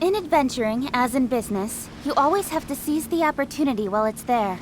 In adventuring, as in business, you always have to seize the opportunity while it's there.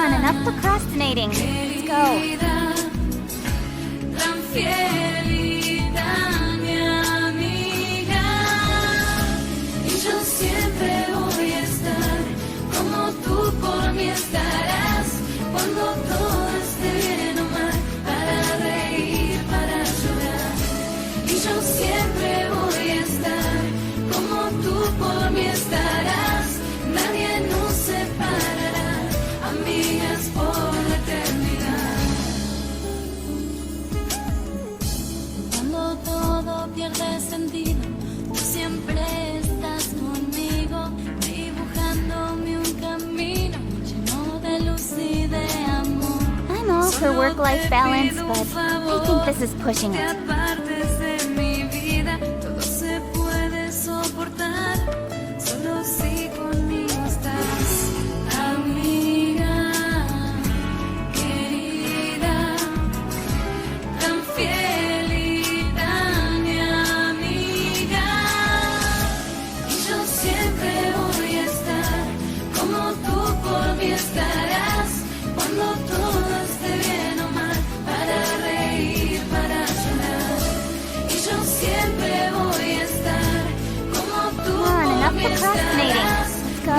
Enough procrastinating. Let's go. For work-life balance, but I think this is pushing it. Procrastinating. Let's go.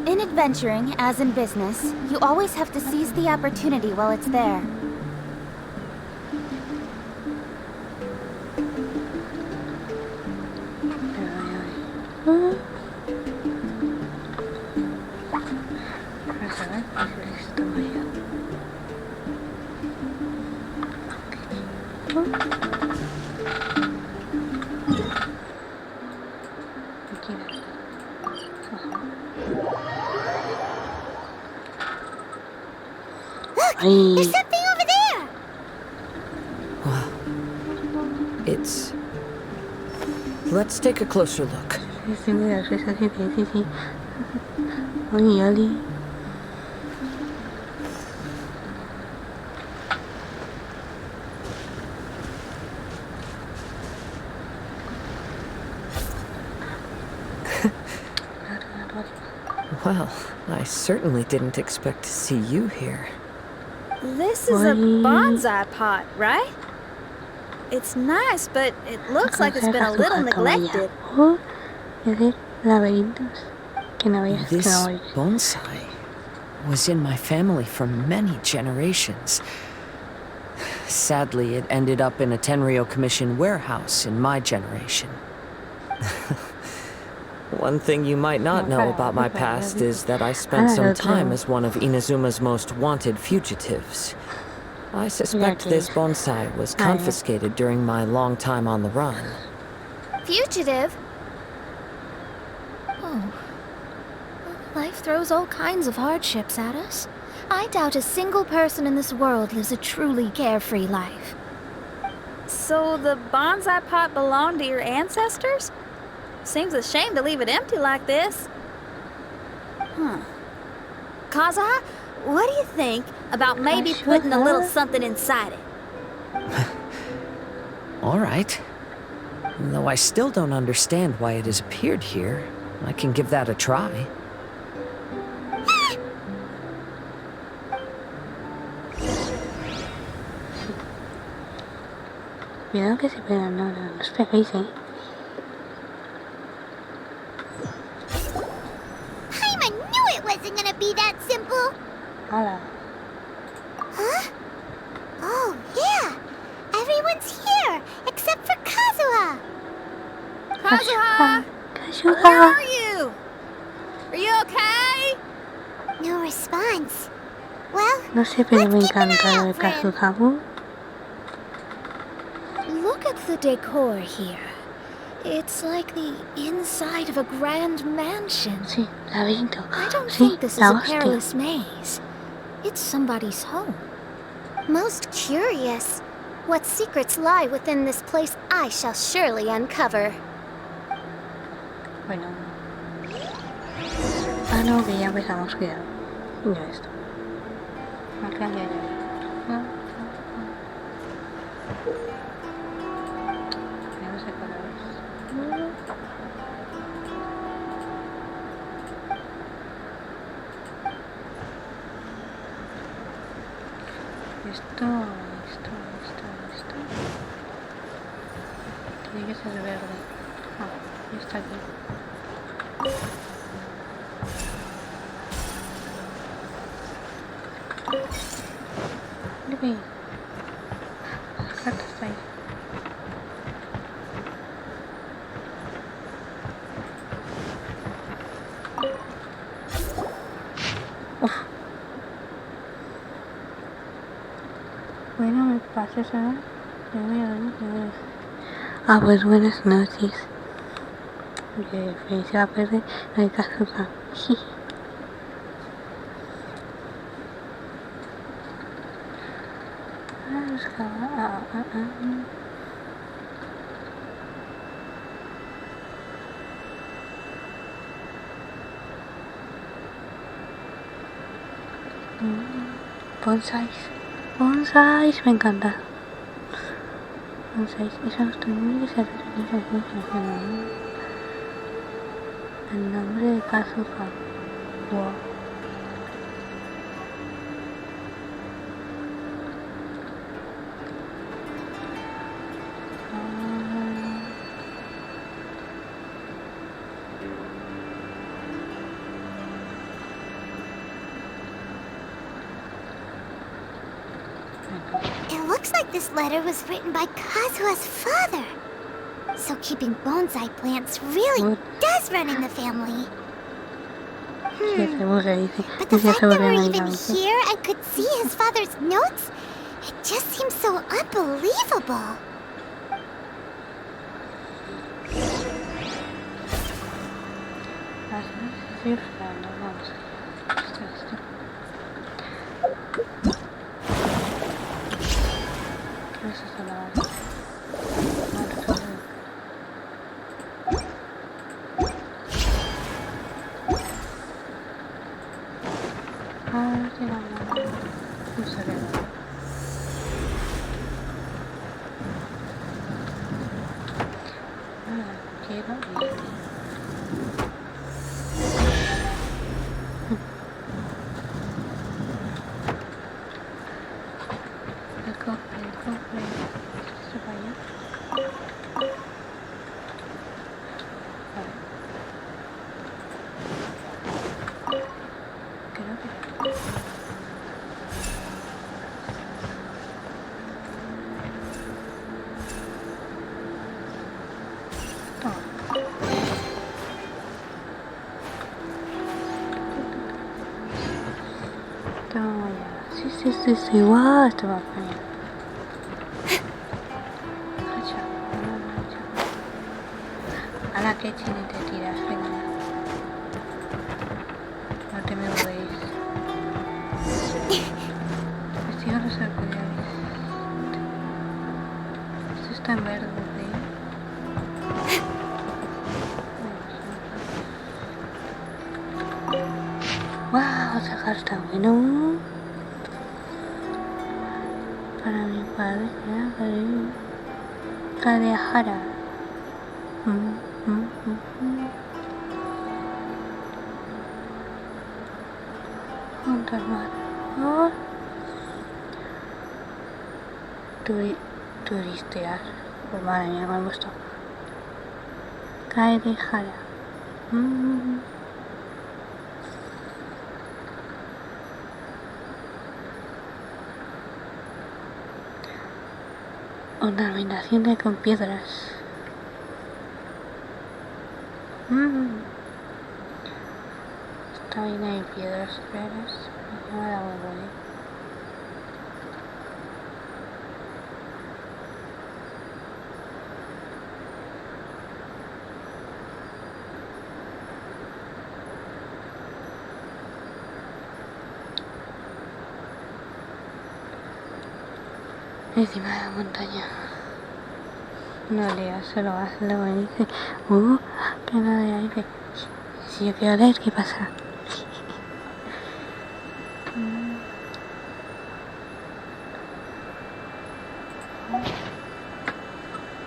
In adventuring, as in business, you always have to seize the opportunity while it's there. Esto vaya. Aquí no. Look! There's something over there! Wow. It's... Let's take a closer look. Sí, mira, sí. Oli, oli. Well, I certainly didn't expect to see you here. This is a bonsai pot, right? It's nice, but it looks like it's been a little neglected. Es decir, laberintos. Que no vayas, que This no vayas. bonsai was in my family for many generations. Sadly, it ended up in a Tenryo Commission warehouse in my generation. One thing you might not know about my past is that I spent some time as one of Inazuma's most wanted fugitives. I suspect this bonsai was confiscated during my long time on the run. Fugitive? Oh. Life throws all kinds of hardships at us. I doubt a single person in this world lives a truly carefree life. So the bonsai pot belonged to your ancestors? Seems a shame to leave it empty like this. Kazuha, what do you think about maybe putting a little something inside it? All right. Though I still don't understand why it has appeared here, I can give that a try. Cuidado que se pegan, no os peguéis, I knew it wasn't gonna be that simple! Hola. Huh? Oh, yeah! Everyone's here, except for Kazuha! Kazuha! Kazuha! Where are you? Are you okay? No response. Well, No sé, pero me let's keep an encanta eye lo de out for him. Kazuha. Look at the decor here. It's like the inside of a grand mansion. Sí, laberinto. I don't Sí, think this is la a hostia. perilous maze. It's somebody's home. Most curious. What secrets lie within this place I shall surely uncover. Bueno. Ah, no, que ya empezamos, cuidado. Mira esto. Acá ya. No. Tenemos de colores. Esto. Tiene que ser verde. Ah, ya está aquí. Mira, la carta está ahí. Uf. Bueno, me pases a... Ah, pues buenas noches. Que se va a perder no hay Kazuha. Bonsais, me encanta. Bonsais, eso no estoy muy el nombre de Kazuha. Wow. It looks like this letter was written by Kazuha's father. So keeping bonsai plants really does run in the family. Sí, se aburre, dice. But the Dice, fact se that aburre we're la even dice. here and could see his father's notes, it just seems so unbelievable. Cifra, no vamos a esto. ¿Qué es esto? El cofre. ¿Se va allá? Vale. Creo que... Toma. Toma ya. Sí. Guau, esto va genial. A la que chile te tiras, venga. No te me movéis. Sigo los arcoíris. Esto está en verde, wow, sacar está bueno. Para mi padre, Kadehara. Junto al mar. Oh. Turistear. Oh, madre mía, me ha gustado. Kadehara. Ornamentación con piedras. Está bien, hay piedras raras. No me da muy bonito. Encima de la montaña. No leas, solo vas, luego me dice, que no lea, dice, si yo quiero leer, ¿qué pasa?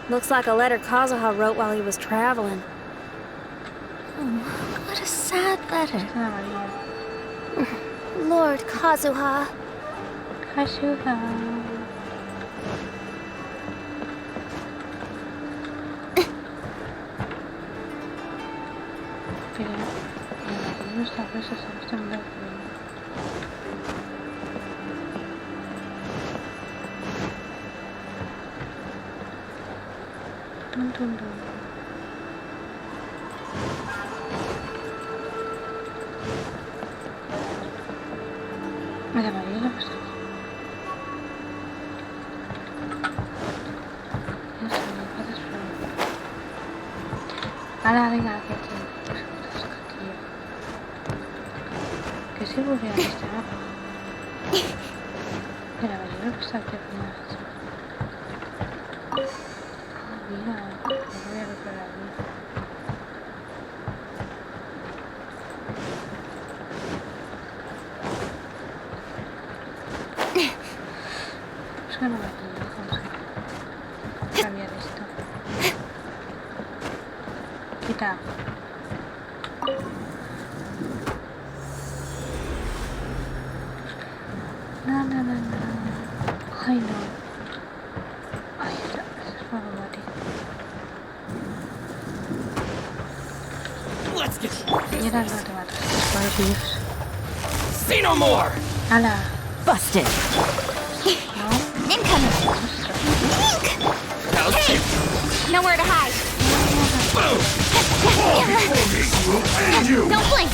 Looks like a letter Kazuha wrote while he was traveling. Oh, what a sad letter. Está María. Lord Kazuha. Kazuha. Esta cosa se está en blanco. Mira, María, ¿qué pasa? Ahora venga, que que se volvió a este mapa. Mira, yo creo que está aquí al final. Ah, mira, me voy a reparar aquí. Es que no me pillo, vamos a cambiar esto. Quita. No. Ay, no. Ay, eso es para matar. Mira, no te matas. Varios. Say no more! ¡Hala! Busted! ¿No? Incoming. I'll chip Nowhere to hide. boom! And you! Don't blink.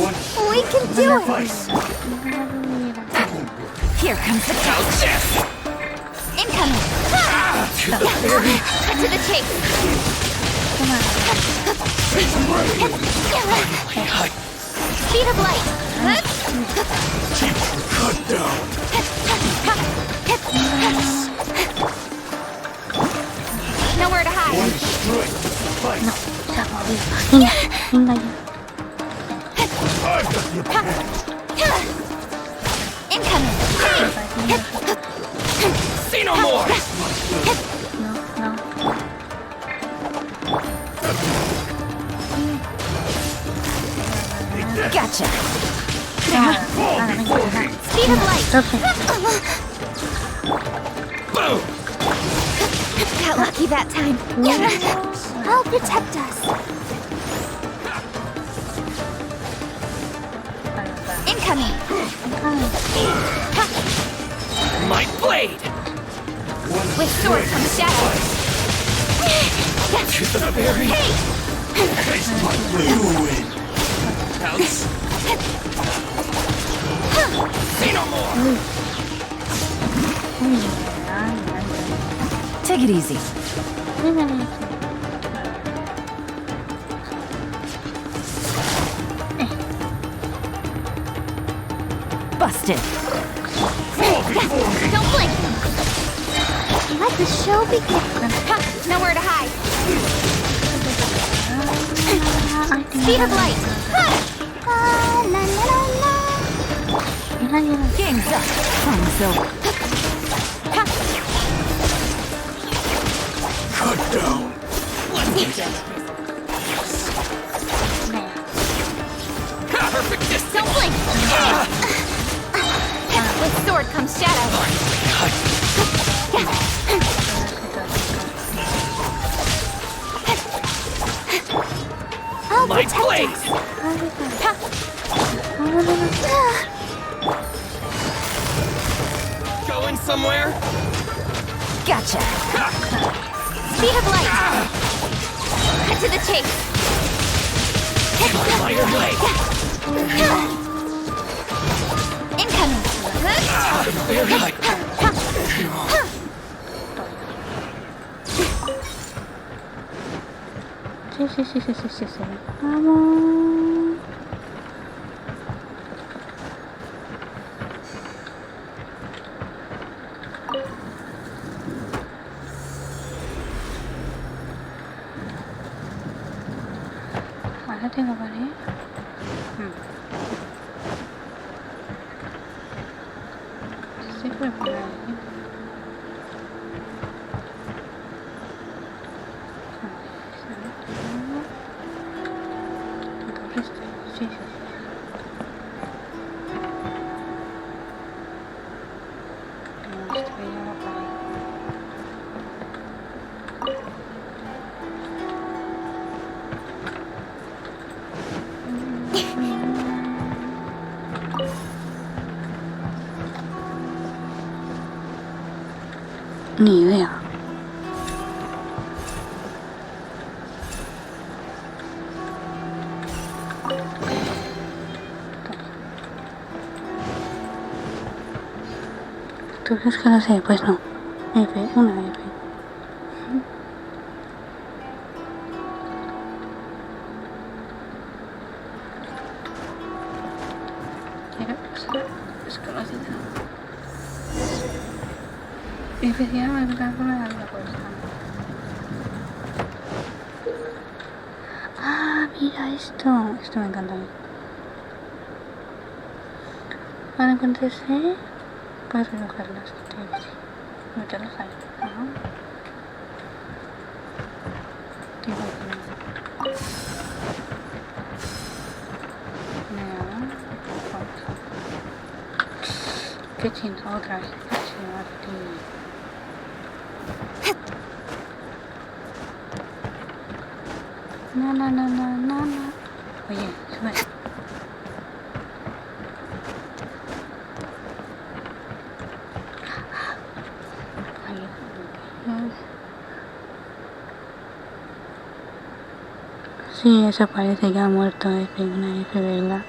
on, we can do it. Here comes the test. Incoming. To the very Cut to the chase. Speed of light. cut down. Nowhere to hide. One strike to suffice. I've got your back. Incoming. See no more. Gotcha. Fall before me. Speed of light. Boom. Got lucky that time. I'll protect us. Incoming. My blade. With sword comes shadow. To the very taste my blade. Ouch. See no more. Take it easy. Busted. Fall before me. Don't blink. Let the show begin. Nowhere to hide. Speed of light. La la la la. Game's up. Time's over. Cut down. Perfect distance. Don't blink. With sword comes shadow. I'll My protect blade. us. Going somewhere? Gotcha. Speed of light. Cut to the chase. My blade. Incoming. Very Sí. Vamos. Ahora tengo varios. Sí, pero por ahí. Sí. Ni idea. ¿Tú crees que lo sé? Pues no. Una F. Quiero pasar desconocida. Especialmente la forma de la cosa. Ah, mira esto. Esto me encanta a mí. Ahora encontrarse. Puedes recogerlas. Meterlas ahí. Ajá. Qué chino, otra vez. Qué chino, No. Oye, sube. Sí, eso parece que ha muerto una F, ¿verdad?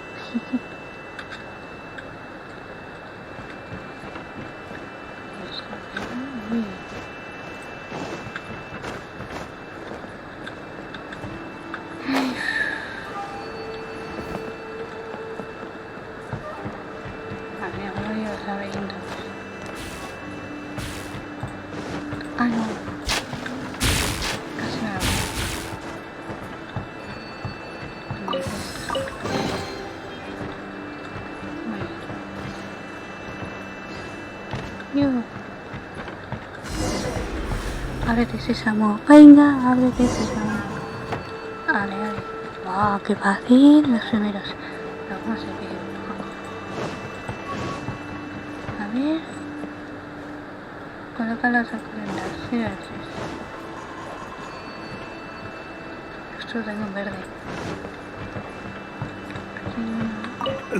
Ah, no. Casi nada. Yo. Ábrete sésamo. Venga, ábrete sésamo. Vale, vale. Wow, qué fácil. Los primeros. Pero ¿cómo se pide? A ver. Coloca las ofrendas. Sí, gracias. Esto tengo en verde.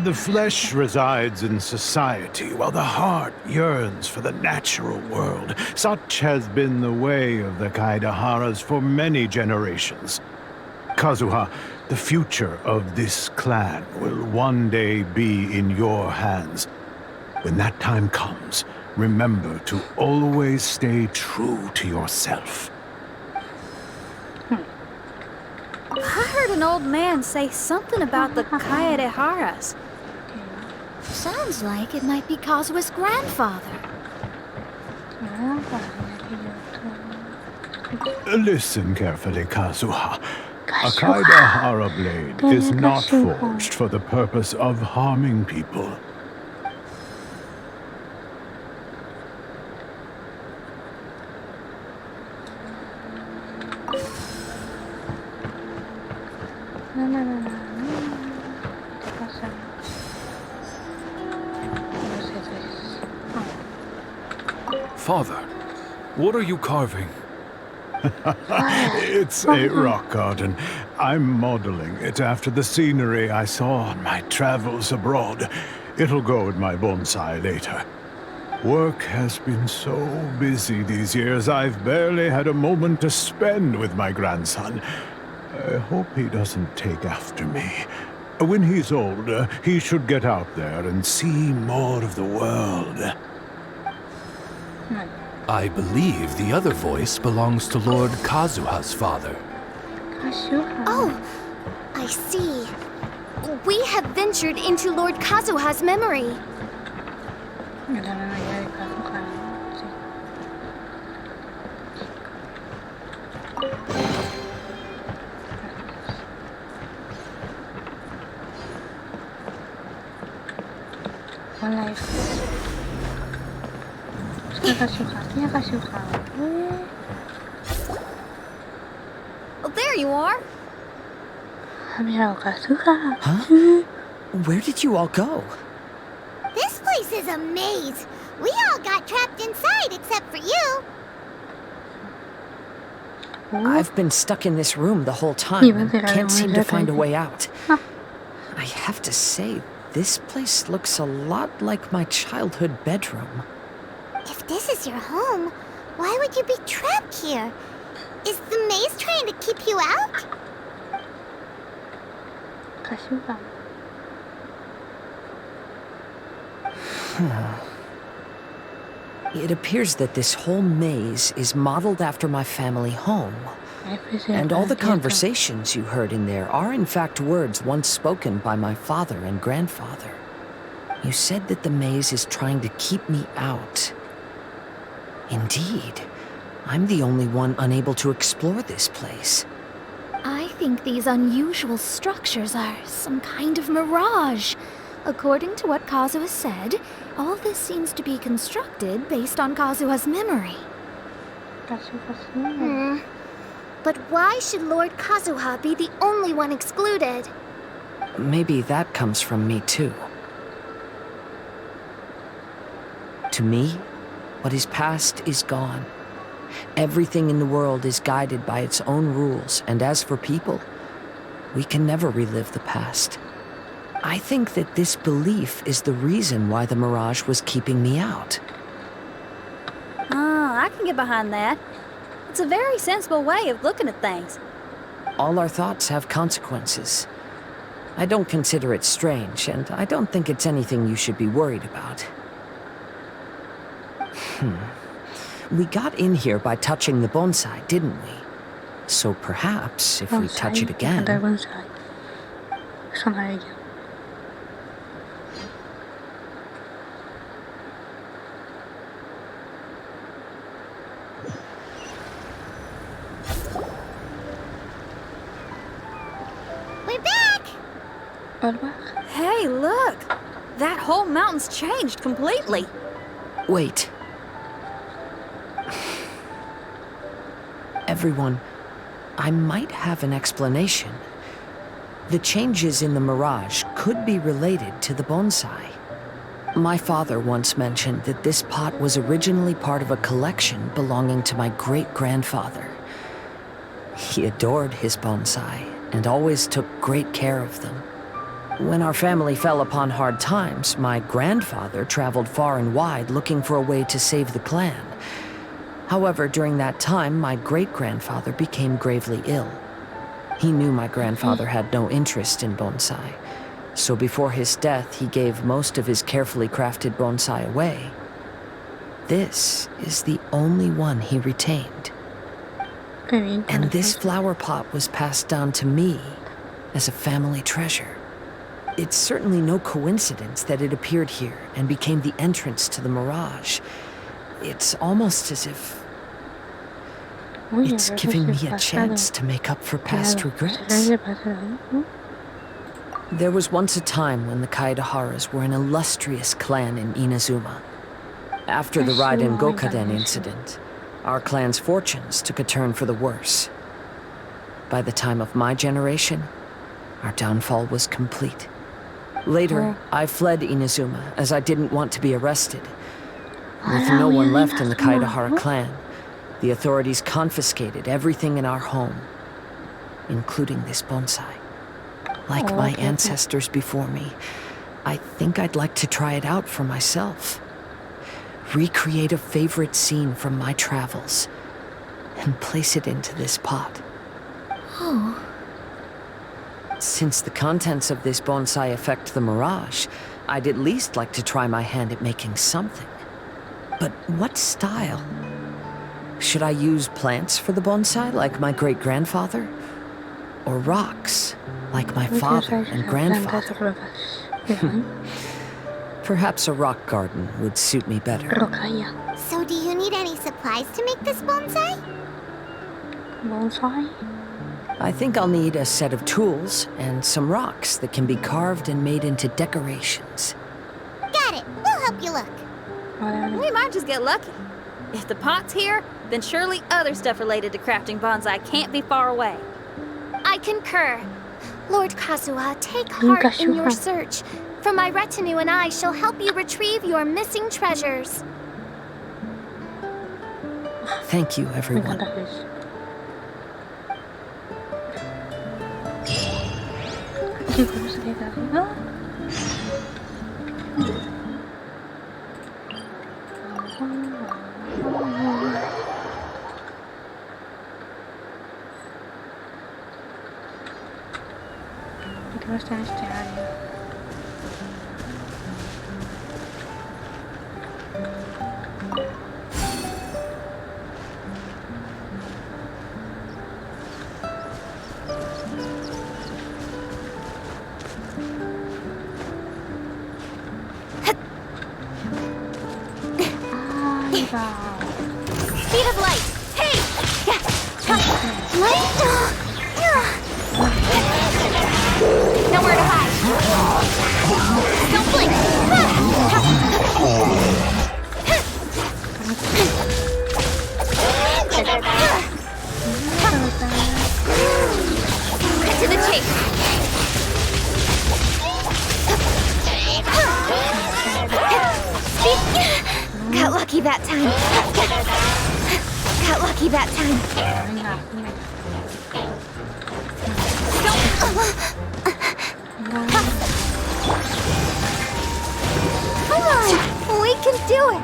The flesh resides in society, while the heart yearns for the natural world. Such has been the way of the Kaidaharas for many generations. Kazuha, the future of this clan will one day be in your hands. When that time comes, remember to always stay true to yourself. I heard an old man say something about the Kaidaharas. Sounds like it might be Kazuha's grandfather. Listen carefully, Kazuha. A Kaidahara blade is not forged for the purpose of harming people. Father, what are you carving? It's a rock garden. I'm modeling it after the scenery I saw on my travels abroad. It'll go in my bonsai later. Work has been so busy these years, I've barely had a moment to spend with my grandson. I hope he doesn't take after me. When he's older, he should get out there and see more of the world. I believe the other voice belongs to Lord Kazuha's father. Oh, I see. We have ventured into Lord Kazuha's memory. One life. Oh, there you are. Huh? Where did you all go? This place is a maze. We all got trapped inside except for you. I've been stuck in this room the whole time and can't seem to find a way out. I have to say, this place looks a lot like my childhood bedroom. If this is your home, why would you be trapped here? Is the maze trying to keep you out? It appears that this whole maze is modeled after my family home. And all the conversations you heard in there are in fact words once spoken by my father and grandfather. You said that the maze is trying to keep me out. Indeed, I'm the only one unable to explore this place. I think these unusual structures are some kind of mirage. According to what Kazuha said, all this seems to be constructed based on Kazuha's memory. But why should Lord Kazuha be the only one excluded? Maybe that comes from me too. To me, what is past is gone. Everything in the world is guided by its own rules, and as for people, we can never relive the past. I think that this belief is the reason why the mirage was keeping me out. Oh, I can get behind that. It's a very sensible way of looking at things. all our thoughts have consequences. I don't consider it strange, and I don't think it's anything you should be worried about. We got in here by touching the bonsai, didn't we? So perhaps, if we touch it again... We're back! Hey, look! That whole mountain's changed completely. Wait. Everyone, I might have an explanation. The changes in the mirage could be related to the bonsai. My father once mentioned that this pot was originally part of a collection belonging to my great-grandfather. He adored his bonsai and always took great care of them. When our family fell upon hard times, my grandfather traveled far and wide looking for a way to save the clan. However, during that time, my great-grandfather became gravely ill. He knew my grandfather had no interest in bonsai, so before his death, he gave most of his carefully crafted bonsai away. This is the only one he retained. And this flower pot was passed down to me as a family treasure. It's certainly no coincidence that it appeared here and became the entrance to the mirage. It's almost as if it's giving me a chance to make up for past regrets. There was once a time when the Kaidaharas were an illustrious clan in Inazuma. After the Raiden Gokaden incident, our clan's fortunes took a turn for the worse. By the time of my generation, our downfall was complete. Later, I fled Inazuma as I didn't want to be arrested. With no one left in the Kaidahara clan, the authorities confiscated everything in our home, including this bonsai. Like my ancestors before me, I think I'd like to try it out for myself. Recreate a favorite scene from my travels and place it into this pot. Oh. Since the contents of this bonsai affect the mirage, I'd at least like to try my hand at making something. But what style? Should I use plants for the bonsai like my great-grandfather? Or rocks like my father and grandfather? Perhaps a rock garden would suit me better. So do you need any supplies to make this bonsai? I think I'll need a set of tools and some rocks that can be carved and made into decorations. Got it. We'll help you look. We might just get lucky. If the pot's here, then surely other stuff related to crafting bonsai can't be far away. I concur. Lord Kazuha, take heart in your search. For my retinue and I shall help you retrieve your missing treasures. Thank you, everyone. Speed of light! Hey! Light! Nowhere to hide! Don't blink! Cut to the chase! Got lucky that time. Got lucky that time. Come on, we can do it.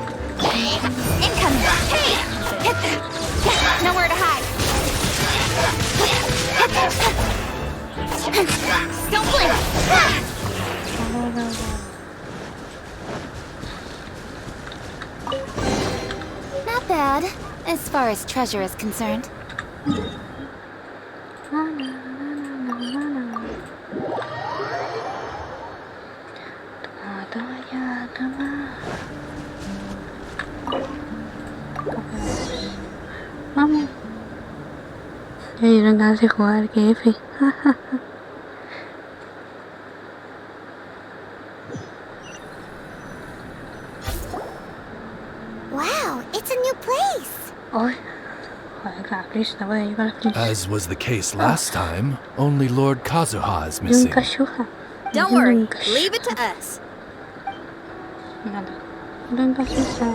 Incoming. Hey! Nowhere to hide. as far as treasure is concerned. Vamos. Ya dieron ganas de jugar, que F. Wow, it's a new place! Ay, joder, gratis, no puedo llegar a As was the case last time, only Lord Kazuha is Y un missing. Kazuha. Don't worry, leave it to us. Nada. Un Kazuha.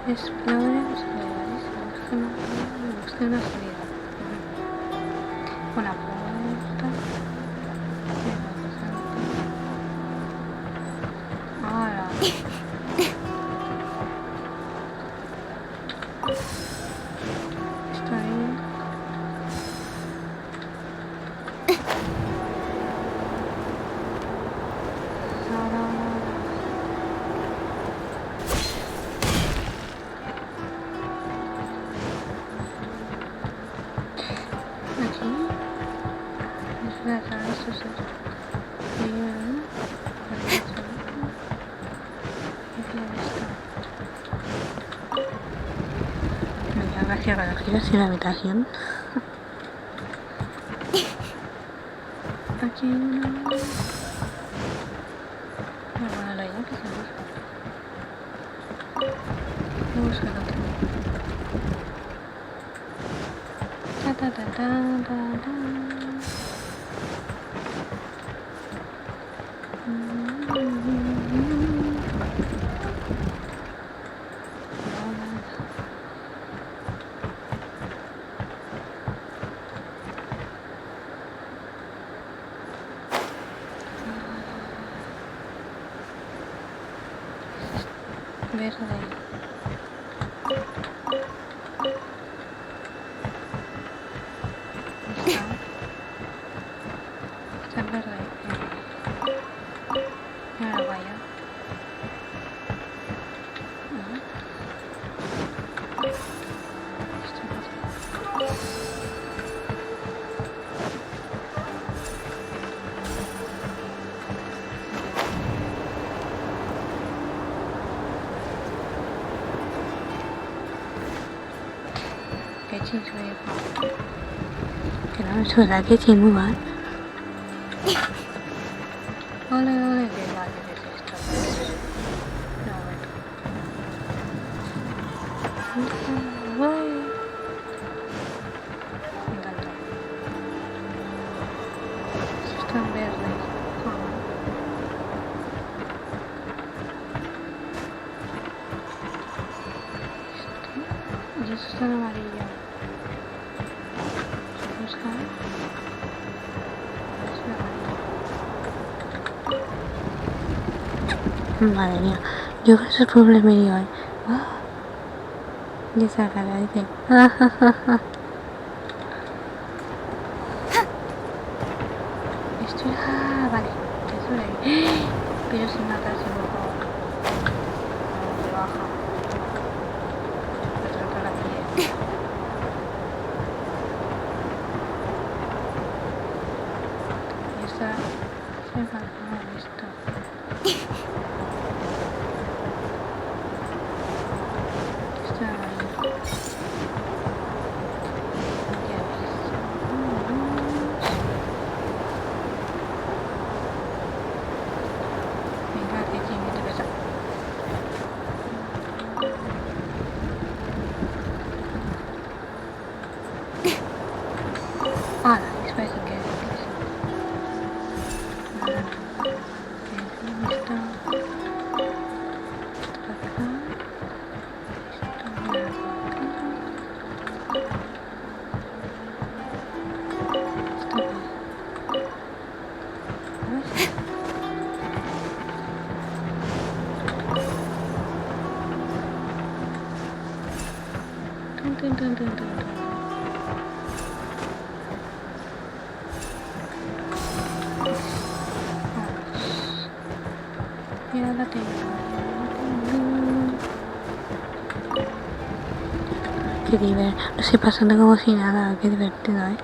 Exploremos busca una salida. Una puerta. Ahora. Está bien. Gracias a la habitación. Aquí hay una. Bueno, la idea que se busca. Voy a buscar otra. Ta ta ta ta ta ta. Verde. Está verde. Ahora vaya. Genshin soy que no me suena Genshin muy mal. Ole, ole, qué mal que es esto. No, bueno. Me encanta. Esto está en verde. Y esto está en amarillo. Madre mía, yo creo que eso es problema mío, Y esa cara dice, estoy, vale, te sube ahí, pero sin matarse, por favor. No, te baja. Me trata la piel. Y esta, se va a esto. Ya la tengo. Qué divertido. Lo estoy pasando como si nada. Qué divertido, ¿eh?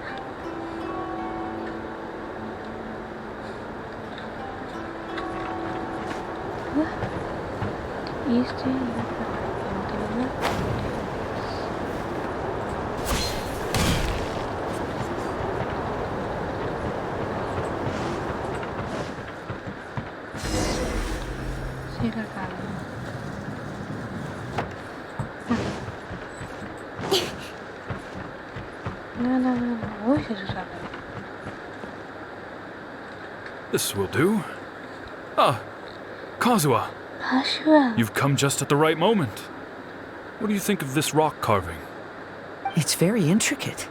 Y este... Sí, la calma. No. Uy, Jesús, This will do. Ah, Kazuha, Kazuha. you've come just at the right moment. What do you think of this rock carving? It's very intricate.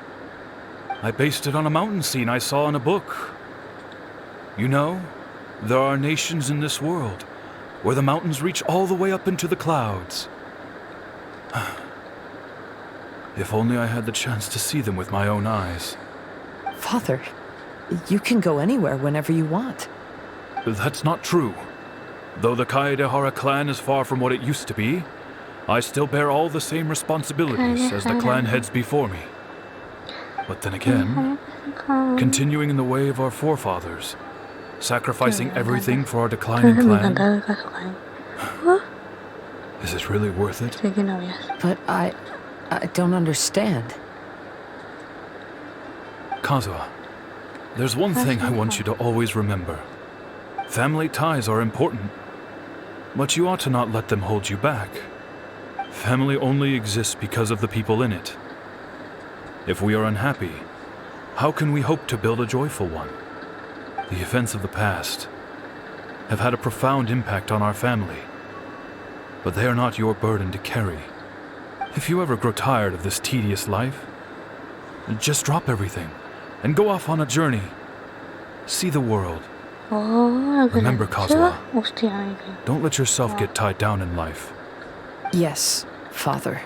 I based it on a mountain scene I saw in a book. You know, there are nations in this world where the mountains reach all the way up into the clouds. If only I had the chance to see them with my own eyes. Father, you can go anywhere whenever you want. That's not true. Though the Kaedehara clan is far from what it used to be, I still bear all the same responsibilities as the clan heads before me. But then again, continuing in the way of our forefathers, sacrificing everything for our declining clan, is it really worth it? But I don't understand. Kazuha, there's one thing I want you to always remember. Family ties are important, but you ought to not let them hold you back. Family only exists because of the people in it. If we are unhappy, how can we hope to build a joyful one? The events of the past have had a profound impact on our family, but they are not your burden to carry. If you ever grow tired of this tedious life, just drop everything and go off on a journey. See the world. Remember, Kazuha, don't let yourself get tied down in life. Yes, Father.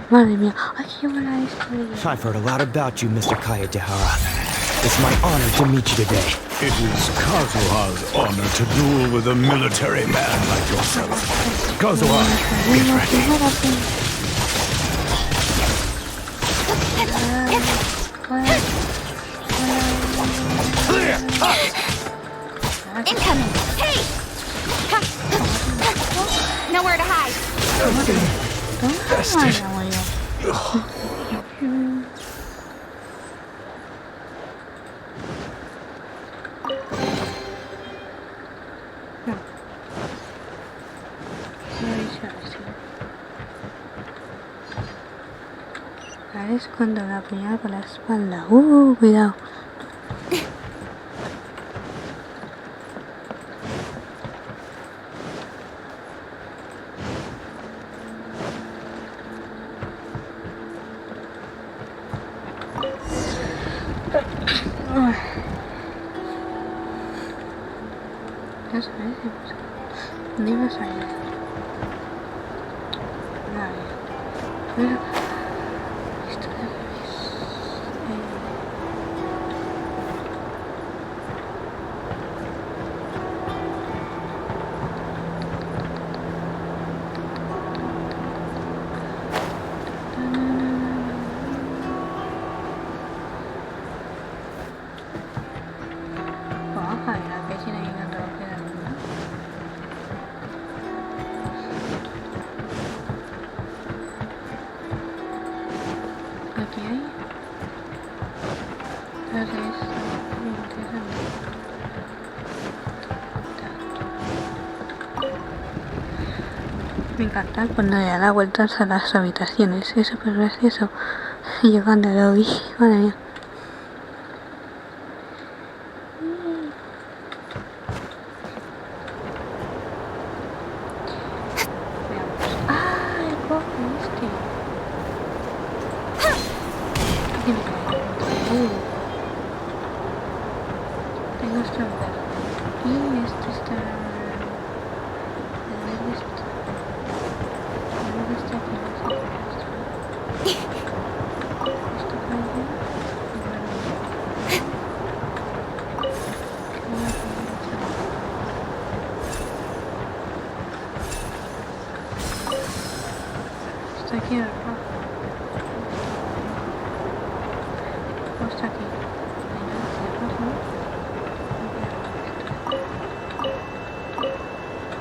Madre mía, ay, qué buena historia. I've heard a lot about you, Mr. Kaedehara. It's my honor to meet you today. It is Kazuha's honor to duel with a military man like yourself. Kazuha, get ready. Incoming! Hey! Nowhere to hide. Ahora es cuando la apuñala por la espalda. Cuidado. Ya sabes, ¿dónde ibas a ir? Mira. Esto de revés. Aquí hay. Entonces, me encanta cuando le da la vuelta a las habitaciones, es súper gracioso. Llegando al lobby, madre mía. Veamos. Ah, el cojo este. Está aquí, ¿verdad? ¿O está aquí?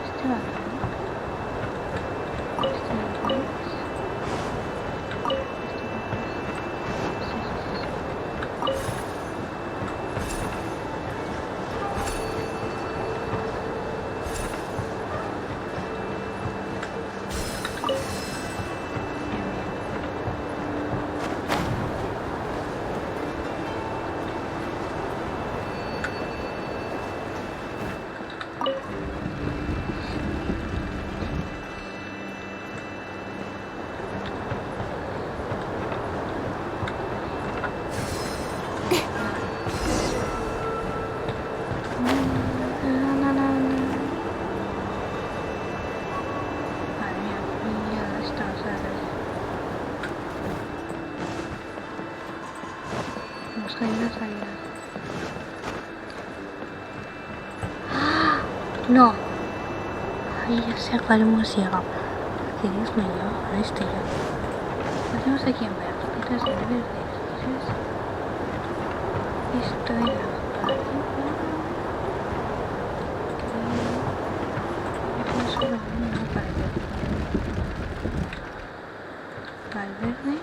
Este va bien, ¿no? Este va bien. No. Ay, ya sé a cuál hemos llegado. Que Dios mío, a este ya. Lo hacemos aquí en verde. Entonces, en verde, esto era para aquí. No solo uno para el verde. Para el verde.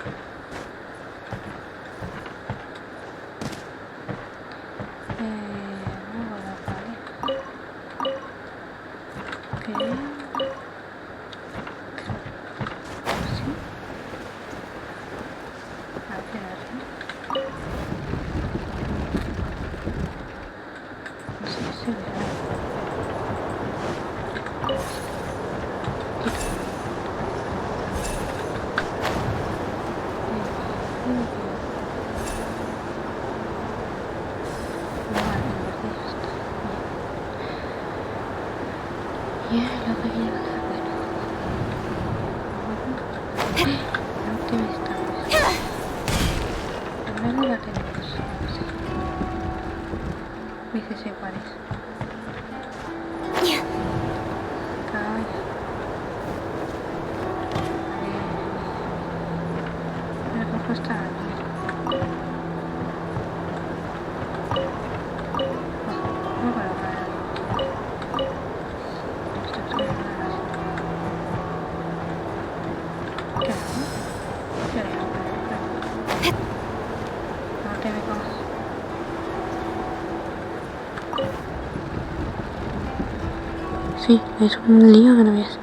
Sí, es un lío que no ves.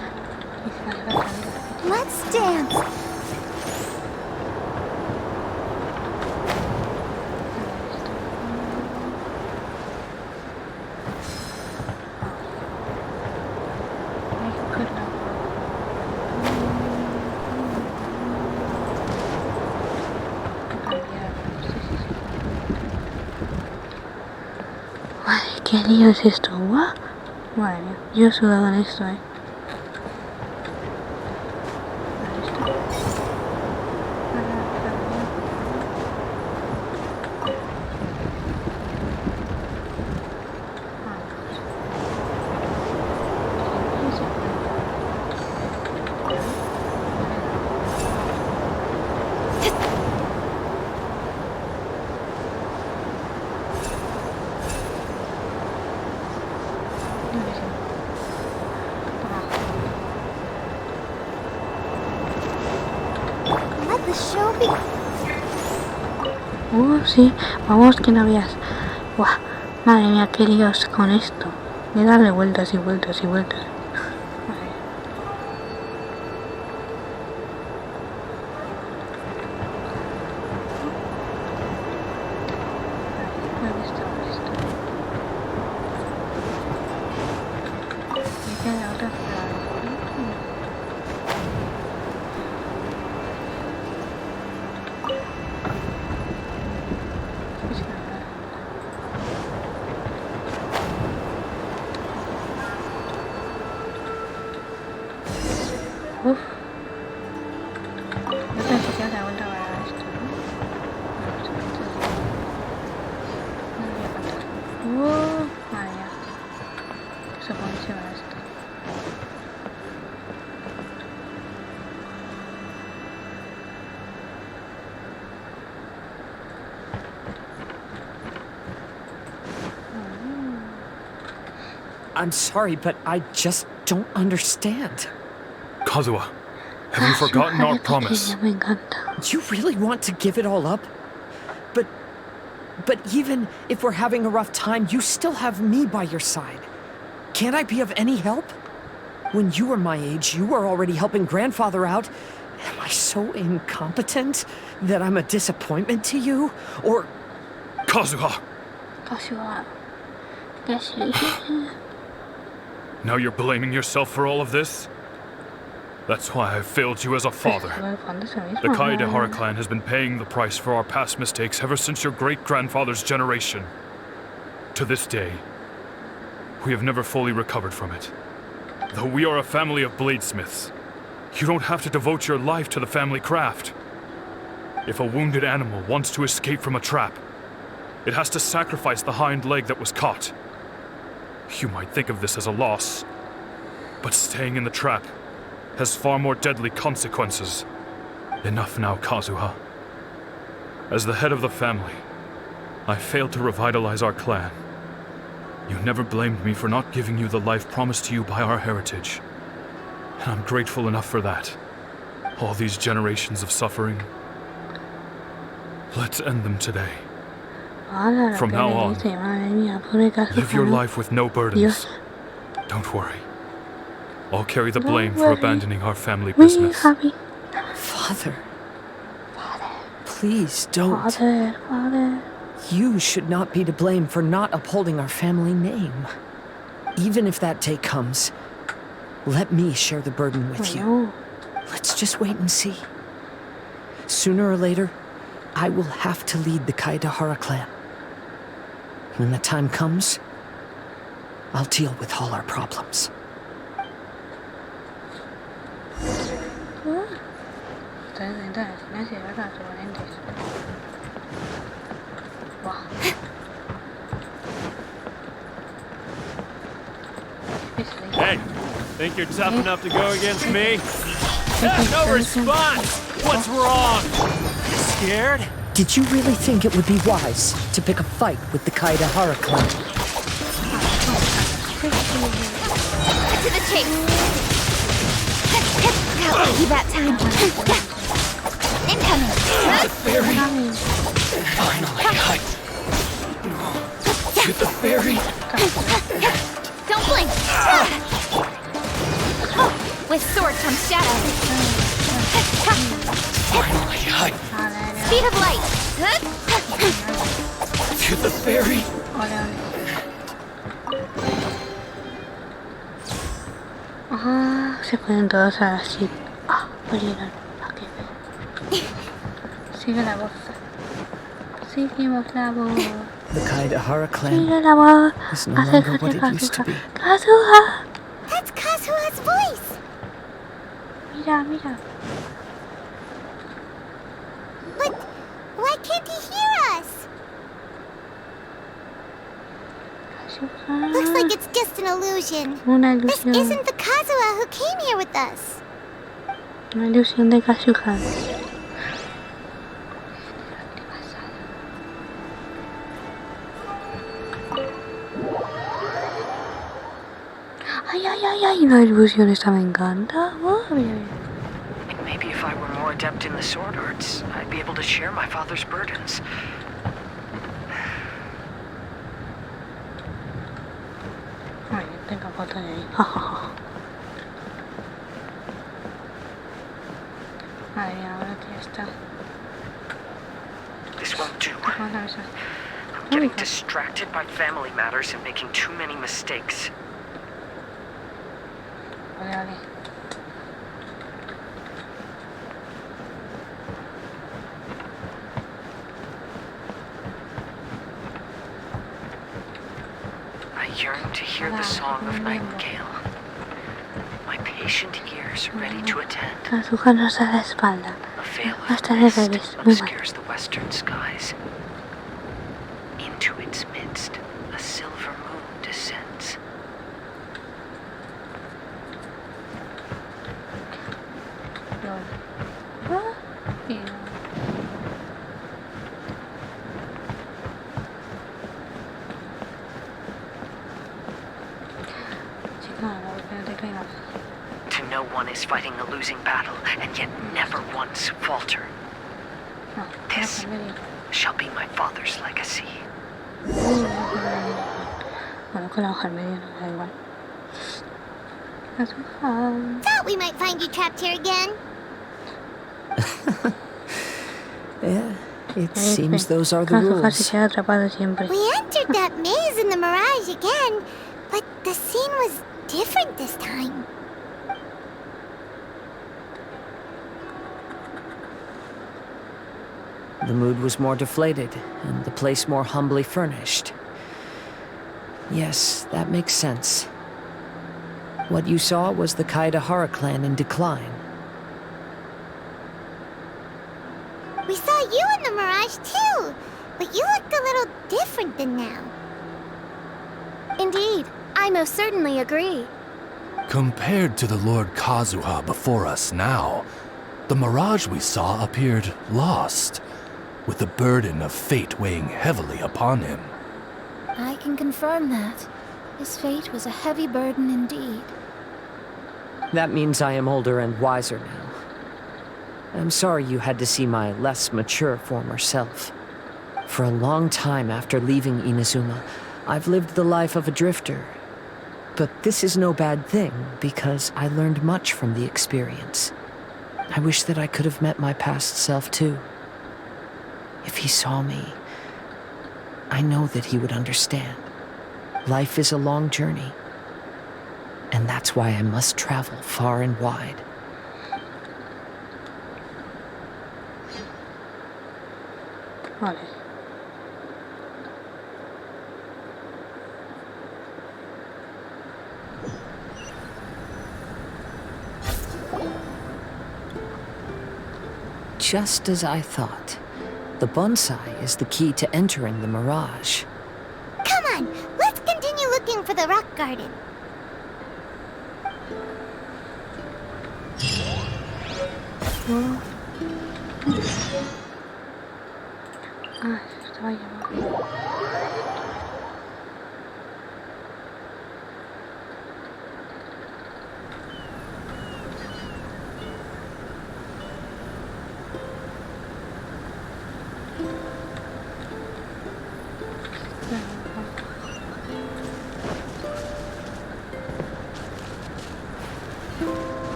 Let's dance. Madre, qué lío es esto, ¿what? Madre mía, yo he sudado en esto, Let the show be. Sí, vamos que no veas. Buah, madre mía, qué líos con esto. De darle vueltas y vueltas y vueltas. I'm sorry, but I just don't understand. Kazuha, have you forgotten our promise? Me encanta. You really want to give it all up? But even if we're having a rough time, you still have me by your side. Can't I be of any help? When you were my age, you were already helping grandfather out. Am I so incompetent that I'm a disappointment to you? Or... Kazuha! Kazuha. Now you're blaming yourself for all of this? That's why I failed you as a father. The Kaedehara clan has been paying the price for our past mistakes ever since your great-grandfather's generation. To this day, we have never fully recovered from it. Though we are a family of bladesmiths, you don't have to devote your life to the family craft. If a wounded animal wants to escape from a trap, it has to sacrifice the hind leg that was caught. You might think of this as a loss, but staying in the trap has far more deadly consequences. Enough now, Kazuha. As the head of the family, I failed to revitalize our clan. You never blamed me for not giving you the life promised to you by our heritage. And I'm grateful enough for that. All these generations of suffering. Let's end them today. From now on, live your life with no burdens. Don't worry. I'll carry the blame for abandoning our family business. Father. Please don't. Father. You should not be to blame for not upholding our family name. Even if that day comes, let me share the burden with you. Let's just wait and see. Sooner or later, I will have to lead the Kaedehara clan. When the time comes, I'll deal with all our problems. Hey, think you're tough enough to go against me? No response! What's wrong? Scared? Did you really think it would be wise to pick a fight with the Kaedehara clan? To the chase! That will be that time. Incoming! Finally, to the ferry! Don't blink! With sword comes shadow. Finally, Speed of light! to the ferry! Se ponen todos así. Murieron. Sigue la voz. Seguimos la voz. The Kaedehara clan Sigue la voz. is no longer what it used to be. Kazuha. That's Kazuha's voice! Mira. But why can't he hear us? Looks like it's just an illusion. Una This ilusión. isn't the Kazuha who came here with us. Una ilusión de Kazuha. Ay, la ilusión esta me encanta. Maybe if I were more adept in the sword arts, I'd be able to share my father's burdens. Ay, tengo foto de ahí. Madre mía, ahora que ya está. This won't do. Vamos a besar. I'm getting distracted by family matters and making too many mistakes. Vale. I yearn to hear the song of nightingale. My patient ears are ready to attend. Kazuha nos da la espalda. A veil Hasta of de mist revés. Muy mal. obscures the western skies. Into its midst, a silver moon descends. always fighting a losing battle, and yet never once falter. This shall be my father's legacy. แล้วก็เราหันไปเรียนอะไรวะ Thought we might find you trapped here again. Yeah, it seems those are the rules. We entered that maze in the mirage again, but the scene was different this time. The mood was more deflated, and the place more humbly furnished. Yes, that makes sense. What you saw was the Kaidahara clan in decline. We saw you in the mirage too, but you looked a little different than now. Indeed, I most certainly agree. Compared to the Lord Kazuha before us now, the mirage we saw appeared lost, with the burden of fate weighing heavily upon him. I can confirm that. His fate was a heavy burden indeed. That means I am older and wiser now. I'm sorry you had to see my less mature former self. For a long time after leaving Inazuma, I've lived the life of a drifter. But this is no bad thing, because I learned much from the experience. I wish that I could have met my past self too. If he saw me, I know that he would understand. Life is a long journey, and that's why I must travel far and wide. Just as I thought. The bonsai is the key to entering the mirage. Come on, let's continue looking for the rock garden.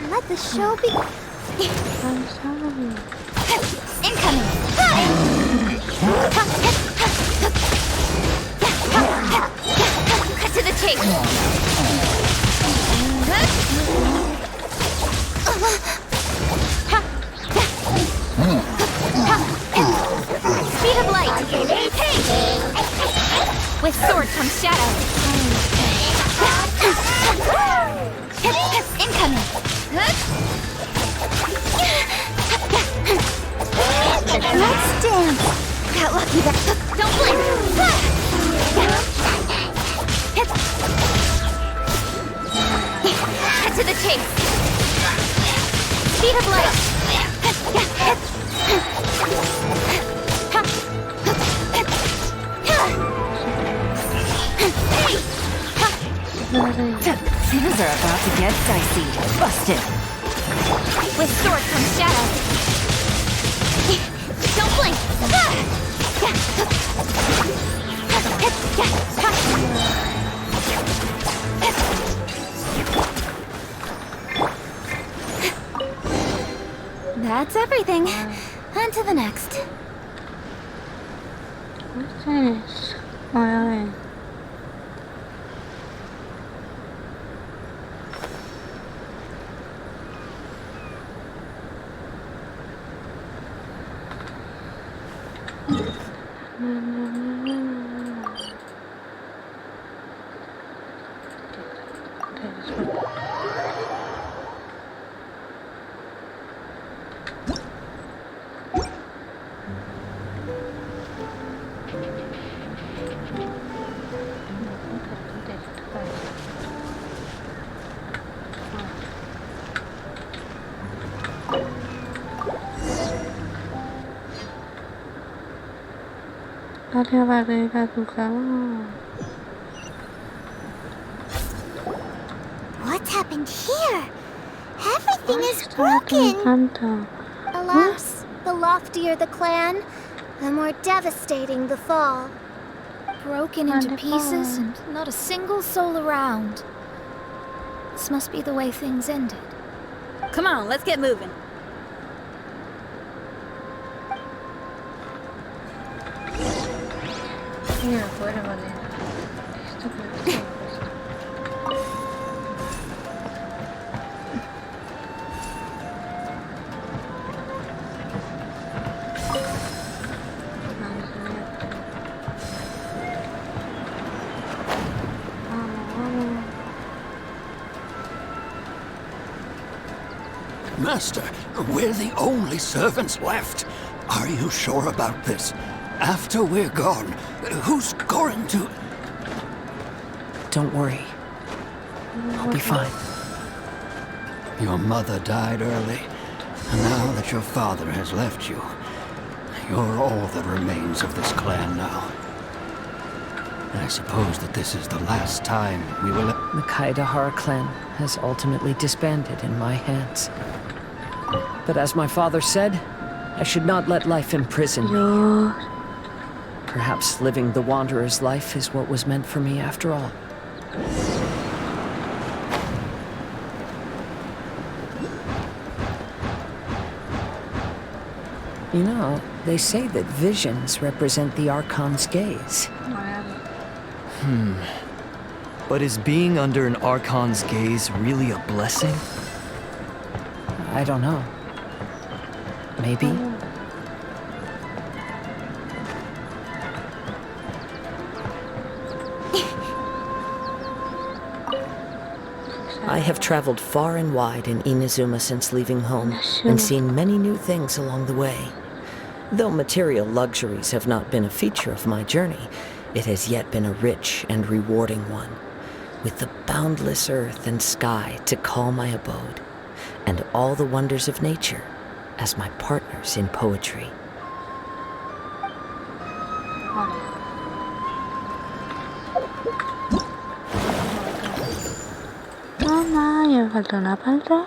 Let the show begin. Incoming. Cut to the chase. Speed of light. Hey! With sword comes shadow. Incoming. Let's dance. Got lucky that. Don't blink. Cut to the chase. Speed of light. Things are about to get dicey. Busted. With sword comes shadow. Don't blink. That's everything. On to the next. What's this? Why? What's happened here? Everything is broken. Alas, the loftier the clan, the more devastating the fall. Broken into pieces and not a single soul around. This must be the way things ended. Come on, let's get moving. Master, we're the only servants left. Are you sure about this? After we're gone, who's going to... Don't worry. I'll be fine. Your mother died early, and now that your father has left you, you're all that remains of this clan now. I suppose that this is the last time we will... The Kaidahara clan has ultimately disbanded in my hands. But as my father said, I should not let life imprison me. Perhaps living the wanderer's life is what was meant for me after all. You know, they say that visions represent the Archon's gaze. But is being under an Archon's gaze really a blessing? I don't know. Maybe. I have traveled far and wide in Inazuma since leaving home, and seen many new things along the way. Though material luxuries have not been a feature of my journey, it has yet been a rich and rewarding one, with the boundless earth and sky to call my abode, and all the wonders of nature as my partners in poetry. Ya falta una parte,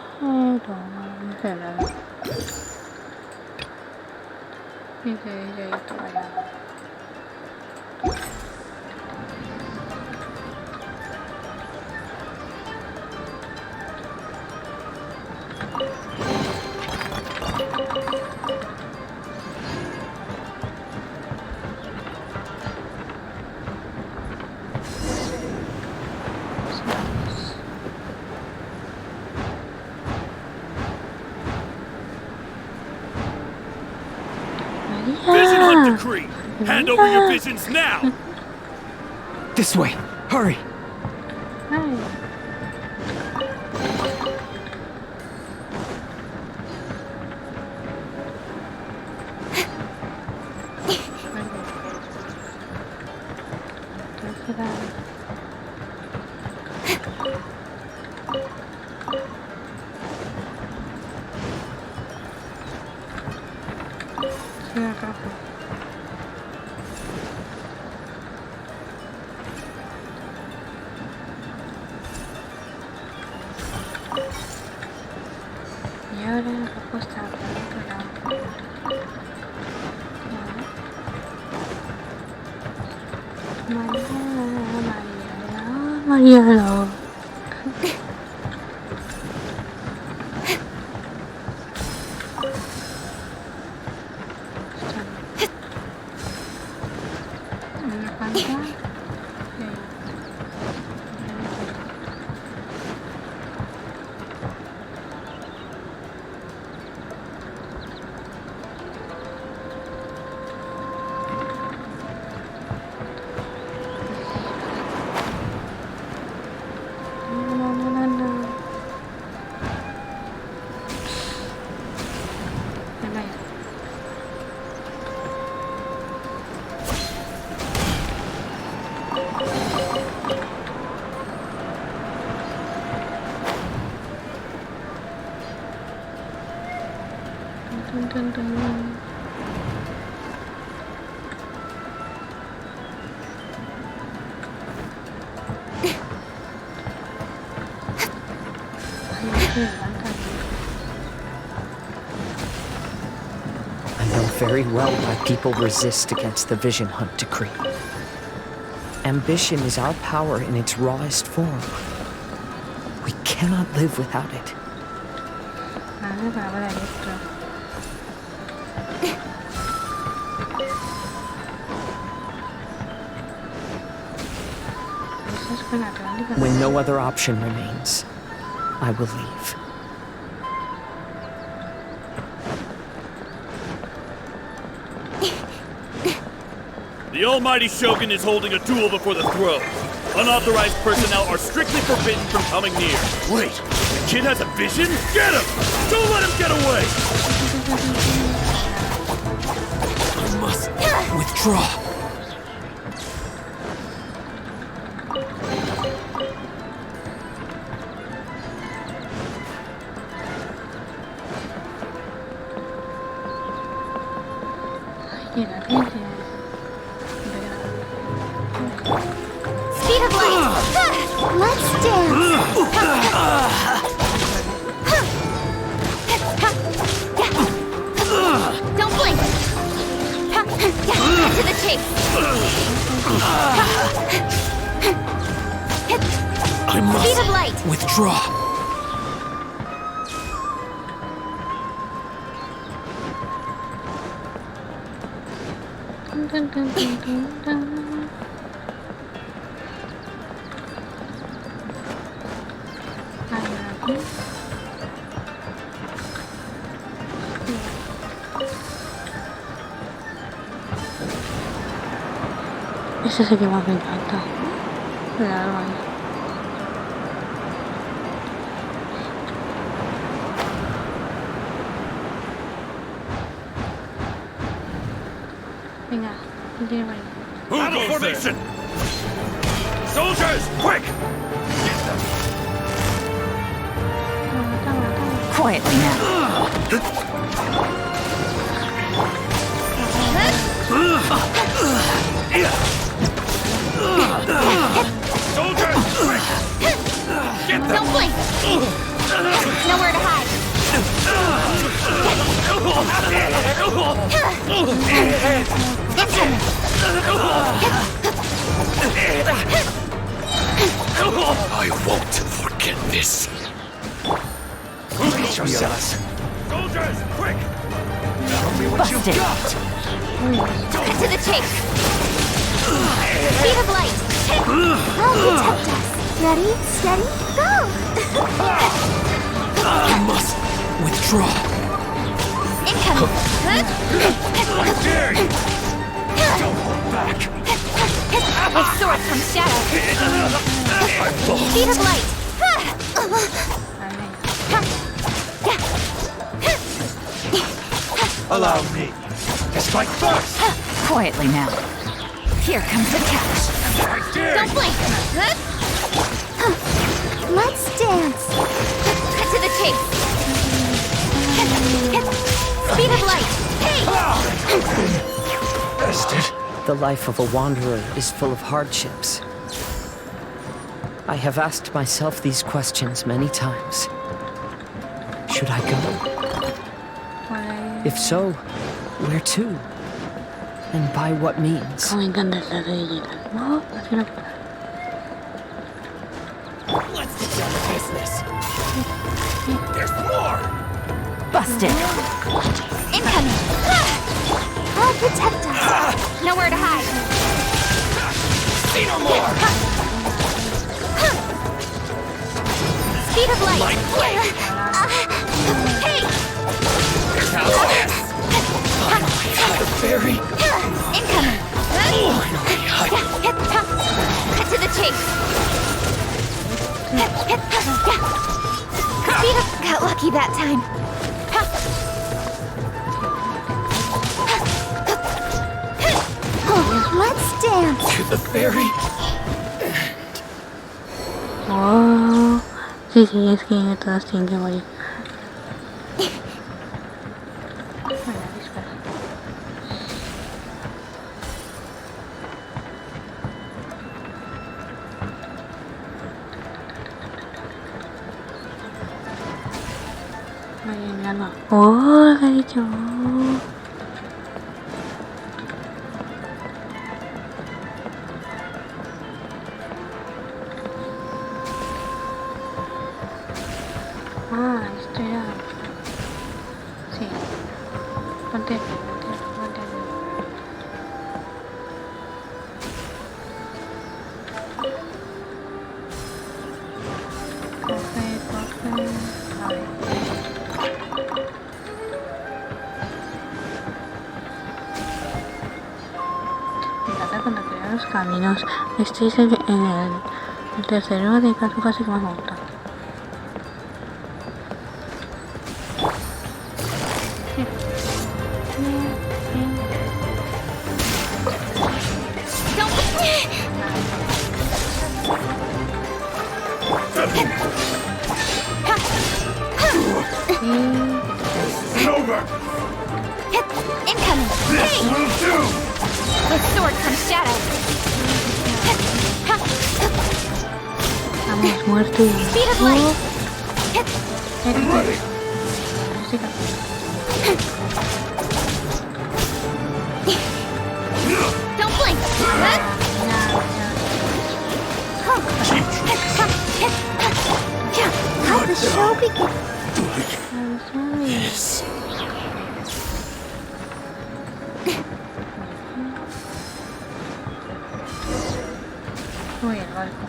Vision Hunt Decree! Hand over your visions now! This way! Hurry! Y ahora la costa por otro lado. Mariano. I know very well why people resist against the vision hunt decree. Ambition is our power in its rawest form. We cannot live without it. When no other option remains, I will leave. The almighty Shogun is holding a duel before the throne. Unauthorized personnel are strictly forbidden from coming near. Wait, the kid has a vision? Get him! Don't let him get away! I must withdraw. Speed of light! Let's dance! Don't blink! To the chase! I must Speed of light! withdraw. Ese es el que más me encanta. Cuidado ahí. Venga, lleva ahí. Battle formation! Soldiers, quick! Quietly now. Soldiers, quick! Get them! Don't blink! Nowhere to hide! I won't forget this. Teach yourselves. Soldiers, quick! Show me what you've got. Cut to the chase! Speed of light! Oh, you tempted us! Ready, steady, go! I must withdraw. Incoming! I dare you! Don't hold back. My sword from shadow! Speed of light! Allow me to strike first. Quietly now. Here comes the catch. I dare Don't you. blink! Let's dance! Cut to the chase! Speed of light! Hey! Bested. The life of a wanderer is full of hardships. I have asked myself these questions many times. Should I go? If so, where to? And by what means? Me encanta esa de ella. No, así no puedo. Let's get down to business. There's more. Busted! Incoming! Oh, protect us! Nowhere to hide! See no more. Speed of light! Hey! Here's how it is. Finally, the fairy. Incoming! Finally, Cut to the chase! Speed of... Got lucky that time. Let's dance! to the fairy. Oh, sí, sí, es que todas tienen que morir. Bueno, dispara. enseñando. ¡Oh, qué ha dicho! Ah, esto era... Sí. Ponte. Cuando crean los caminos. Este es el tercero de Kazuha, así que más me gusta. Incoming! Hey! With sword comes shadow. Estamos muertos. Speed of light. Don't blink. How'd the show begin? Yes. Uy, el barco.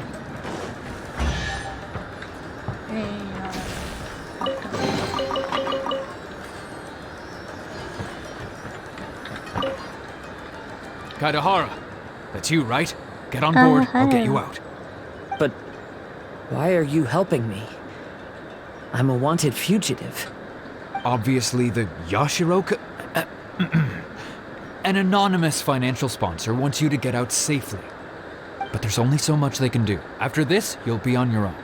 Kazuha, that's you, right? Get on board, I'll get you out. But why are you helping me? I'm a wanted fugitive. Obviously the Yashiro... An anonymous financial sponsor wants you to get out safely. But there's only so much they can do. After this, you'll be on your own.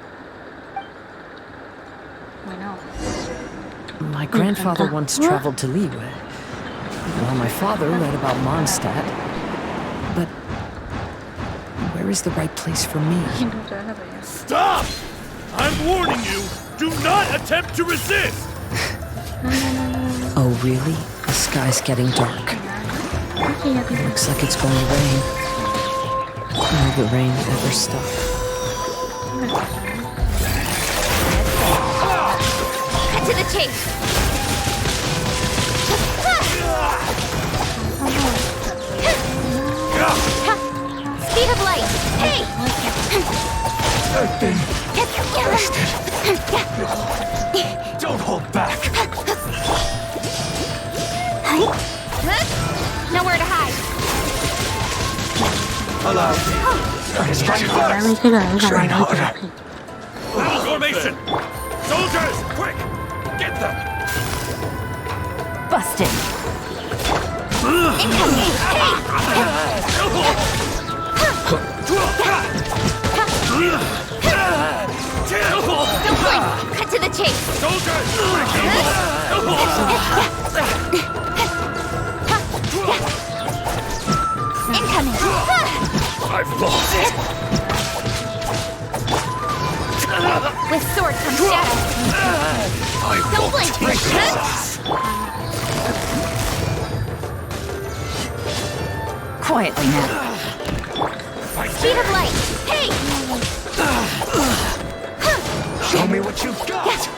My grandfather once traveled to Liyue, while my father read about Mondstadt. But where is the right place for me? Stop! I'm warning you! Do not attempt to resist! Oh, really? The sky's getting dark. Looks like it's going to rain. Will the rain ever stop? Cut to the chase. Speed of light. Hey! I've been arrested. Don't hold back. Nowhere to hide. Allow me. I train harder. Formation! Soldiers, quick! Get them! Busted! Incoming! Don't blink! Cut to the chase! Soldiers! Incoming! I've lost it! With sword comes shadow. Don't blink! Quietly now. Speed of light! Hey! Show me what you've got.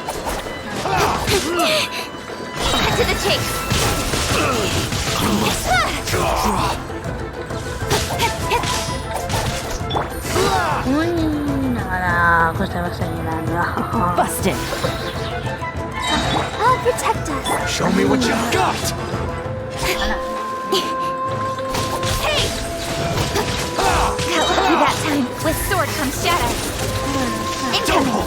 Cut to the chase! Uy, nada, pues te vas a llenar. Busted! I'll protect us. Show me what you've got. Hey! Got lucky that time. With sword comes shadow. Incoming!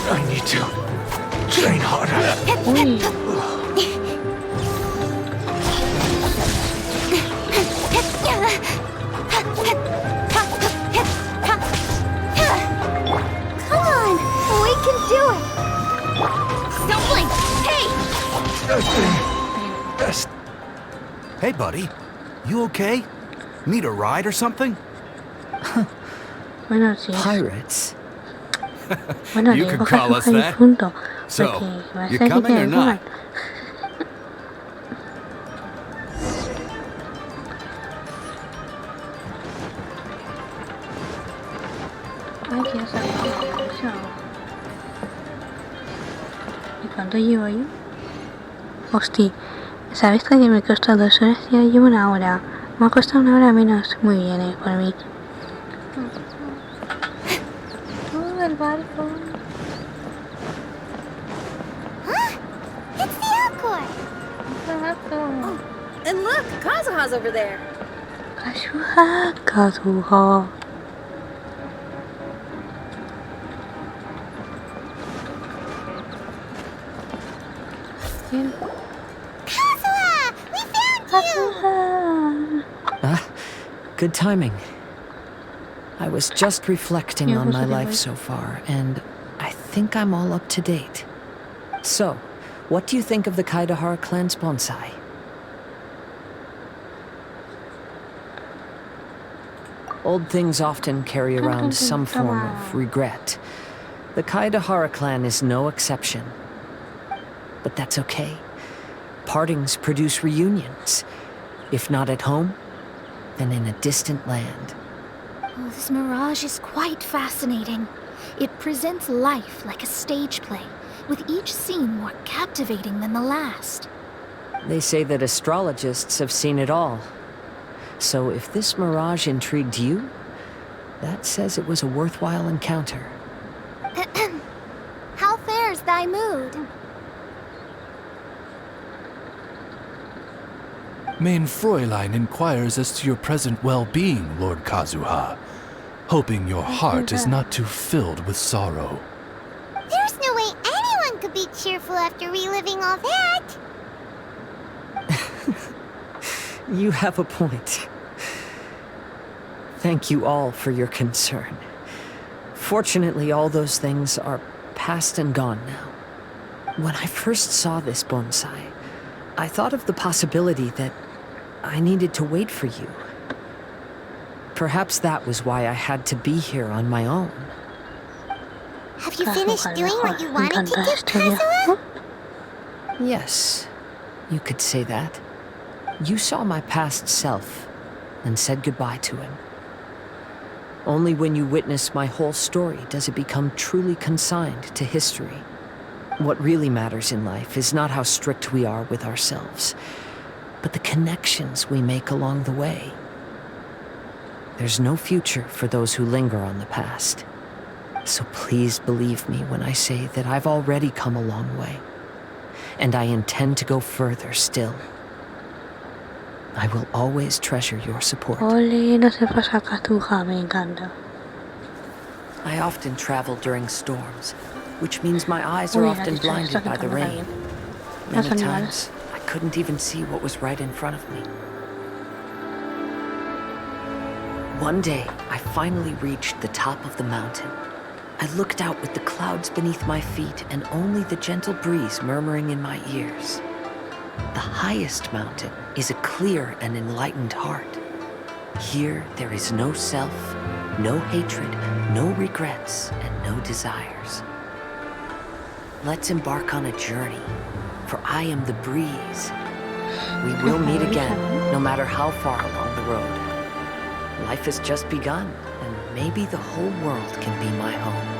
I need to train harder. Come on, we can do it. Don't blink! Hey! Hey, buddy. You okay? Need a ride or something? Bueno, sí. Pirates? Bueno, You digo could call us Kazuha y that. punto. So, Porque me vas a you decir coming que or me not? pongan. Ay, quiero sacar la canción. ¿Y cuánto llevo yo? Hostia, ¿sabes que me costó 2 horas y yo llevo 1 hora? Me ha costado 1 hora menos. Muy bien, por mí. El barco. It's the Alcor! Oh, and look, Kazuha's over there. Kazuha, Kazuha. Kazuha! We found you! Good timing. I was just reflecting on my life so far, and I think I'm all up to date. So, what do you think of the Kaidahara clan's bonsai? Old things often carry around some form of regret. The Kaidahara clan is no exception. But that's okay. Partings produce reunions. If not at home, then in a distant land. Oh, this mirage is quite fascinating. It presents life like a stage play, with each scene more captivating than the last. They say that astrologists have seen it all. So if this mirage intrigued you, that says it was a worthwhile encounter. How fares thy mood? Mein Fräulein inquires as to your present well-being, Lord Kazuha, hoping your heart is not too filled with sorrow. There's no way anyone could be cheerful after reliving all that. You have a point. Thank you all for your concern. Fortunately, all those things are past and gone now. When I first saw this bonsai, I thought of the possibility that I needed to wait for you. Perhaps that was why I had to be here on my own. Have you finished doing what you wanted to do, Kazuha? Yes, you could say that. You saw my past self and said goodbye to him. Only when you witness my whole story does it become truly consigned to history. What really matters in life is not how strict we are with ourselves, but the connections we make along the way. There's no future for those who linger on the past. So please believe me when I say that I've already come a long way, and I intend to go further still. I will always treasure your support. Ole, no se pasa Kazuha, me encanta. I often travel during storms, which means my eyes are often blinded by the rain. Many times, I couldn't even see what was right in front of me. One day, I finally reached the top of the mountain. I looked out with the clouds beneath my feet and only the gentle breeze murmuring in my ears. The highest mountain is a clear and enlightened heart. Here, there is no self, no hatred, no regrets, and no desires. Let's embark on a journey, for I am the breeze. We will meet again, no matter how far along the road. Life has just begun, and maybe the whole world can be my home.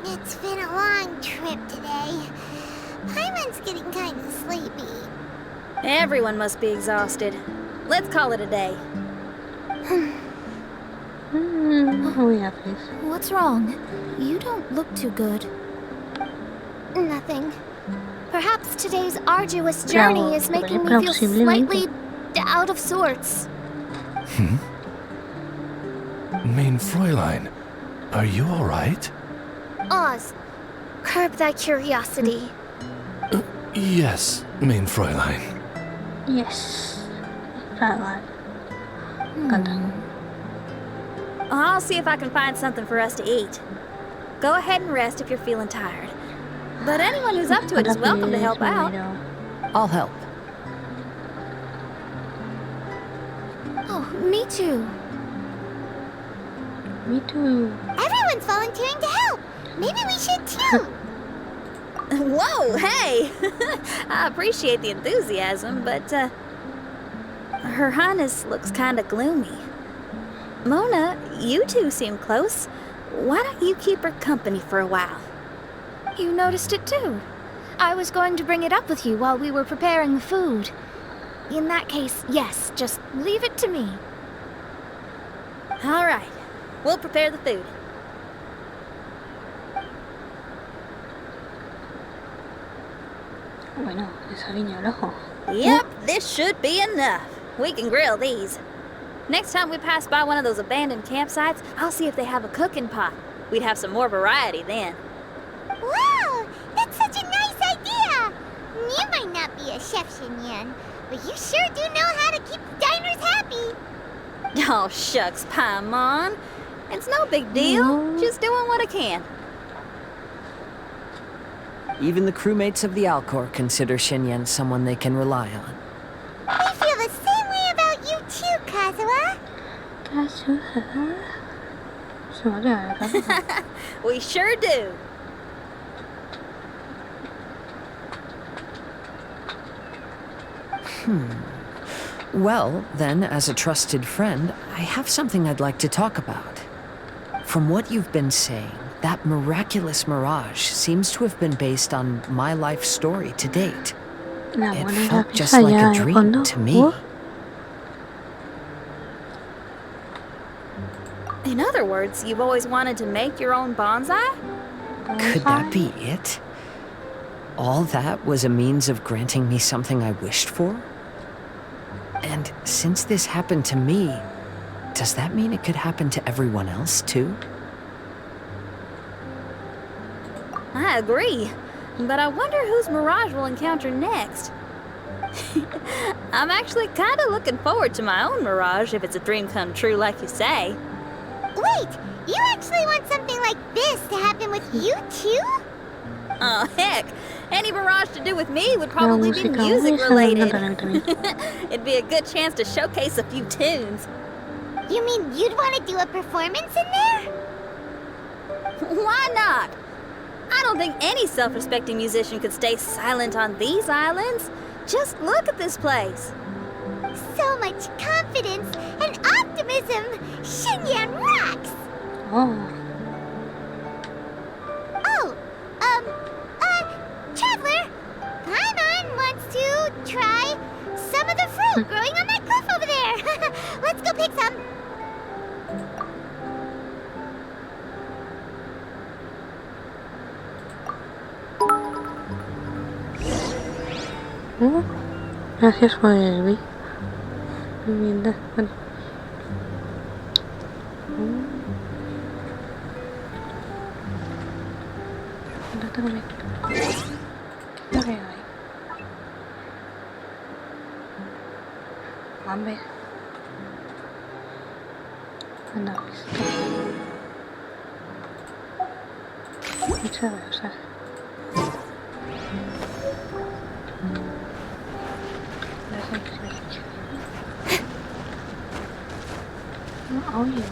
It's been a long trip today. Paimon's getting kind of sleepy. Everyone must be exhausted. Let's call it a day. What's wrong? You don't look too good. Nothing. Perhaps today's arduous journey is making me feel slightly out of sorts. Mein Fräulein, are you all right? Oz, curb thy curiosity. Yes, Mein Fräulein. Yes. Fräulein. I'll see if I can find something for us to eat. Go ahead and rest if you're feeling tired. But anyone who's up to it is welcome to help out. I'll help. Oh, me too. Me too. Everyone's volunteering to help. Maybe we should too. Whoa, hey! I appreciate the enthusiasm, but, Her Highness looks kinda gloomy. Mona, you two seem close. Why don't you keep her company for a while? You noticed it too. I was going to bring it up with you while we were preparing the food. In that case, yes, just leave it to me. All right, we'll prepare the food. Bueno, esa guiña al ojo. Yep, this should be enough. We can grill these. Next time we pass by one of those abandoned campsites, I'll see if they have a cooking pot. We'd have some more variety then. Wow, that's such a nice idea. You might not be a chef, Xinyan, but you sure do know how to keep the diners happy. Oh, shucks, Paimon. It's no big deal. Just doing what I can. Even the crewmates of the Alcor consider Xinyan someone they can rely on. We feel the same way about you too, Kazuha. Kazuha. Se me olvida la Kazuha. We sure do. Well, then, as a trusted friend, I have something I'd like to talk about. From what you've been saying, that miraculous mirage seems to have been based on my life story to date. It felt just like a dream to me. In other words, you've always wanted to make your own bonsai? Could that be it? All that was a means of granting me something I wished for? And since this happened to me, does that mean it could happen to everyone else too? I agree, but I wonder whose mirage we'll encounter next. I'm actually kind of looking forward to my own mirage if it's a dream come true like you say. Wait, you actually want something like this to happen with you too? Oh, heck. Any mirage to do with me would probably be music related. It'd be a good chance to showcase a few tunes. You mean you'd want to do a performance in there? Why not? I don't think any self-respecting musician could stay silent on these islands. Just look at this place. So much confidence and optimism. Xinyan rocks! Traveler, Paimon wants to try some of the fruit growing on that cliff over there. Let's go pick some. Gracias por el vivienda. Bueno. Hambre. Anda, visto. Muchas gracias. Oye,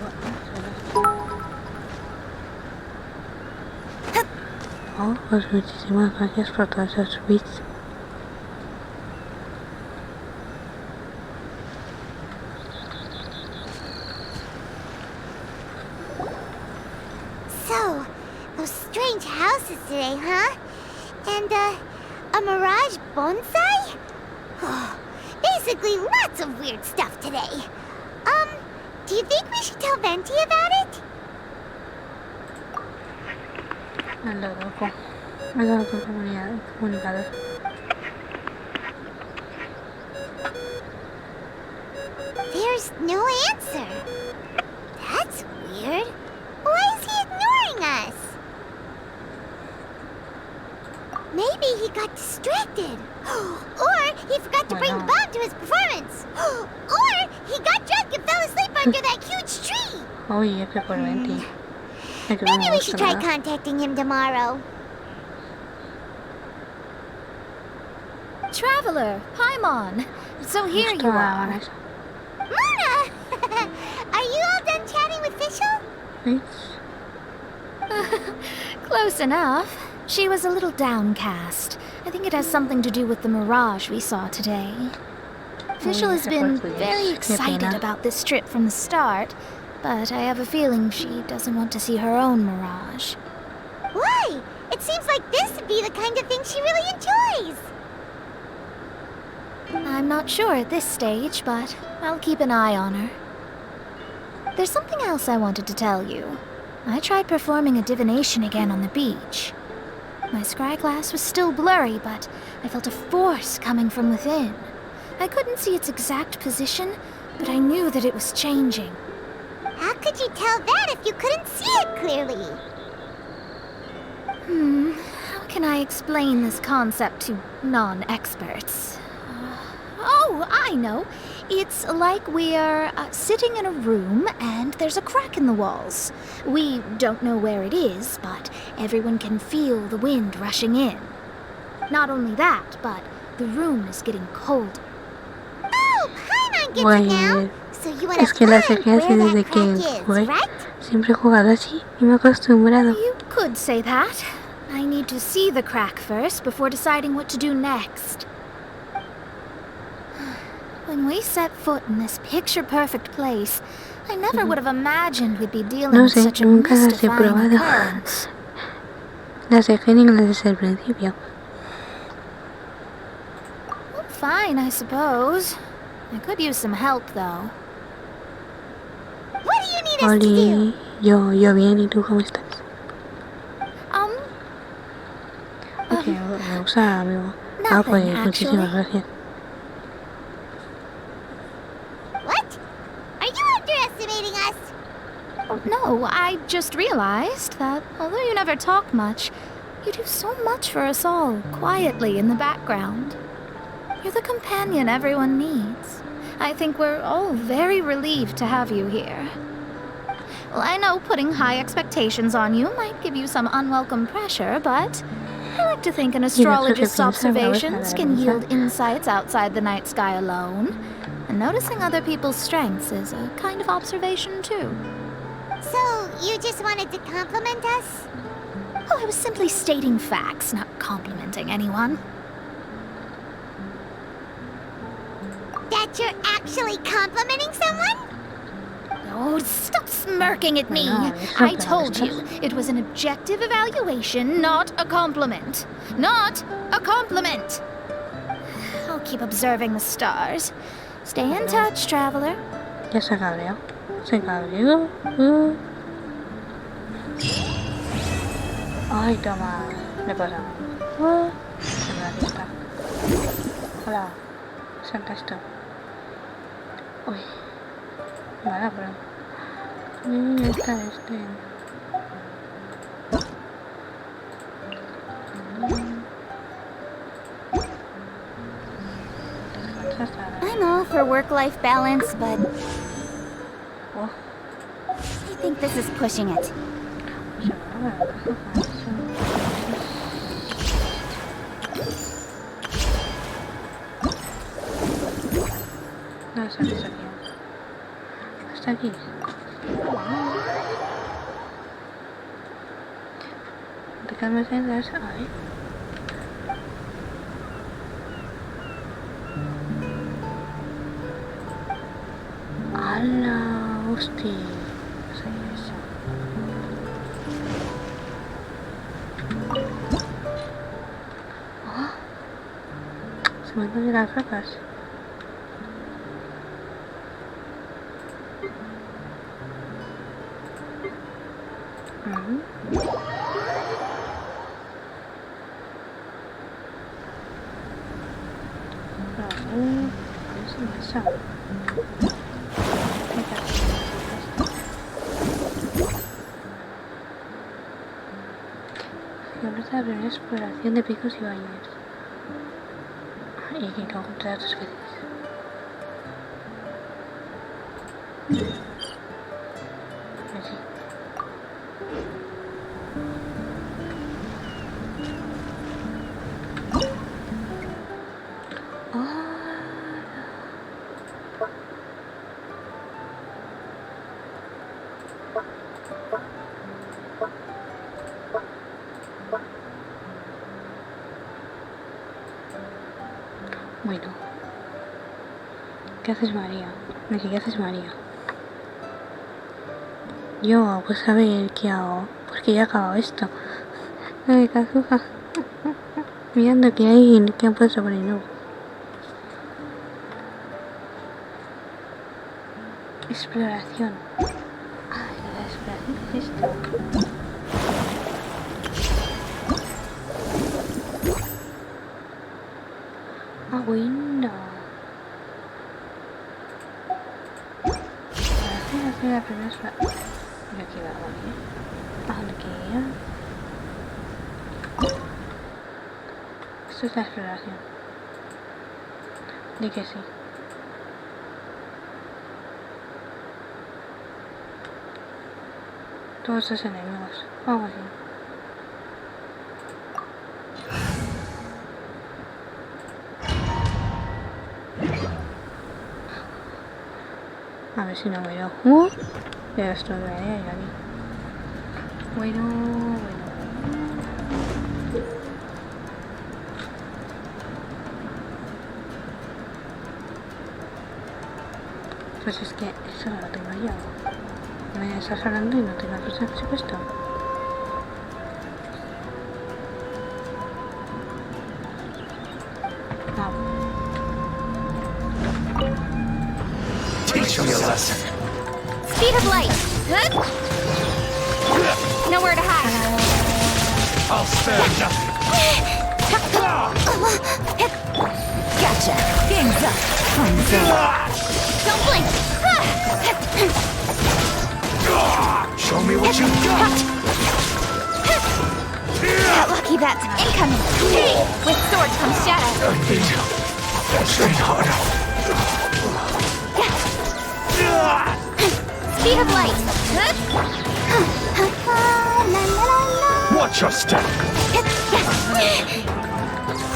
oh, pues muchísimas gracias por todos esos bits. So, those strange houses today, huh? And, a mirage bonsai? Oh, basically lots of weird stuff today. Do you think we should tell Venti about it? Anda loco. Anda loco comunicador. There's no answer. That's weird. Why is he ignoring us? Maybe he got distracted. Or he forgot to bring the bomb to his performance. Or he got drunk and fell asleep under that huge tree. Oye, que por 20. Maybe we should try contacting him tomorrow. Traveler, Paimon. So here you are. Mona! Are you all done chatting with Fischl? Close enough. She was a little downcast. I think it has something to do with the mirage we saw today. Fischl has been very excited about this trip from the start, but I have a feeling she doesn't want to see her own mirage. Why? It seems like this would be the kind of thing she really enjoys. I'm not sure at this stage, but I'll keep an eye on her. There's something else I wanted to tell you. I tried performing a divination again on the beach. My scry glass was still blurry, but I felt a force coming from within. I couldn't see its exact position, but I knew that it was changing. How could you tell that if you couldn't see it clearly? How can I explain this concept to non-experts? Oh, I know. It's like we're sitting in a room and there's a crack in the walls. We don't know where it is, but everyone can feel the wind rushing in. Not only that, but the room is getting colder. Oh, Paimon gets it now. So you want to find where that crack is, right? Siempre he jugado así y me he acostumbrado. You could say that. I need to see the crack first before deciding what to do next. When we set foot in this picture-perfect place, I never would have imagined we'd be dealing with such a mystifying occurrence. Las dejé en inglés desde el principio. Well, fine, I suppose. I could use some help, though. What do you need us to do? Yo bien, ¿y tú cómo estás? Ok, me gusta, amigo. Pues muchísimas gracias. What? Are you underestimating us? Oh, no, I just realized that although you never talk much, you do so much for us all, quietly in the background. You're the companion everyone needs. I think we're all very relieved to have you here. Well, I know putting high expectations on you might give you some unwelcome pressure, but I like to think an astrologist's observations can yield insights outside the night sky alone. And noticing other people's strengths is a kind of observation, too. So, you just wanted to compliment us? Oh, I was simply stating facts, not complimenting anyone. That you're actually complimenting someone? Oh, stop smirking at me. I told you, it was an objective evaluation, not a compliment. Not a compliment! I'll keep observing the stars. Stay in touch, traveler. Ya se cabreó. Se cabreó. Ay, toma. Me pasa. Se me la lista. Hola. Saca esto. Uy. Vale, pero... está este... I'm all for work-life balance, but... I think this is pushing it. No, está aquí. Está aquí. ¿De qué me centras? Ahí. ¡Hala! ¡Hostia! Eso. ¡Oh! Se me han ido las rocas. Empieza la primera exploración de picos y valles. Y que luego encontrar otras veces. Bueno. ¿Qué haces, María? ¿Qué haces, María? Yo, pues a ver, ¿qué hago? Porque ya he acabado esto. Ay, Kazuha. Mirando que hay que han puesto por ahí nuevo. Exploración. Ay, la exploración, ¿qué es esto? Ah, bueno. Hacer la primera exploración. Mira aquí va algo aquí. Ah, aquí ya. Esto es la exploración. Di que sí. Todos los enemigos. Vamos así. A ver si no me lo pero esto lo haré yo aquí. Bueno. Pues es que eso no lo tengo yo. Me estás hablando y no tengo la fecha de presupuesto. No. Teach me a lesson. Speed of light. Good. Nowhere to hide. I'll spare nothing. Gotcha. Game's up. Time's up. Don't blink. Show me what you got. Got lucky that's incoming. With sword comes shadow. I need to train harder. Speed of light. Good. Watch your step.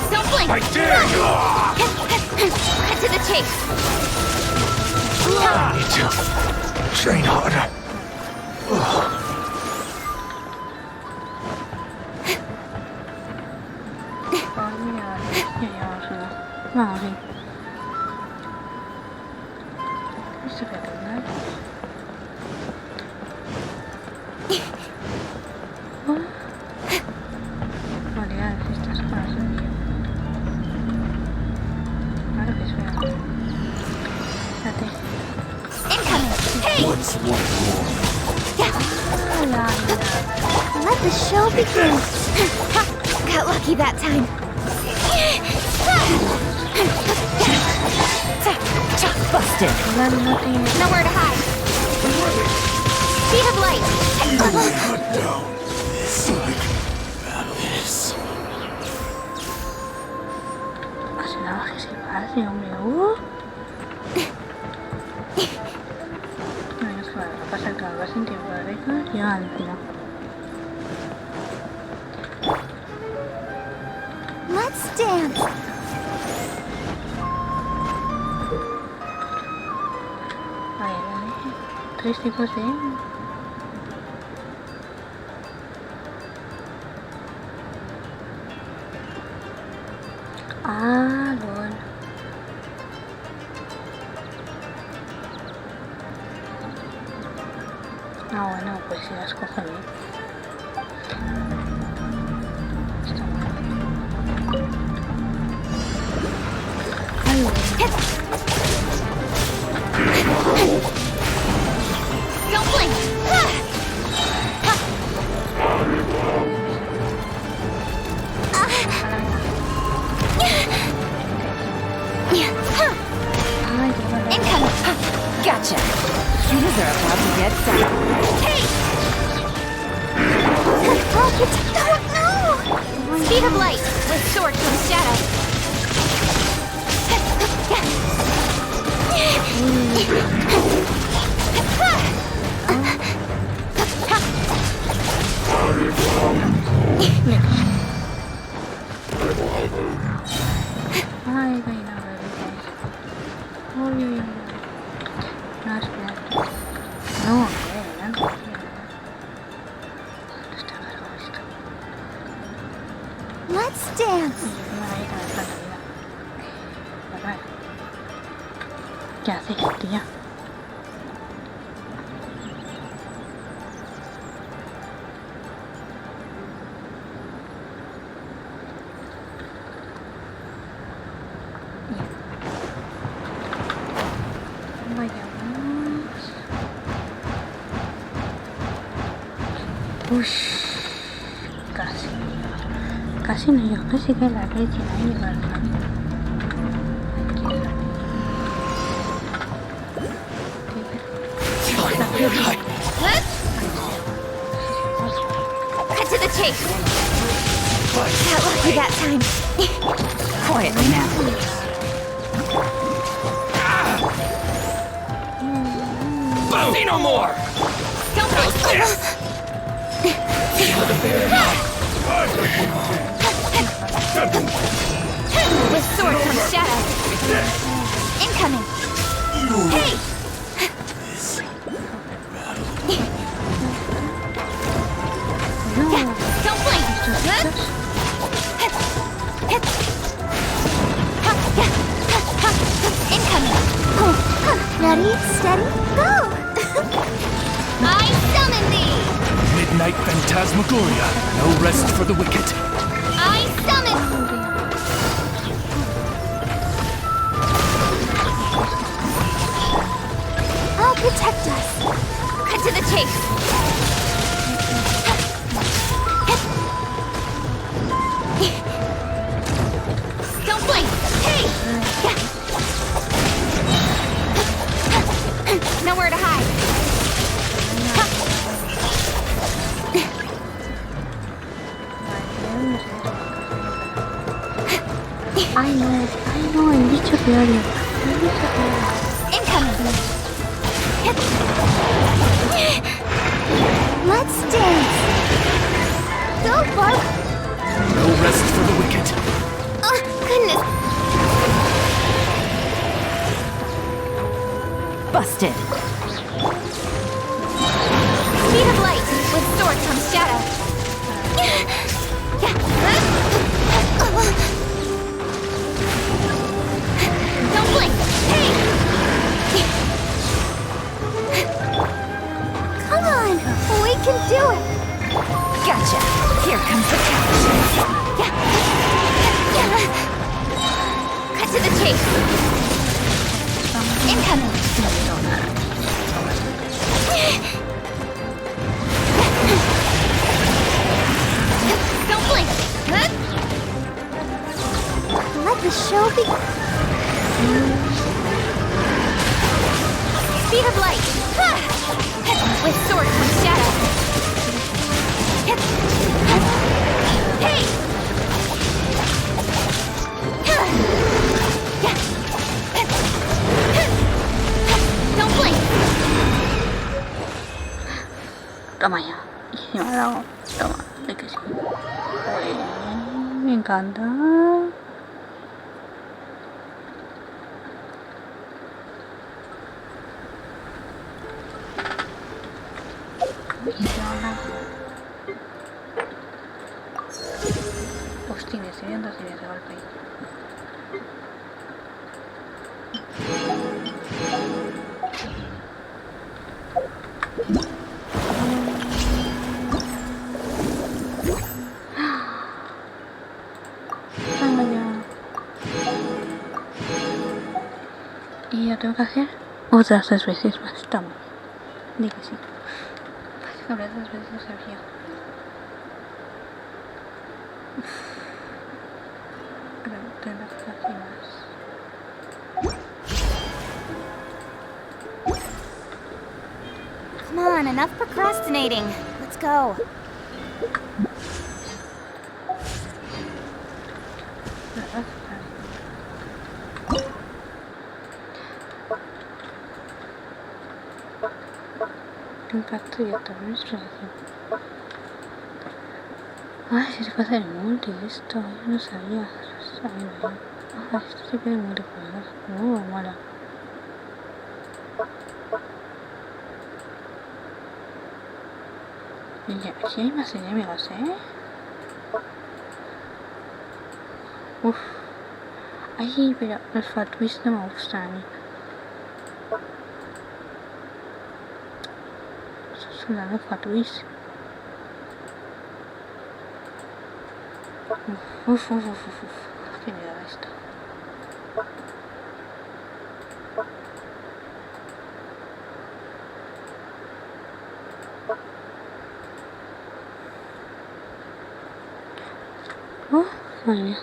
Don't blink. I dare you. Cut to the chase. I need to train harder. Vamos bien. Esto que tendrá. Varias estas cosas. Ahora que suena. Espérate. What's one more? Let the show begin. Got lucky that time. Busted. Nowhere to hide. Speed of light. Cut down. It's like battle is. Así nada más que se pase, hombre. Claro, pasa que va sin tiempo de beca y al final. Let's dance. Vale. 3 tipos de... Ah, bueno. Ah, bueno, pues si las cojo bien. Está mal. Ay, Don't blink. Incoming. Gotcha. Things are about to get set. Hey! No! Speed of light. With sword comes shadow. ay, no, uy, no, espera. No, está largo esto. Let's dance. Bueno. ¿Qué haces, tía? Casi no llego, casi que la leche no llega al final. Cut to the chase. Got lucky that time. Quietly now. See no more! Don't With sword comes shadow. Incoming. Hey! Don't blink. Incoming. Ready, steady, go! I summon thee! Midnight Phantasmagoria. No rest for the wicked. I summon! I'll protect us. Cut to the chase. Don't blink. Hey! Nowhere to hide. I know, el bicho diario. Incoming. Let's dance. Go, bug. No rest for the wicked. Oh, goodness. Busted. Speed of light. With sword comes shadow. Don't blink. Hey! Come on. We can do it. Gotcha. Here comes the catch. Cut to the chase. Incoming. Don't blink. Let the show begin. Speed of light. With sword comes shadow. Hey! Don't blink. Toma ya. Y si me ha dado. Toma, de que sí. Me encanta. Hostia, me estoy viendo si me se va el país. Y ya tengo que hacer otras 3 veces más. Estamos. Di que sí. Básicamente 3 veces sabía. Pero tengo que hacer más. Come on, enough procrastinating. Let's go. Impacto y autonomía. Ay, si se puede hacer multi esto, yo no sabía. Ay, esto sí que es multijugador. Mola. Y ya, aquí hay más enemigos, ¿eh? Uf. Ay, pero los fatwis no me gustan. Son los fatwis. Uf. Qué miedo esto. Madre mía.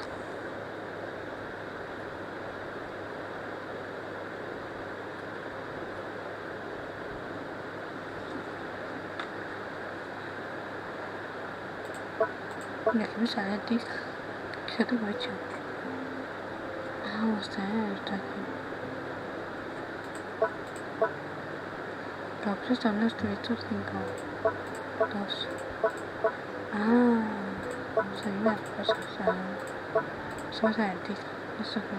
Mira, que me sale el tic. ¿Qué tengo hecho? Vamos a ver, está aquí. Pero pues están los turistas 5. 2. Vamos a ver las cosas. Vamos a ver el tic. Esto aquí.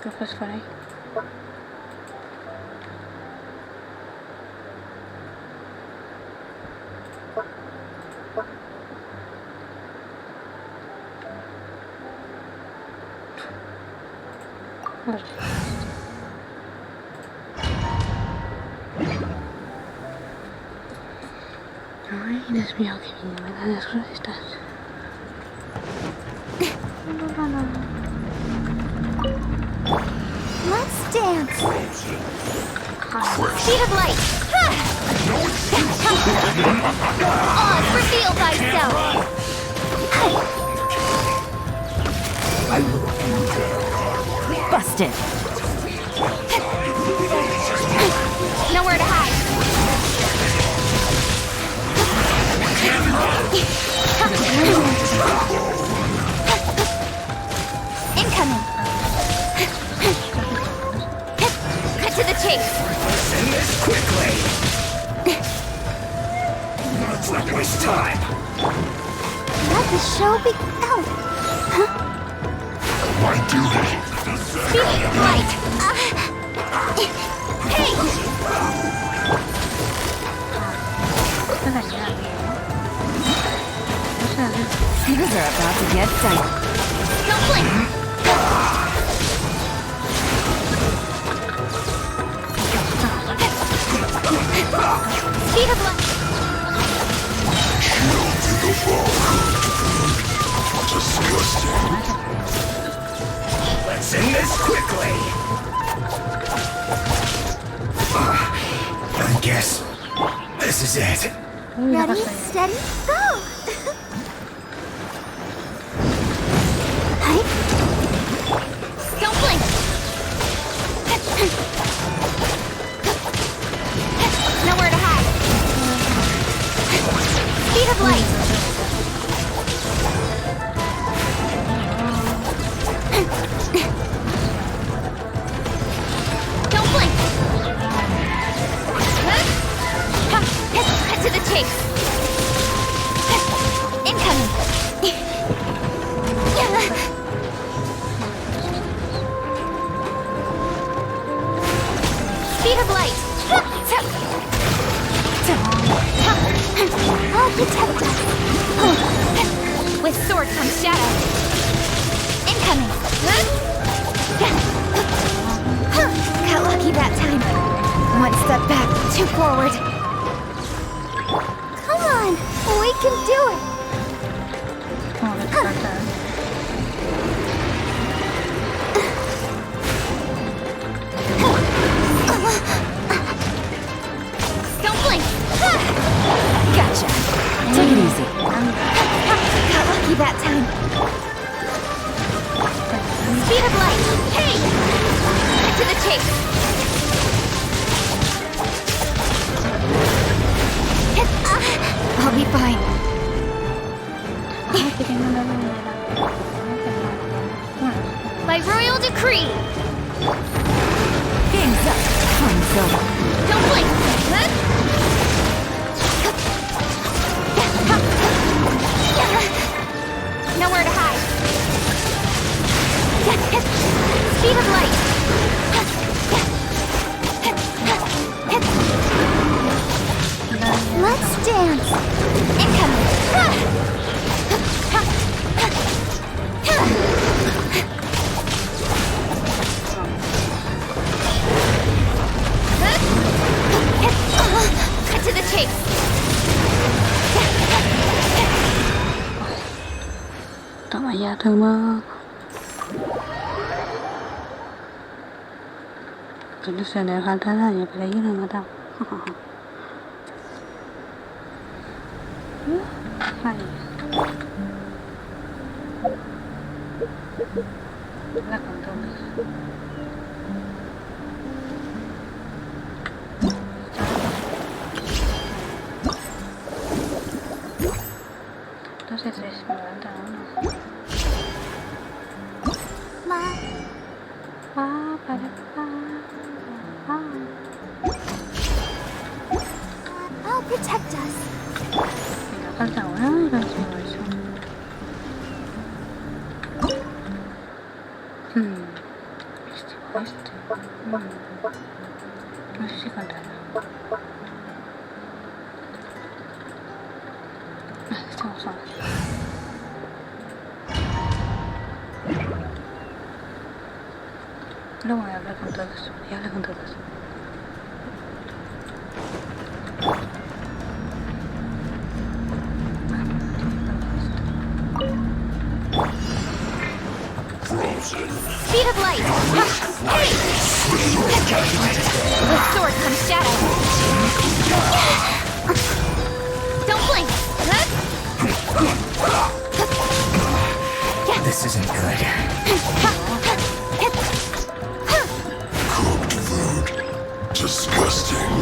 ¿Qué puedes por ahí? Ay, Dios mío, qué miedo me dan las cosas estas. Let's dance. Speed of light. Oz, reveal thyself. Busted. Nowhere to hide. Incoming. Cut to the chase. Send this quickly. Let's not waste time. Let the show be. Oh. My duty. Speed light. Hey. Things are about to get dicey. Don't blink. Speed of light. Kill to the bone. Disgusting. Let's end this quickly. I guess this is it. Ready, steady, go. Don't blink. Nowhere to hide. Speed of light. Don't blink. Cut to the chase. Incoming. Speed of light. I'll protect us. With sword comes shadow. Incoming. Got lucky that time. One step back, 2 forward. Come on, we can do it. Don't blink. Gotcha. Take it easy. Got lucky that time. Speed of light. Hey! Cut to the chase. I'll be fine. By royal decree. Game's up. Time's over. Don't blink. Nowhere to hide. Speed of light. Let's dance. Incoming. pasamos. Que no se le falta daño, pero yo lo he matado. Ay. La con todos. Entonces es, me falta uno. I'll protect us. Me falta uno y lo sigo eso. Este. No sé si contarlo. Estamos solos. Luego voy a hablar con todos. Voy a hablar con todos. Speed of light! Hey! With sword comes shadow. Don't blink! This isn't good. Cooked food. Disgusting.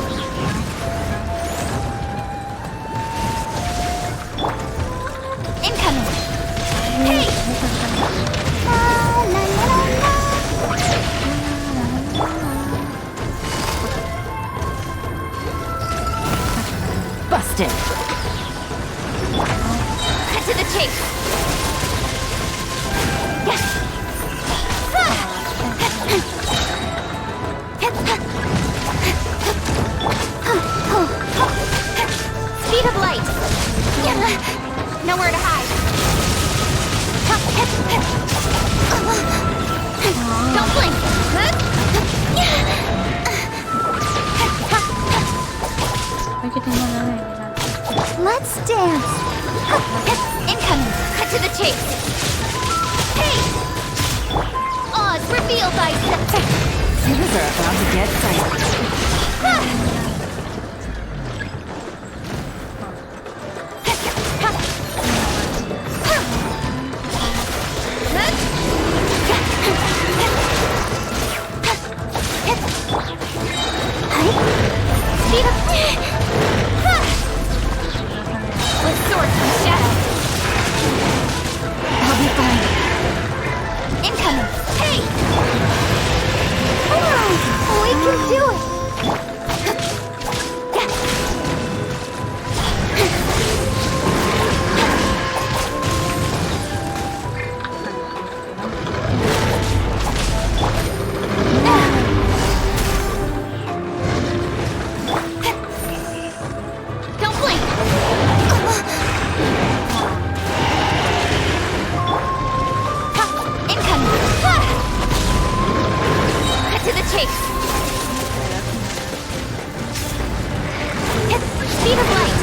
Incoming! Hey! Busted. Cut to the chase! Speed of light! Nowhere to hide! Don't blink! Let's dance. Incoming! Cut to the chase! Hey! Oz, reveal thyself! Things are about to get dicey. With sword comes shadow. I'll be fine. Incoming! Hey! We can do it. Don't blink! Incoming! Cut to the chase! Speed of light!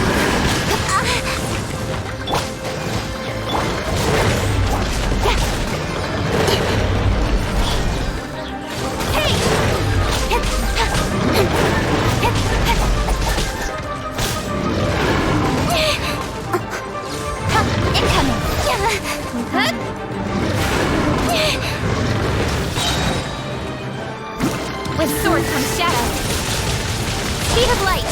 Hey! Incoming! With sword comes shadow. Speed of light!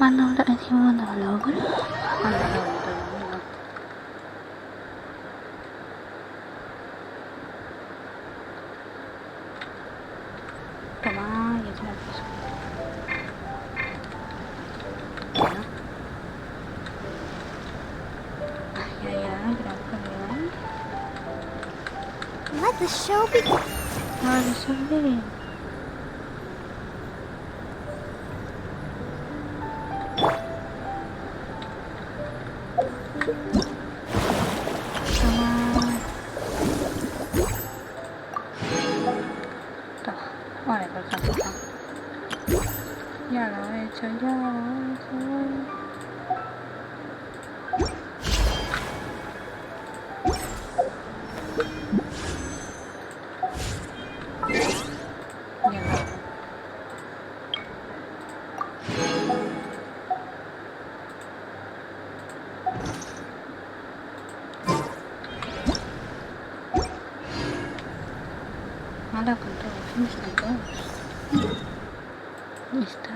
Mana udah di mana lo? Toma, ya te la paso. Let the show begin. Let the show begin. Ahora con todo, fuimos con todos. ¿Está?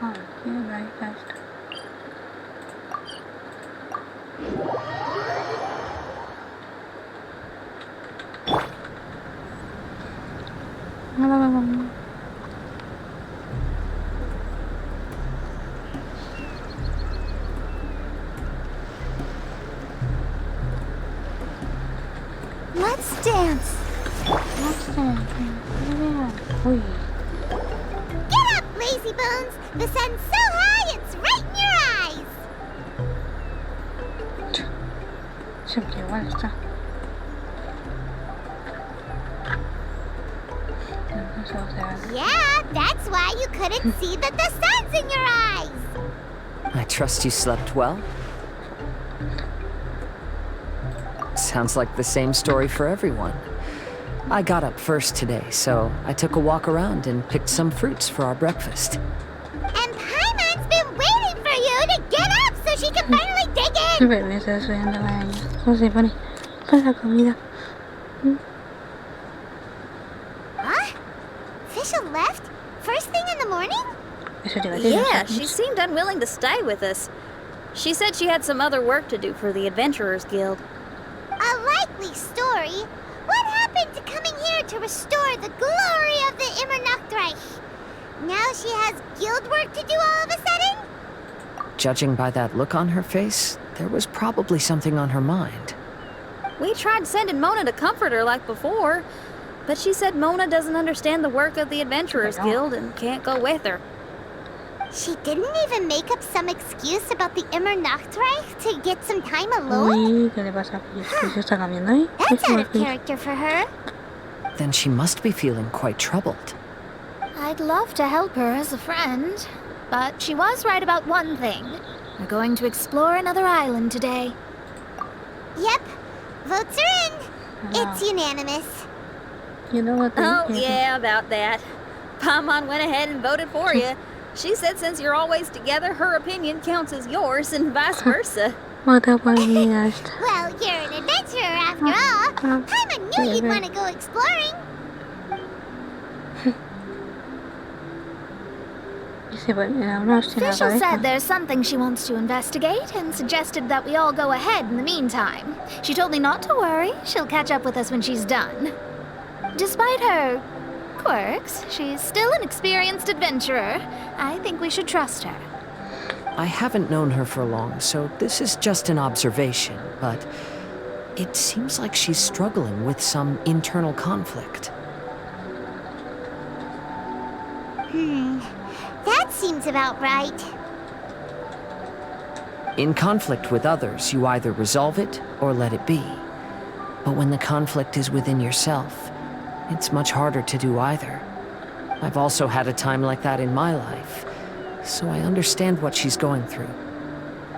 Ah, ahí está. Let's dance. Uy. Get up, lazy bones. The sun's so high, it's right in your eyes. Siempre igual está. Yeah, that's why you couldn't see that the sun's in your eyes. I trust you slept well. Sounds like the same story for everyone. I got up first today, so I took a walk around and picked some fruits for our breakfast. And Paimon's been waiting for you to get up so she can finally dig in. Bebé está estudiando la niña. ¿Cómo se pone? Con la comida. Huh? Fischl left? First thing in the morning? Yeah, she seemed unwilling to stay with us. She said she had some other work to do for the Adventurers Guild. A likely story. What happened to coming here to restore the glory of the Immernachtreich? Now she has guild work to do all of a sudden? Judging by that look on her face, there was probably something on her mind. We tried sending Mona to comfort her like before, but she said Mona doesn't understand the work of the Adventurers Guild and can't go with her. She didn't even make up some excuse about the Immernachtreich to get some time alone? That's out of character for her. Then she must be feeling quite troubled. I'd love to help her as a friend, but she was right about one thing. We're going to explore another island today. Yep, votes are in. It's unanimous. You know what? Oh, yeah, about that. Paimon went ahead and voted for you. She said since you're always together, her opinion counts as yours and vice versa. Well, you're an adventurer after all. Paimon knew you'd want to go exploring. Fischl said there's something she wants to investigate and suggested that we all go ahead in the meantime. She told me not to worry. She'll catch up with us when she's done. Despite her quirks, she's still an experienced adventurer. I think we should trust her. I haven't known her for long, so this is just an observation, but it seems like she's struggling with some internal conflict. That seems about right. In conflict with others, you either resolve it or let it be. But when the conflict is within yourself, it's much harder to do either. I've also had a time like that in my life, so I understand what she's going through.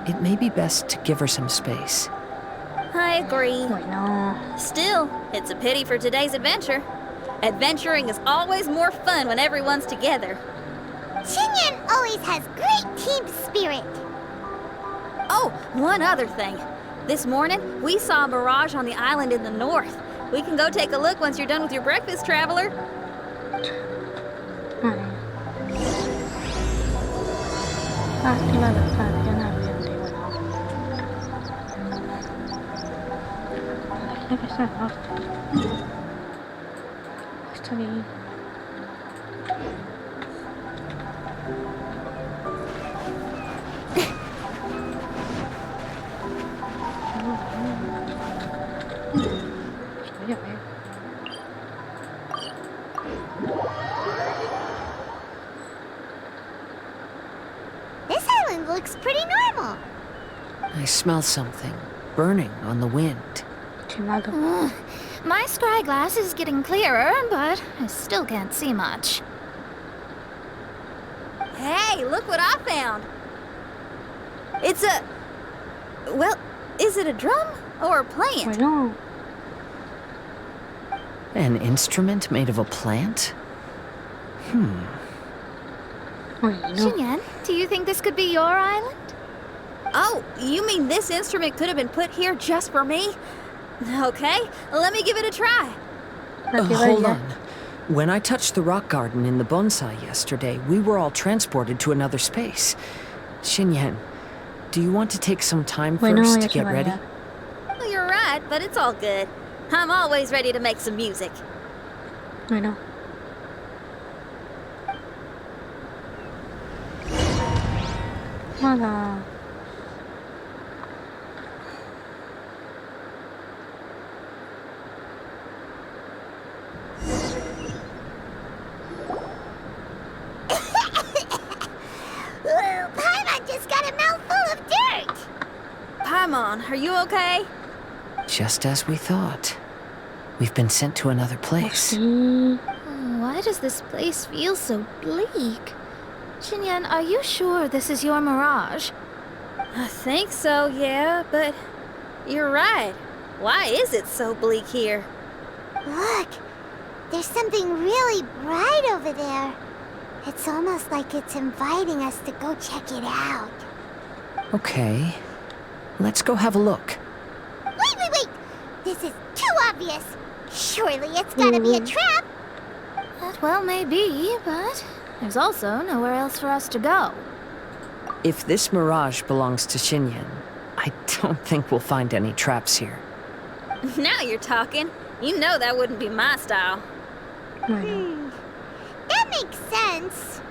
It may be best to give her some space. I agree. Still, it's a pity for today's adventure. Adventuring is always more fun when everyone's together. Xinyan always has great team spirit. Oh, one other thing. This morning, we saw a mirage on the island in the north. We can go take a look once you're done with your breakfast, traveler. Está bien. This island looks pretty normal. I smell something burning on the wind. My scry glass is getting clearer, but I still can't see much. Hey, look what I found. It's a... Well, is it a drum or a plant? Bueno. An instrument made of a plant? Xinyan, do you think this could be your island? Oh, you mean this instrument could have been put here just for me? Okay, let me give it a try. Hold on. When I touched the rock garden in the bonsai yesterday, we were all transported to another space. Xinyan, do you want to take some time first to get ready? Well, you're right, but it's all good. I'm always ready to make some music. Bueno. Nada. Paimon just got a mouthful of dirt! Paimon, are you okay? Just as we thought. We've been sent to another place. Why does this place feel so bleak? Xinyan, are you sure this is your mirage? I think so, yeah, but you're right. Why is it so bleak here? Look, there's something really bright over there. It's almost like it's inviting us to go check it out. Okay. Let's go have a look. Wait! This is too obvious. Surely it's gotta be a trap. That well may be, but there's also nowhere else for us to go. If this mirage belongs to Xinyan, I don't think we'll find any traps here. Now you're talking. You know that wouldn't be my style. That makes sense.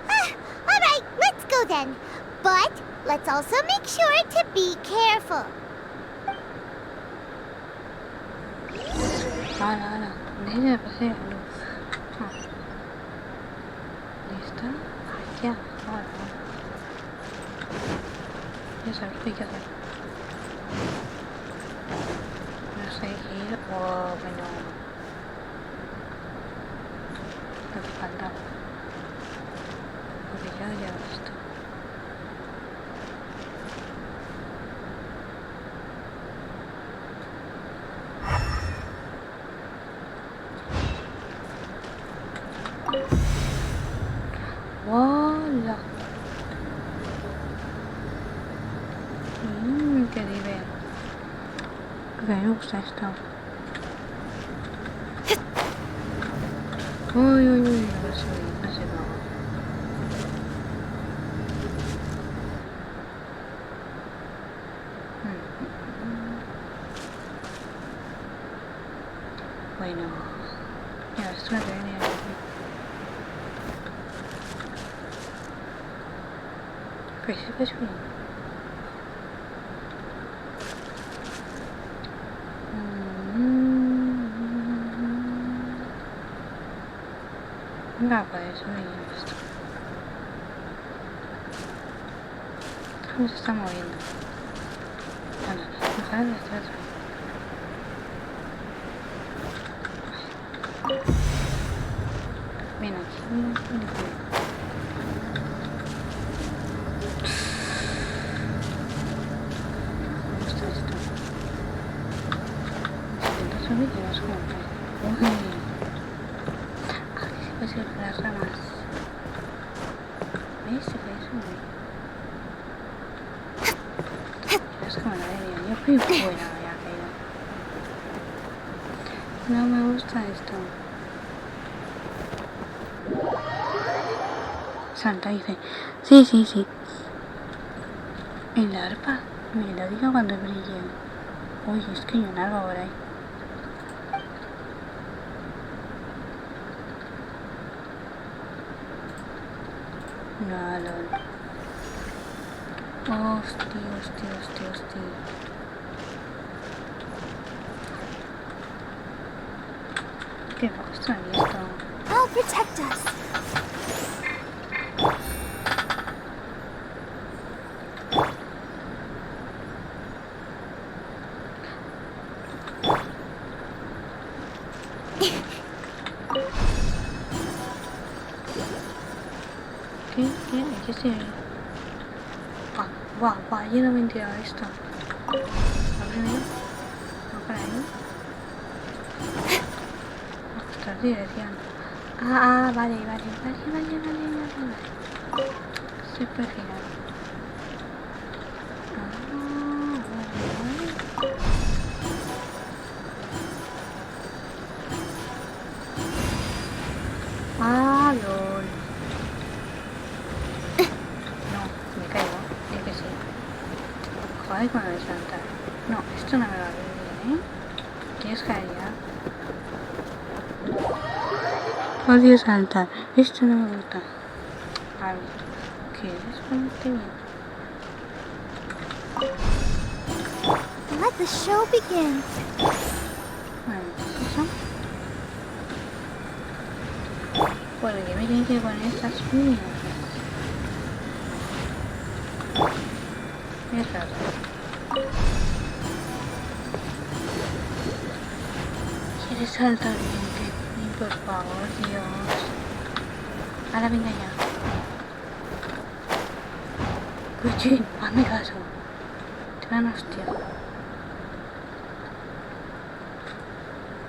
Alright, let's go then. But let's also make sure to be careful. Ahora. Deje de pasar la luz. ¿Listo? Ya, ahora. Ya sabes qué hay que hacer. No sé, ir o... bueno... lo que faltaba. Porque ya esto. ¡Hola! ¡Qué nivel! Porque a mí me gusta esto. ¡Uy! A ver si no se va. Bueno, ya esto no tiene ni idea. Pues bien. Va, pues subir esto. ¿Cómo se está moviendo? Bueno, mejor de este otro. Ven aquí. Las ramas. ¿Ves? Se puede subir. Es como la de yo fui fuera, ya caído. No me gusta esto. Santa dice, sí. En la arpa, me lo digo cuando brille. Uy, es que hay un algo por ahí. No, lol. Hostia. Qué poco extraño esto. I'll protect us. ¿Qué? sí. Guau, lleno de mentira esto. A primero. No para ahí. Ostras, dirección. Vale. Se puede girar. LOL. No, me caigo. Di que sí. Joder con lo de saltar. No, esto no me va bien, ¿eh? ¿Quieres caer ya? Odio saltar. Esto no me gusta. A ver. ¿Quieres ponerte bien? Let the show begin. Vale, ¿eso? ¿Por qué me tienen que poner estas mierdas? Es raro. ¿Quieres saltar bien? Por favor, Dios. Ahora venga ya. Puchín, hazme caso. Te van a hostia.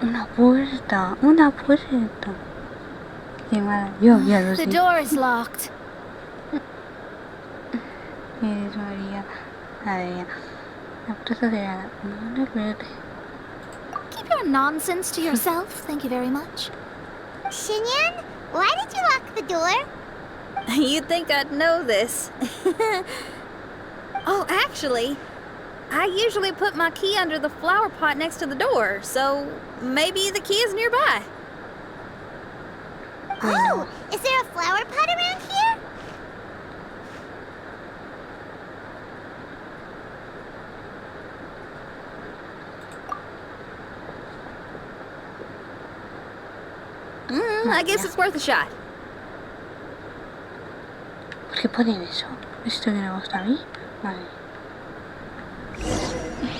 Una puerta. Qué mala. Yo ya lo sé. The door is locked. Eres María. Madre. La puerta está cerrada. No recuerde. Keep your nonsense to yourself, thank you very much. Xinyan, why did you lock the door? You'd think I'd know this. Oh, actually, I usually put my key under the flower pot next to the door, so maybe the key is nearby. Oh, is there a flower pot around here? I guess it's worth a shot. ¿Por qué ponen eso? ¿Esto que me gusta a mí? Vale.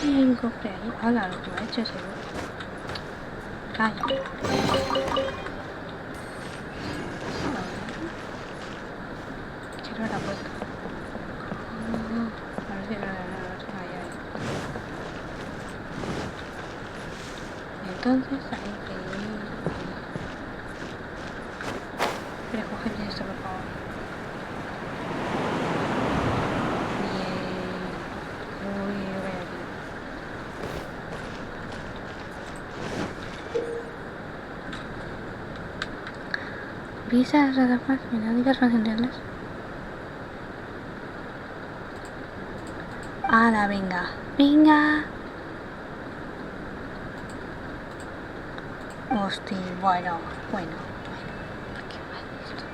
Hay un cofre ahí. Hola, lo que me ha hecho seguro. Calla. Quiero la puerta. A ver si no ahí. Entonces hay que ir. Pero coge bien esto, por favor. Visas, razas melódicas, facilidades. ¡Hala, venga! Hostia, bueno. ¿Qué va esto?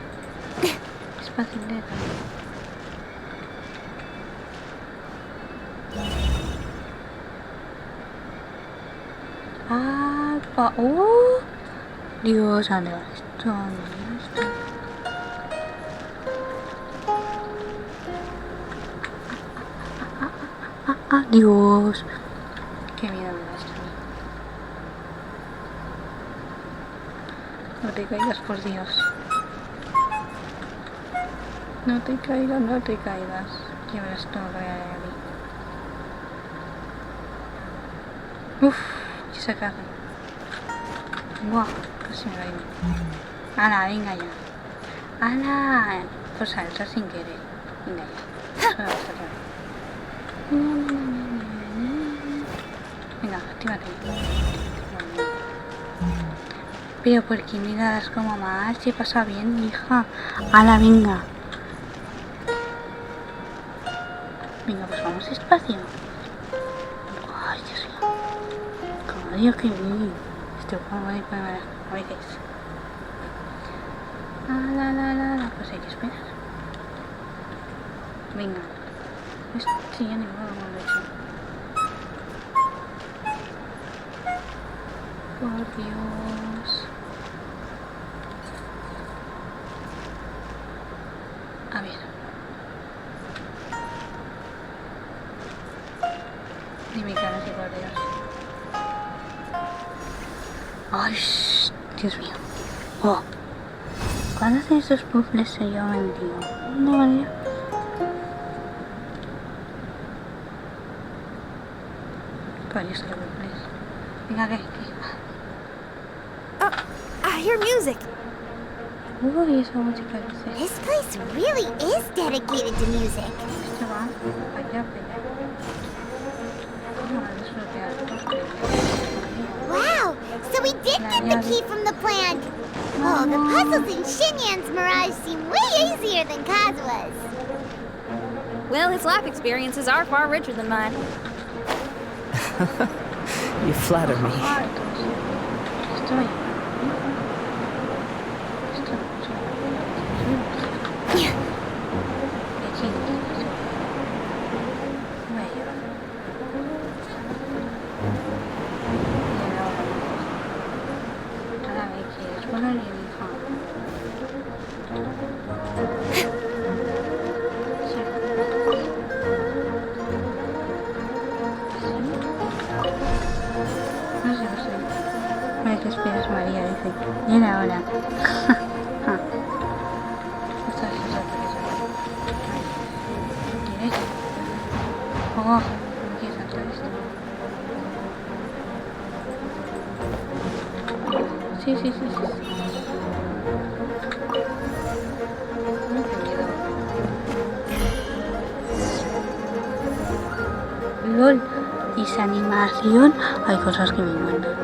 Es facilidad. Dios, ¿dónde va esto? Dios. Qué miedo me da esto. No te caigas, por Dios. No te caigas. Que verás todo lo que hay aquí. Uff, que se caga. Buah, casi me va a ir. ¡Hala, venga ya! ¡Hala! Pues salta sin querer. Venga ya. Solo vas a saltar. Venga, actívate. Pero ¿por qué me das como más? Se pasa bien, hija. ¡Hala, venga! Venga, pues vamos despacio. ¡Ay, Dios mío! ¡Caballo, que bien! Este juego va a ir para a ver qué es. Pues hay que esperar. Venga. Sí, ya ni modo, como lo he hecho. Por Dios. A ver. Dime que ahora sí, por Dios. Ay, Dios mío. Oh. ¿Cuándo hacen estos puzzles? Yo me digo. No, vale. varios please. Venga, que. Oh, I hear music. Uy, esa música que This place really is dedicated to music. Este va allá, allá. Wow, so we did get the key from the plant. Oh, the puzzles in Xinyan's Mirage seem way easier than Kazuha's. Well, his life experiences are far richer than mine. You flatter me. Estoy. Ay, qué esperas, María, dice. Y era ahora. ¿Quieres? Oh, no quieres saltar esto. Sí, sí, sí, sí. LOL, y esa animación, hay cosas que me mandan.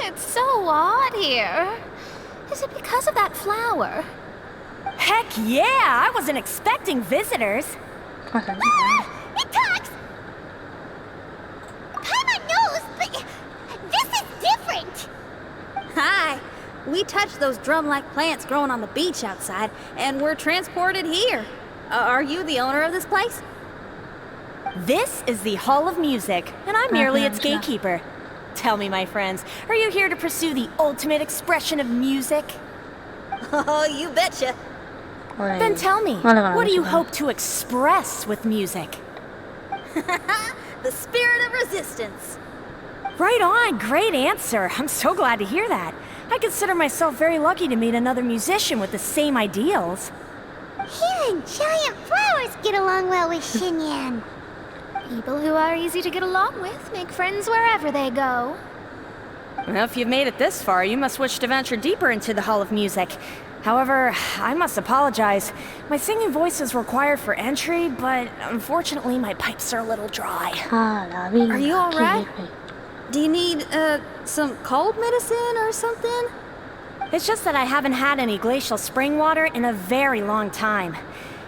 It's so odd here. Is it because of that flower? Heck yeah! I wasn't expecting visitors. It talks! Paimon knows, but this is different. Hi. We touched those drum-like plants growing on the beach outside, and we're transported here. Are you the owner of this place? This is the Hall of Music, and I'm merely its gatekeeper. Tell me, my friends, are you here to pursue the ultimate expression of music? Oh, you betcha. Then tell me, what do you hope to express with music? The spirit of resistance. Right on, great answer. I'm so glad to hear that. I consider myself very lucky to meet another musician with the same ideals. Even giant flowers get along well with Xinyan. People who are easy to get along with make friends wherever they go. Well, if you've made it this far, you must wish to venture deeper into the Hall of Music. However, I must apologize. My singing voice is required for entry, but unfortunately my pipes are a little dry. Are you alright? Do you need, some cold medicine or something? It's just that I haven't had any glacial spring water in a very long time.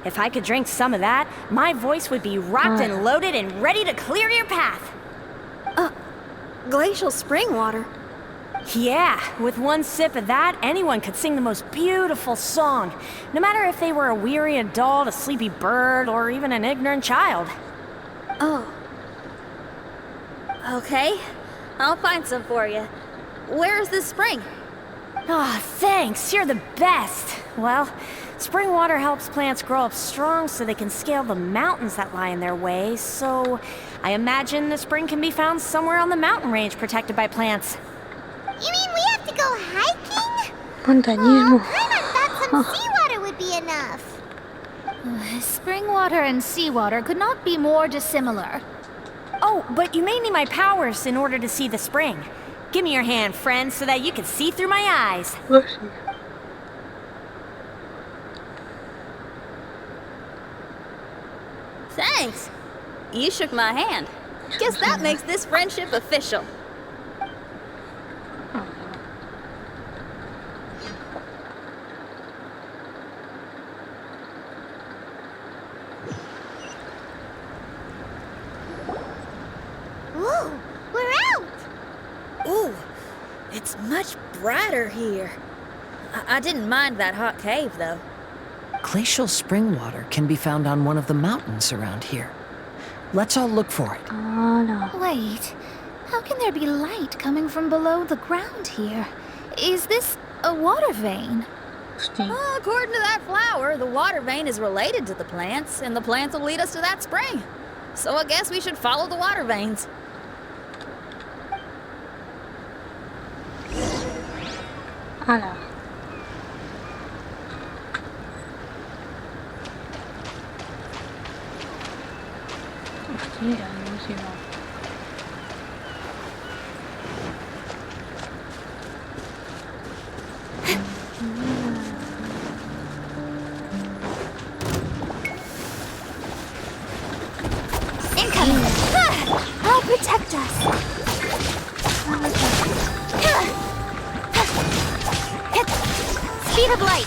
If I could drink some of that, my voice would be rocked and loaded and ready to clear your path. Glacial spring water? Yeah, with one sip of that, anyone could sing the most beautiful song. No matter if they were a weary adult, a sleepy bird, or even an ignorant child. Oh. Okay, I'll find some for you. Where is this spring? Ah, thanks, you're the best. Well, spring water helps plants grow up strong so they can scale the mountains that lie in their way, so I imagine the spring can be found somewhere on the mountain range protected by plants. You mean we have to go hiking? Montañismo. I thought some seawater would be enough. Spring water and seawater could not be more dissimilar. Oh, but you may need my powers in order to see the spring. Give me your hand, friend, so that you can see through my eyes. Thanks. You shook my hand. Guess that makes this friendship official. Ooh, we're out! Ooh, it's much brighter here. I didn't mind that hot cave, though. Glacial spring water can be found on one of the mountains around here. Let's all look for it. Wait, how can there be light coming from below the ground here? Is this a water vein? According to that flower, the water vein is related to the plants, and the plants will lead us to that spring. So I guess we should follow the water veins. Alors. Hostia, no sé, no. Incoming! I'll protect us! Speed of light!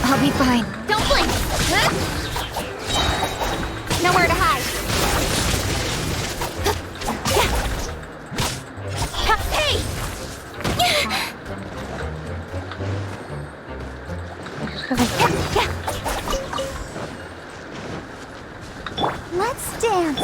I'll be fine. Don't blink! Nowhere to hide. Hey! Let's dance.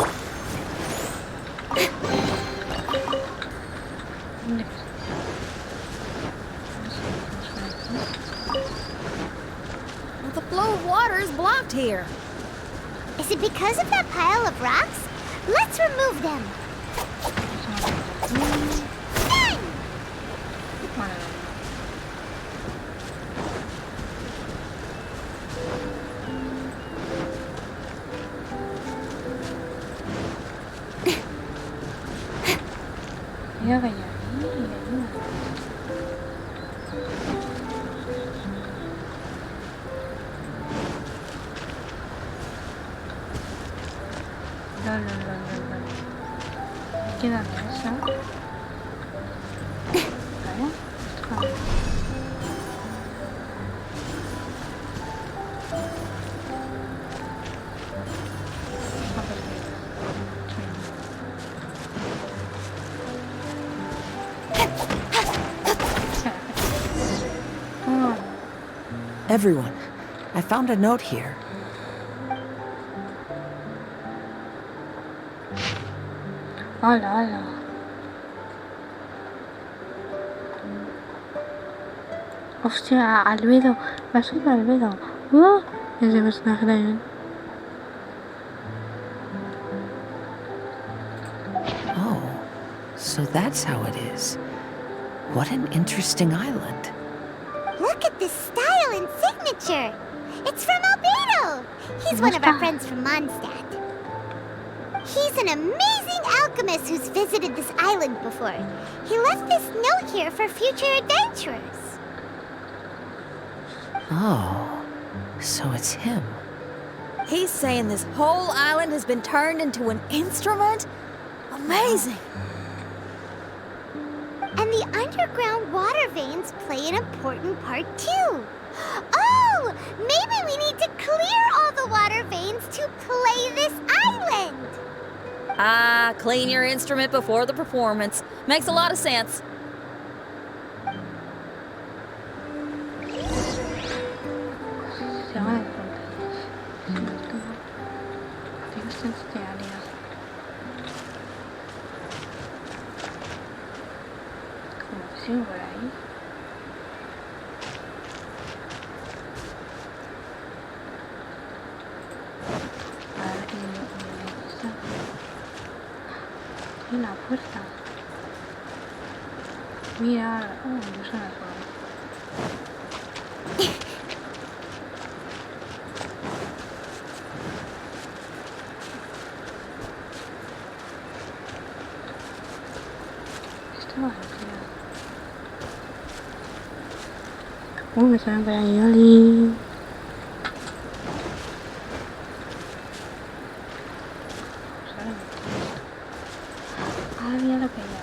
The flow of water is blocked here. Is it because of that pile of rocks? Let's remove them. Queda esa. Vale. Everyone, I found a note here. Hola, hola. Hostia, Albedo. Va a ser Albedo. Ese personaje también. Oh, so that's how it is. What an interesting island. Look at this style and signature. It's from Albedo. He's one of our friends from Mondstadt. He's an amazing alchemist who's visited this island before. He left this note here for future adventurers. Oh, so it's him. He's saying this whole island has been turned into an instrument? Amazing! And the underground water veins play an important part too. Oh, maybe we need to clear all the water veins to play this island. Ah, clean your instrument before the performance. Makes a lot of sense. Por ahí. A ver qué está. Y la puerta. Mira, yo soy la Me salen para Yoli. Ah, mira lo que hay, ¿no?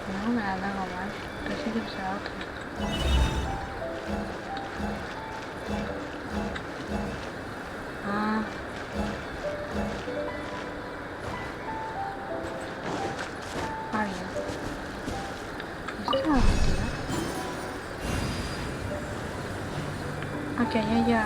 No, me la han dado mal. Pero sí que será otra. Ah. Ah, bien. ¿Esto va a retirar? Ah, que allá ya...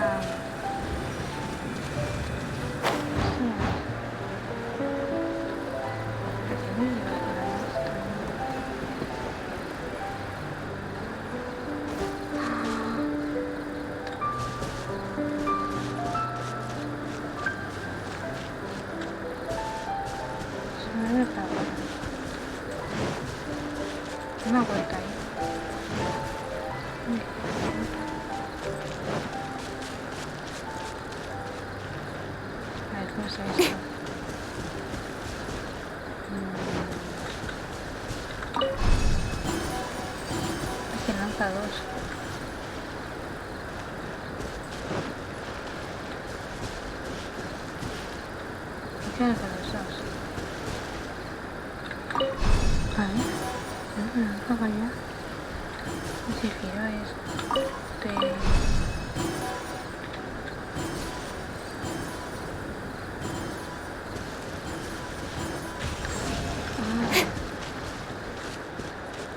Una vuelta ahí. A ver cómo se ve esto. Es que lanza dos. ¿Qué hace los dos? A ver. No, para allá. Decir este.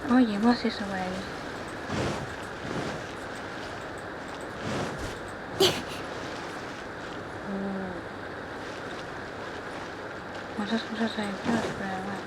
Ah. Oye, más eso por ahí. Muchas cosas hay feas, pero bueno.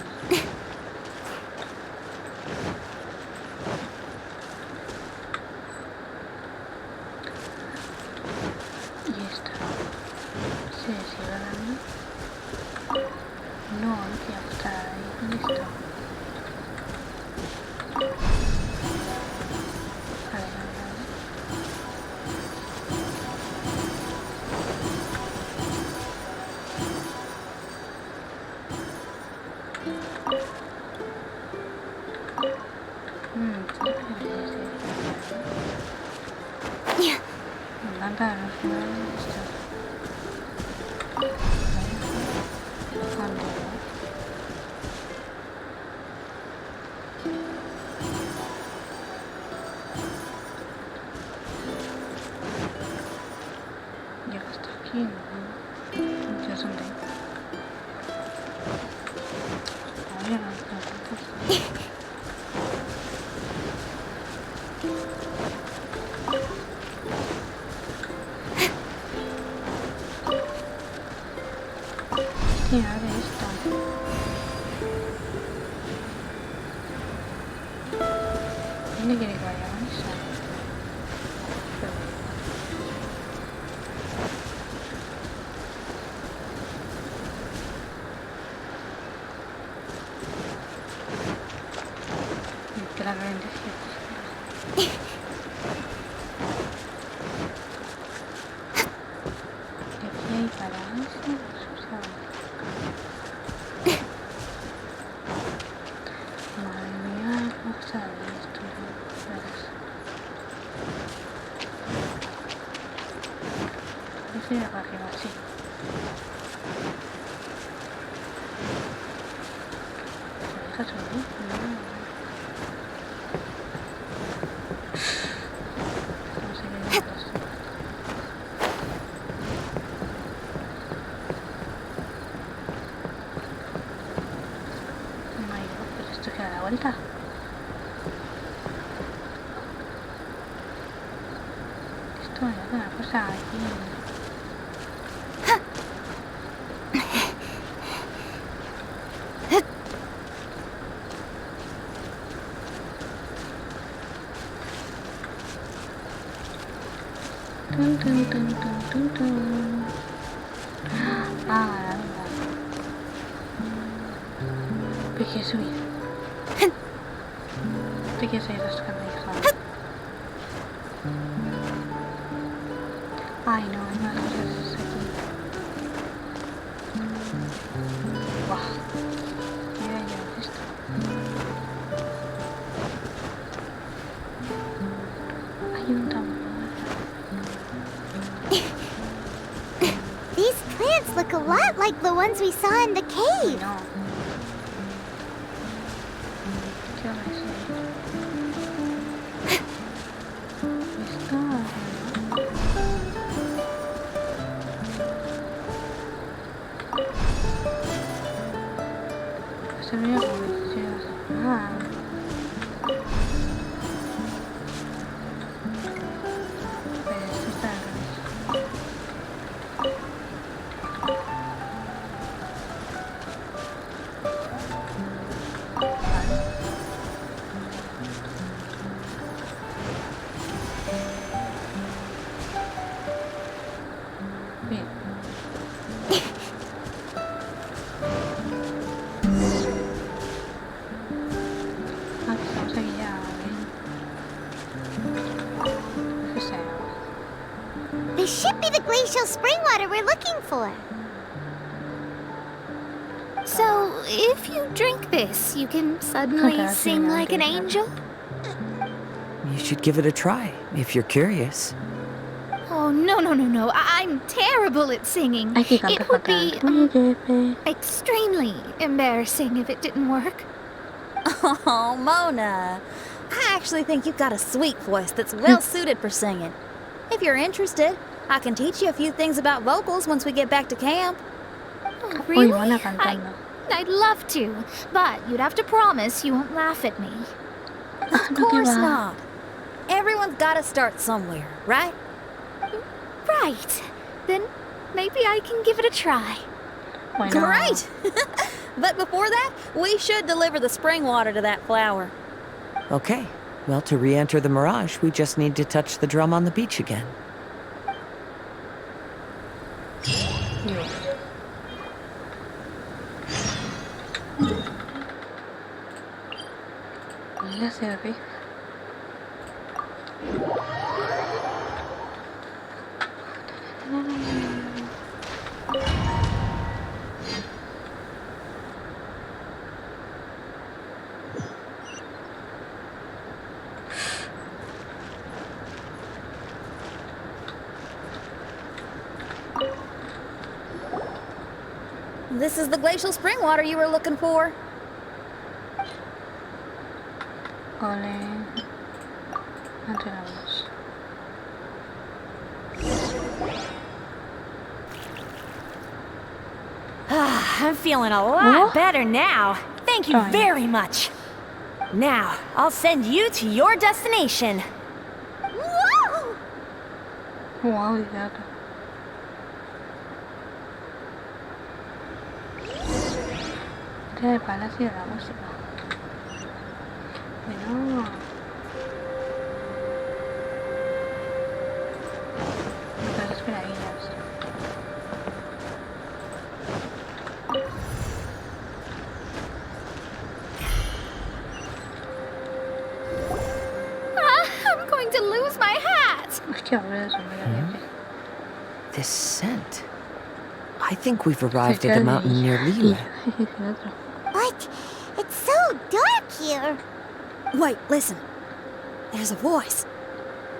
Vuelta. Esto es una cosa aquí. Tun, tun, tun, tun, tun, tun. quiere subir. Te quiere seguir rascando, hija. Ay, no, hay más cosas aquí. Guau. Mira yo esto. Hay un tambor. These plants look a lot like the ones we saw in the cave. No. ¿Qué hora es? Esto. Se me olvidó publicidad. Ah. Esto está al revés. Bien. Ah, que estamos aquí ya, bien. ¿Qué sea? This should be the glacial spring water we're looking for. So, if you drink this, you can suddenly sing like an angel? You should give it a try, if you're curious. Oh, no. I'm terrible at singing. It would be extremely embarrassing if it didn't work. Oh, Mona. I actually think you've got a sweet voice that's well suited for singing. If you're interested, I can teach you a few things about vocals once we get back to camp. Oh, really? I'd love to, but you'd have to promise you won't laugh at me. Of course not. Everyone's got to start somewhere, right? Right. Then maybe I can give it a try. Great! But before that, we should deliver the spring water to that flower. Okay. Well, to re-enter the Mirage, we just need to touch the drum on the beach again. Ya se ve. This is the glacial spring water you were looking for. Ole. Entrenamos. I'm feeling a lot better now. Thank you very much. Now, I'll send you to your destination. Whoa! Wow, gato. Este de palacio de la música. Bueno. Otras esperadillas. I'm going to lose my hat. Hostia, hombre, eso me This scent. I think we've arrived at the mountain near Liyue. What? It's so dark here. Wait, listen. There's a voice.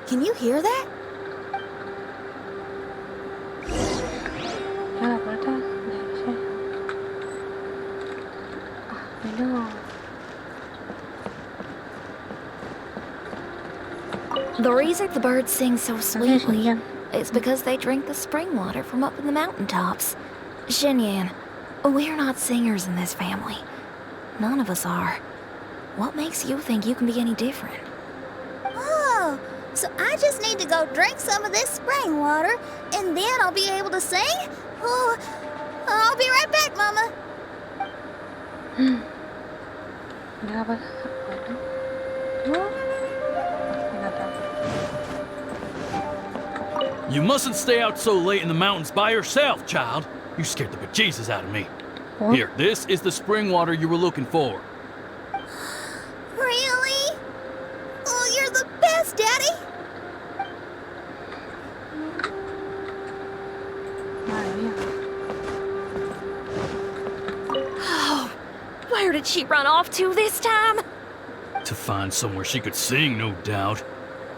Can you hear that? La puerta debe ser. Ah, bueno. The reason the birds sing so sweetly is because they drink the spring water from up in the mountaintops. Xinyan, we're not singers in this family. None of us are. What makes you think you can be any different? Oh, so I just need to go drink some of this spring water, and then I'll be able to sing? Oh, I'll be right back, Mama. Ya vas. Bueno. You mustn't stay out so late in the mountains by yourself, child. You scared the bejesus out of me. Here, this is the spring water you were looking for. Really? Oh, you're the best, Daddy! Oh, where did she run off to this time? To find somewhere she could sing, no doubt.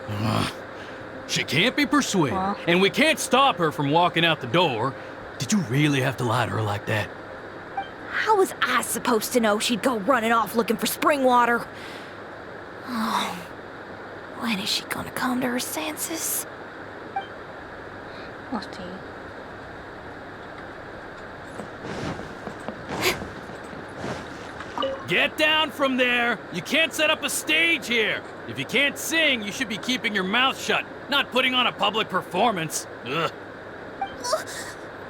Ugh. She can't be persuaded, and we can't stop her from walking out the door. Did you really have to lie to her like that? How was I supposed to know she'd go running off looking for spring water? Oh, when is she gonna come to her senses? Hostia. Get down from there! You can't set up a stage here! If you can't sing, you should be keeping your mouth shut, not putting on a public performance. Ugh.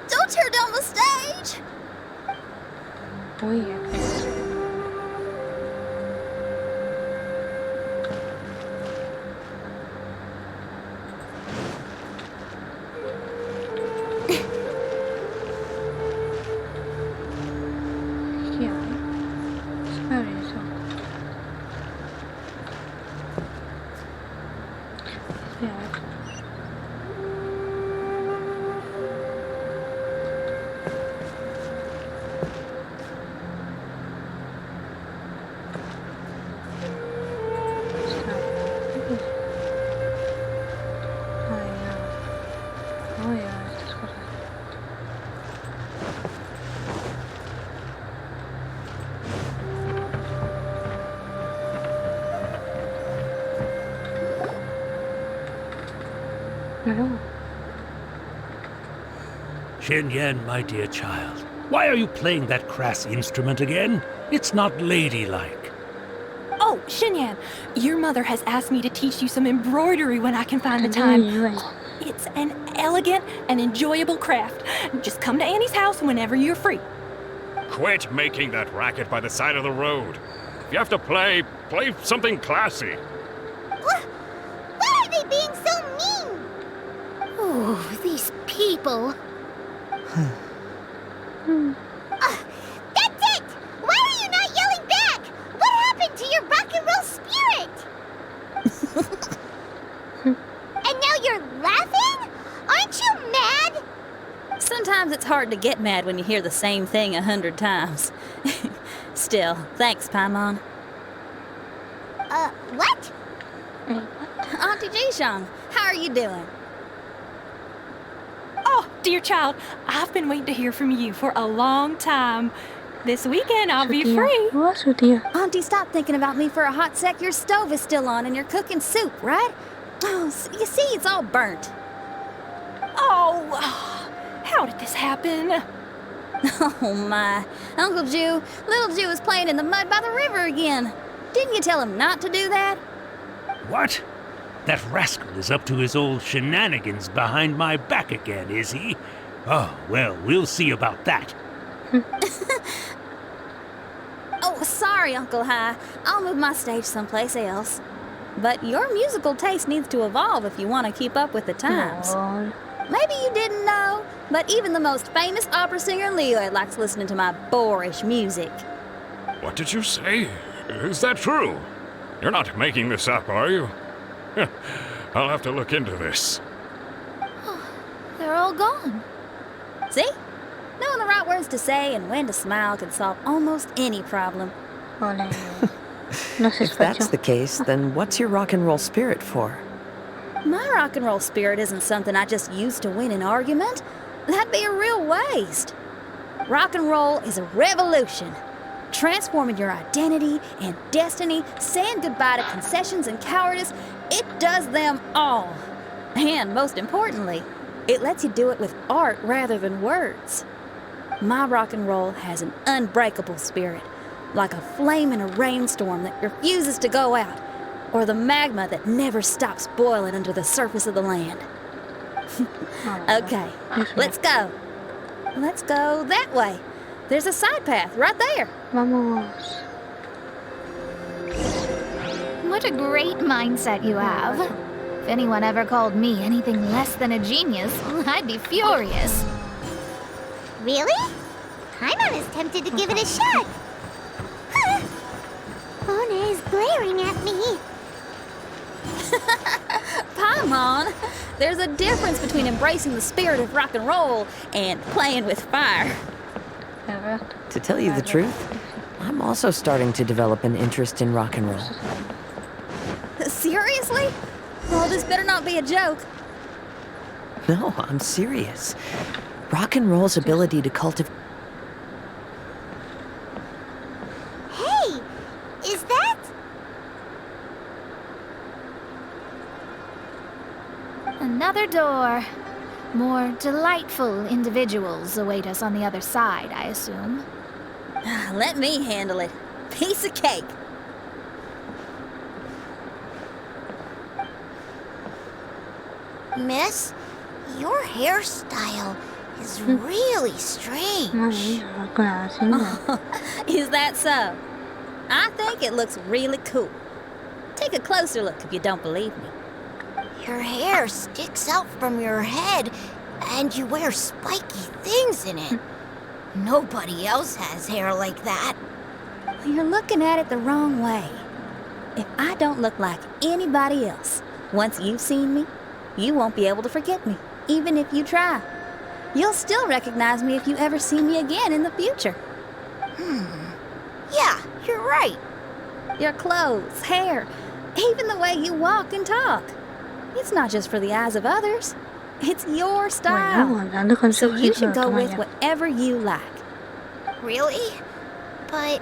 Don't tear down the stage! Uy, Xinyan, my dear child, why are you playing that crass instrument again? It's not ladylike. Oh, Xinyan, your mother has asked me to teach you some embroidery when I can find the time. It's an elegant and enjoyable craft. Just come to Annie's house whenever you're free. Quit making that racket by the side of the road. If you have to play something classy. Why are they being so mean? Oh, these people. That's it! Why are you not yelling back? What happened to your rock and roll spirit? And now you're laughing? Aren't you mad? Sometimes it's hard to get mad when you hear the same thing 100 times. Still, thanks, Paimon. What? Auntie Jishang, how are you doing? Oh, dear child, I've been waiting to hear from you for a long time. This weekend I'll be free. Auntie, stop thinking about me for a hot sec. Your stove is still on and you're cooking soup, right? Oh, you see, it's all burnt. Oh, how did this happen? Oh my, Uncle Jew, little Jew is playing in the mud by the river again. Didn't you tell him not to do that? What? That rascal is up to his old shenanigans behind my back again, is he? Oh, well, we'll see about that. Oh, sorry, Uncle High. I'll move my stage someplace else. But your musical taste needs to evolve if you want to keep up with the times. Maybe you didn't know, but even the most famous opera singer Leo likes listening to my boorish music. What did you say? Is that true? You're not making this up, are you? I'll have to look into this. They're all gone. See? Knowing the right words to say and when to smile can solve almost any problem. If that's the case, then what's your rock and roll spirit for? My rock and roll spirit isn't something I just use to win an argument. That'd be a real waste. Rock and roll is a revolution. Transforming your identity and destiny, saying goodbye to concessions and cowardice, it does them all. And most importantly, it lets you do it with art rather than words. My rock and roll has an unbreakable spirit, like a flame in a rainstorm that refuses to go out, or the magma that never stops boiling under the surface of the land. Okay, let's go. Let's go that way. There's a side path right there. Vamos. What a great mindset you have. If anyone ever called me anything less than a genius, I'd be furious. Really? I'm not as tempted to give it a shot. Mona is glaring at me. Paimon, there's a difference between embracing the spirit of rock and roll and playing with fire. To tell you the truth, I'm also starting to develop an interest in rock and roll. Seriously? Well, this better not be a joke. No, I'm serious. Rock and roll's ability to cultivate... Hey, is that... Another door. More delightful individuals await us on the other side, I assume. Let me handle it. Piece of cake. Miss, your hairstyle is really strange. Is that so? I think it looks really cool. Take a closer look if you don't believe me. Your hair sticks out from your head, and you wear spiky things in it. Nobody else has hair like that. You're looking at it the wrong way. If I don't look like anybody else, once you've seen me, you won't be able to forget me, even if you try. You'll still recognize me if you ever see me again in the future. Yeah, you're right. Your clothes, hair, even the way you walk and talk. It's not just for the eyes of others. It's your style. So you should go with whatever you like. Really? But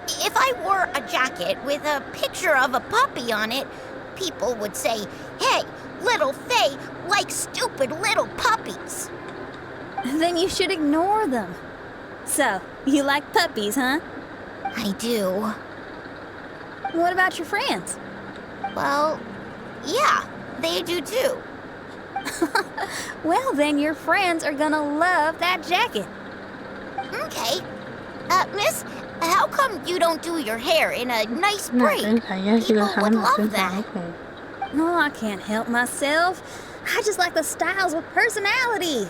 if I wore a jacket with a picture of a puppy on it, people would say, "Hey, little Faye likes stupid little puppies." Then you should ignore them. So, you like puppies, huh? I do. What about your friends? Well, yeah, they do too. Well, then your friends are gonna love that jacket. Okay. Miss, how come you don't do your hair in a nice braid? People would love that. No, I can't help myself. I just like the styles with personality.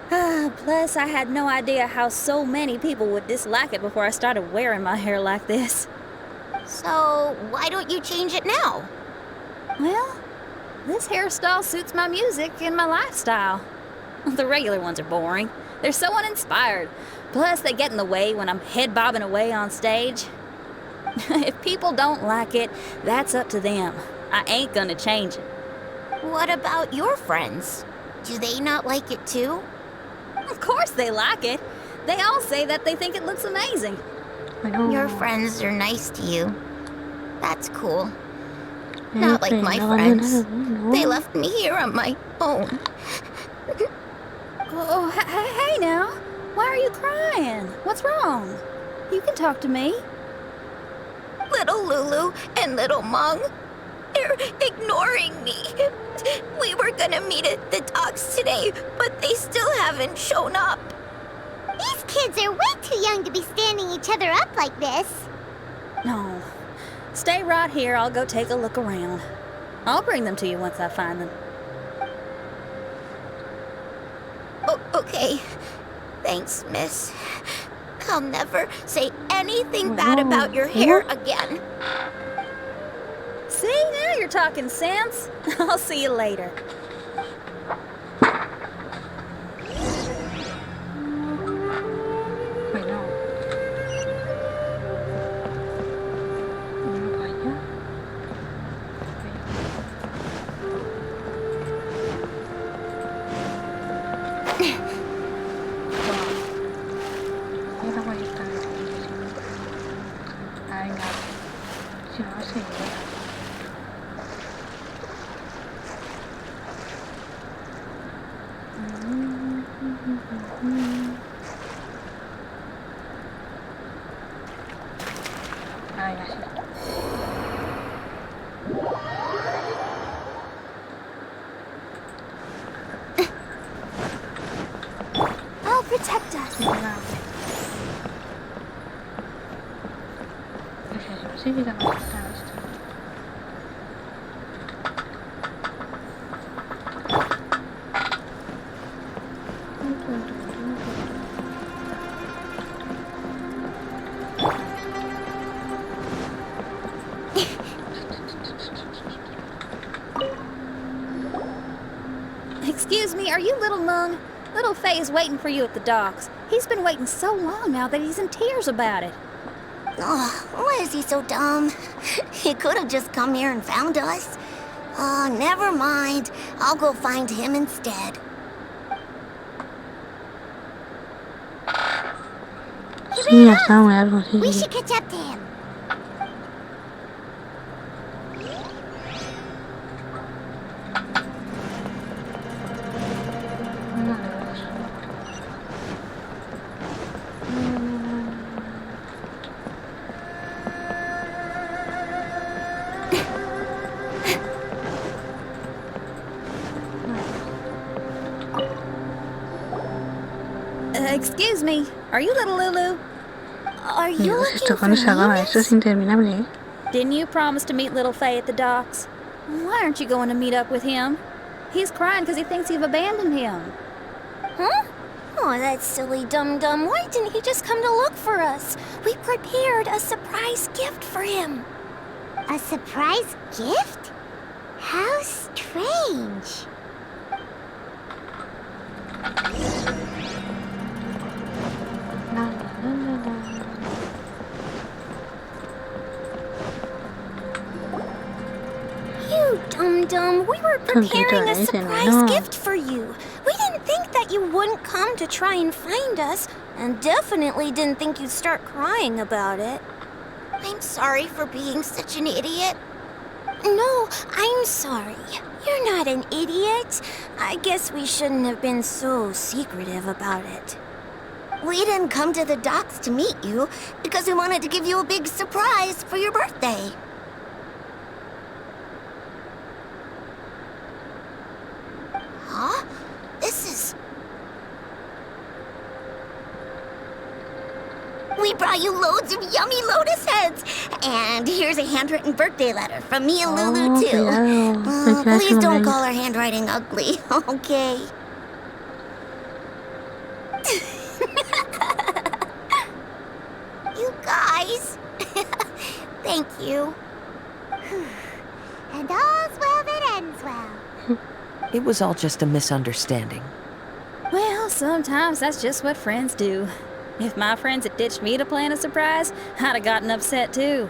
Plus, I had no idea how so many people would dislike it before I started wearing my hair like this. So, why don't you change it now? Well, this hairstyle suits my music and my lifestyle. The regular ones are boring. They're so uninspired. Plus, they get in the way when I'm head bobbing away on stage. If people don't like it, that's up to them. I ain't gonna change it. What about your friends? Do they not like it too? Of course they like it. They all say that they think it looks amazing. Your friends are nice to you. That's cool. Not like my friends. They left me here on my own. Oh, hey now. Why are you crying? What's wrong? You can talk to me. Little Lulu and little Mung, they're ignoring me. We were gonna meet at the docks today, but they still haven't shown up. These kids are way too young to be standing each other up like this. No. Stay right here. I'll go take a look around. I'll bring them to you once I find them. Oh, okay. Thanks, miss. I'll never say anything bad about your hair again. See, now you're talking sense. I'll see you later. I'll protect us. Hey, are you Little Moon? Little Faye's waiting for you at the docks. He's been waiting so long now that he's in tears about it. Oh, why is he so dumb? He could have just come here and found us. Oh, never mind. I'll go find him instead. Sí, ya está muy largo, sí. We should catch up to him. Excuse me, are you Little Lulu? Are you Dios, looking esto for cuando se acaba, Venus? esto es interminable, ¿eh? Didn't you promise to meet Little Faye at the docks? Why aren't you going to meet up with him? He's crying because he thinks you've abandoned him. Huh? Oh, that silly dum-dum. Why didn't he just come to look for us? We prepared a surprise gift for him. A surprise gift? How strange. You dum-dum, we were preparing a surprise gift for you. We didn't think that you wouldn't come to try and find us, and definitely didn't think you'd start crying about it. I'm sorry for being such an idiot. No, I'm sorry. You're not an idiot. I guess we shouldn't have been so secretive about it. We didn't come to the docks to meet you because we wanted to give you a big surprise for your birthday. Huh? This is... We brought you loads of yummy lotus heads! And here's a handwritten birthday letter from me and Lulu, too. Please don't call our handwriting ugly, okay? You guys! Thank you. And all's well that ends well. It was all just a misunderstanding. Well, sometimes that's just what friends do. If my friends had ditched me to plan a surprise, I'd have gotten upset too.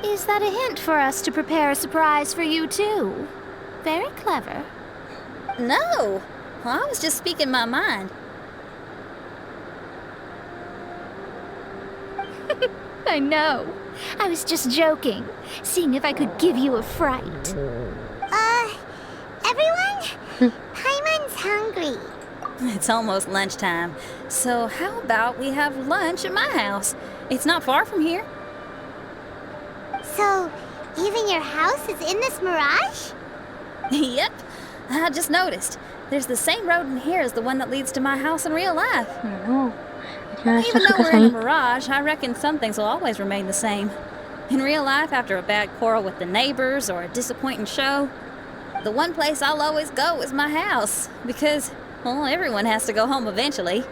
Is that a hint for us to prepare a surprise for you too? Very clever. No! Well, I was just speaking my mind. I know. I was just joking, seeing if I could give you a fright. Everyone? Paimon's hungry. It's almost lunchtime, so how about we have lunch at my house? It's not far from here. So, even your house is in this mirage? Yep. I just noticed. There's the same road in here as the one that leads to my house in real life. Even though we're in a mirage, I reckon some things will always remain the same. In real life, after a bad quarrel with the neighbors or a disappointing show, the one place I'll always go is my house, because, well, everyone has to go home eventually.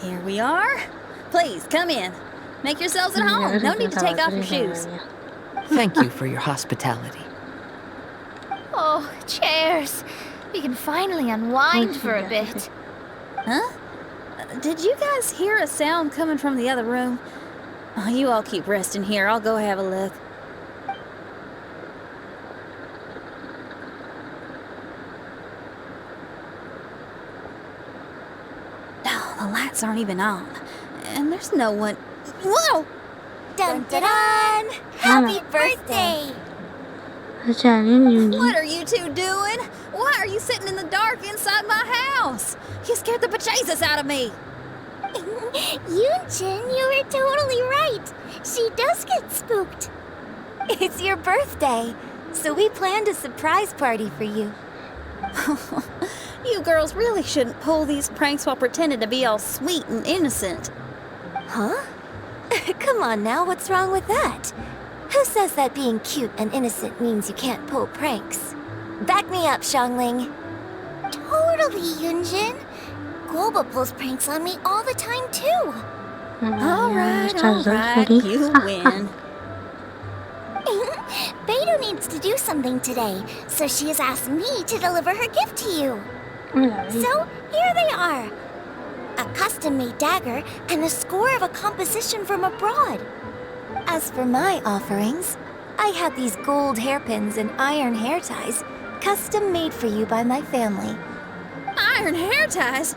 Here we are. Please, come in. Make yourselves at home. No need to take off your shoes. Thank you for your hospitality. Oh, chairs. We can finally unwind for a bit. Huh? Did you guys hear a sound coming from the other room? Oh, you all keep resting here. I'll go have a look. Oh, the lights aren't even on. And there's no one... Whoa! Dun dun dun! Happy birthday! Yunjin. What are you two doing? Why are you sitting in the dark inside my house? You scared the bejesus out of me. Yunjin, you were totally right. She does get spooked. It's your birthday, so we planned a surprise party for you. You girls really shouldn't pull these pranks while pretending to be all sweet and innocent. Huh? Come on now, what's wrong with that? Who says that being cute and innocent means you can't pull pranks? Back me up, Xiangling. Totally, Yunjin. Guoba pulls pranks on me all the time, too. All right, you win. Beidou needs to do something today, so she has asked me to deliver her gift to you. So, here they are. A custom-made dagger and a score of a composition from abroad. As for my offerings, I had these gold hairpins and iron hair ties, custom made for you by my family. Iron hair ties?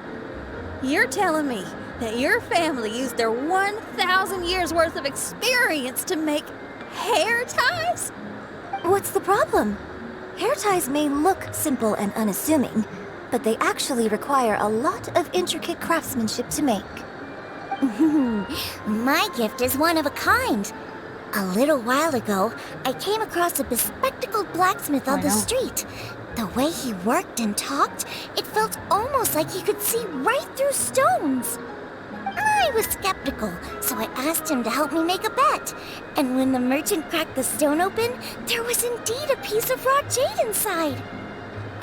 You're telling me that your family used their 1,000 years worth of experience to make hair ties? What's the problem? Hair ties may look simple and unassuming, but they actually require a lot of intricate craftsmanship to make. My gift is one of a kind. A little while ago, I came across a bespectacled blacksmith on the street. The way he worked and talked, it felt almost like he could see right through stones. I was skeptical, so I asked him to help me make a bet. And when the merchant cracked the stone open, there was indeed a piece of raw jade inside.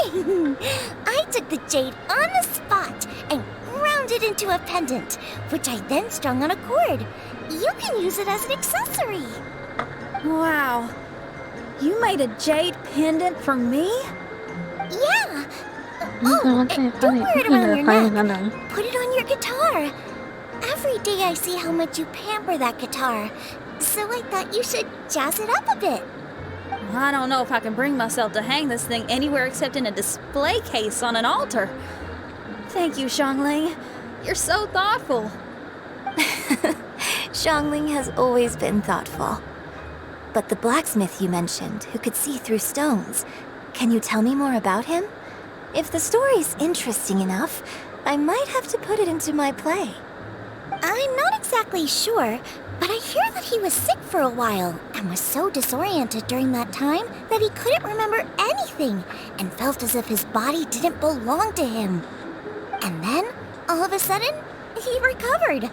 I took the jade on the spot and ground it into a pendant, which I then strung on a cord. You can use it as an accessory. Wow. You made a jade pendant for me? Yeah. Oh, don't wear it around your neck. Put it on your guitar. Every day I see how much you pamper that guitar, so I thought you should jazz it up a bit. I don't know if I can bring myself to hang this thing anywhere except in a display case on an altar. Thank you, Xiangling. You're so thoughtful. Xiangling has always been thoughtful. But the blacksmith you mentioned, who could see through stones, can you tell me more about him? If the story's interesting enough, I might have to put it into my play. I'm not exactly sure, but I hear that he was sick for a while and was so disoriented during that time that he couldn't remember anything and felt as if his body didn't belong to him. And then, all of a sudden, he recovered.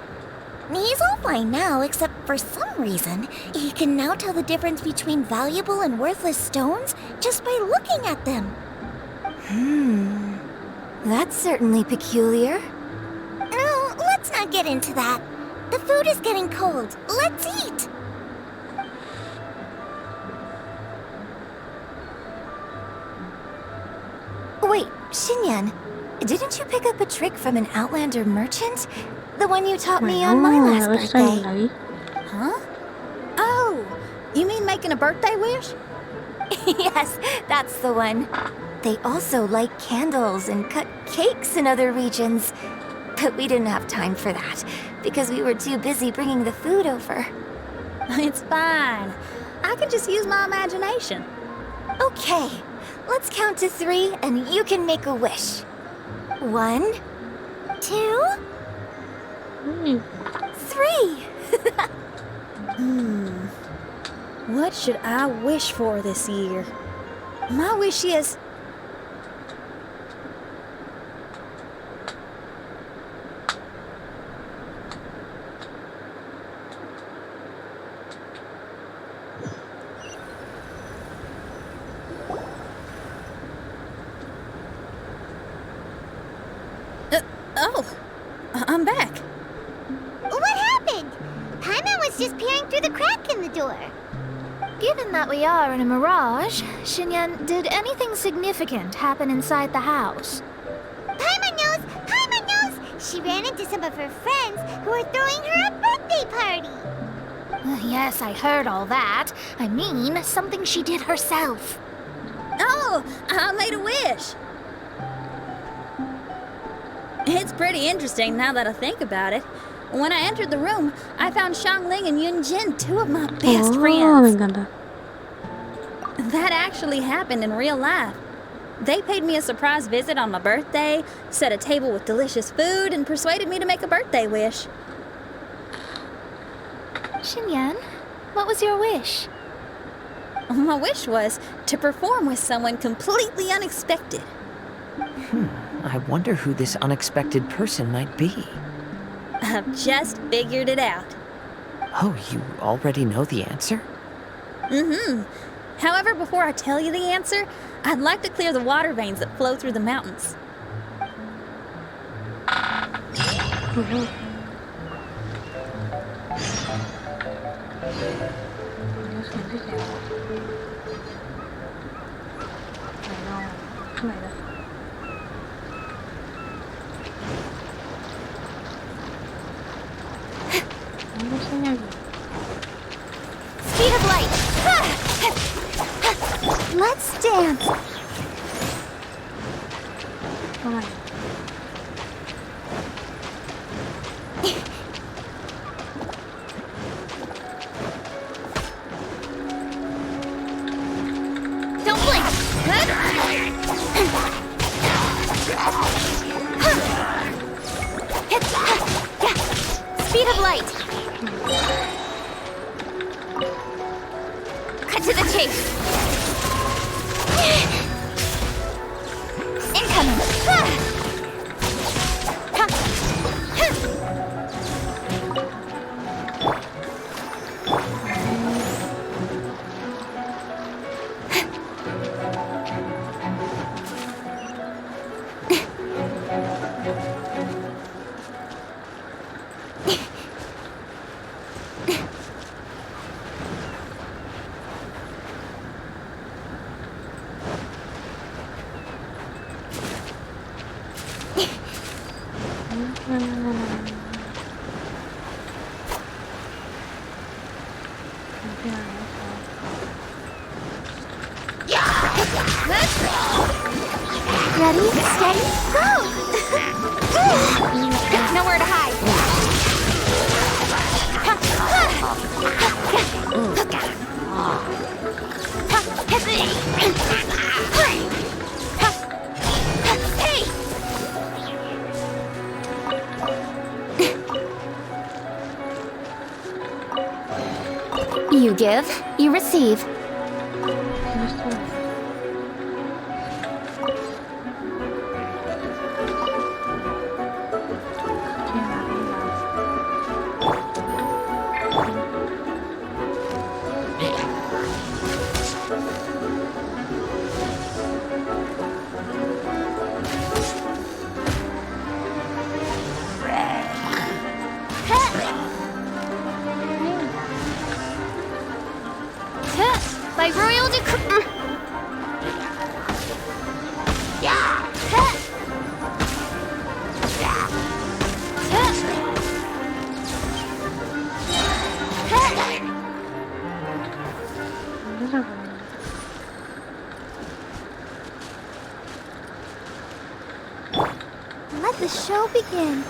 He's all fine now, except for some reason, he can now tell the difference between valuable and worthless stones just by looking at them. That's certainly peculiar. No, let's not get into that. The food is getting cold. Let's eat! Wait, Xinyan, didn't you pick up a trick from an Outlander merchant? The one you taught me on my last birthday. Huh? Oh, you mean making a birthday wish? Yes, that's the one. They also light candles and cut cakes in other regions. But we didn't have time for that, because we were too busy bringing the food over. It's fine. I can just use my imagination. Okay, let's count to 3 and you can make a wish. 1, 2, 3. What should I wish for this year? My wish is... I'm back. What happened? Paimon was just peering through the crack in the door. Given that we are in a mirage, Xinyan, did anything significant happen inside the house? Paimon knows! Paimon knows! She ran into some of her friends who were throwing her a birthday party. Yes, I heard all that. I mean, something she did herself. Oh, I made a wish. It's pretty interesting now that I think about it. When I entered the room, I found Xiangling and Yunjin, two of my best Me friends. encanta. That actually happened in real life. They paid me a surprise visit on my birthday, set a table with delicious food, and persuaded me to make a birthday wish. Xinyan, what was your wish? My wish was to perform with someone completely unexpected. I wonder who this unexpected person might be. I've just figured it out. Oh, you already know the answer? Mm-hmm. However, before I tell you the answer, I'd like to clear the water veins that flow through the mountains. Speed of light. Let's dance. Don't blink. Speed of light. Cut to the chase. Incoming. Ready, steady, go! Nowhere to hide. Hey! You give, you receive. By royal decree. Let the show begin.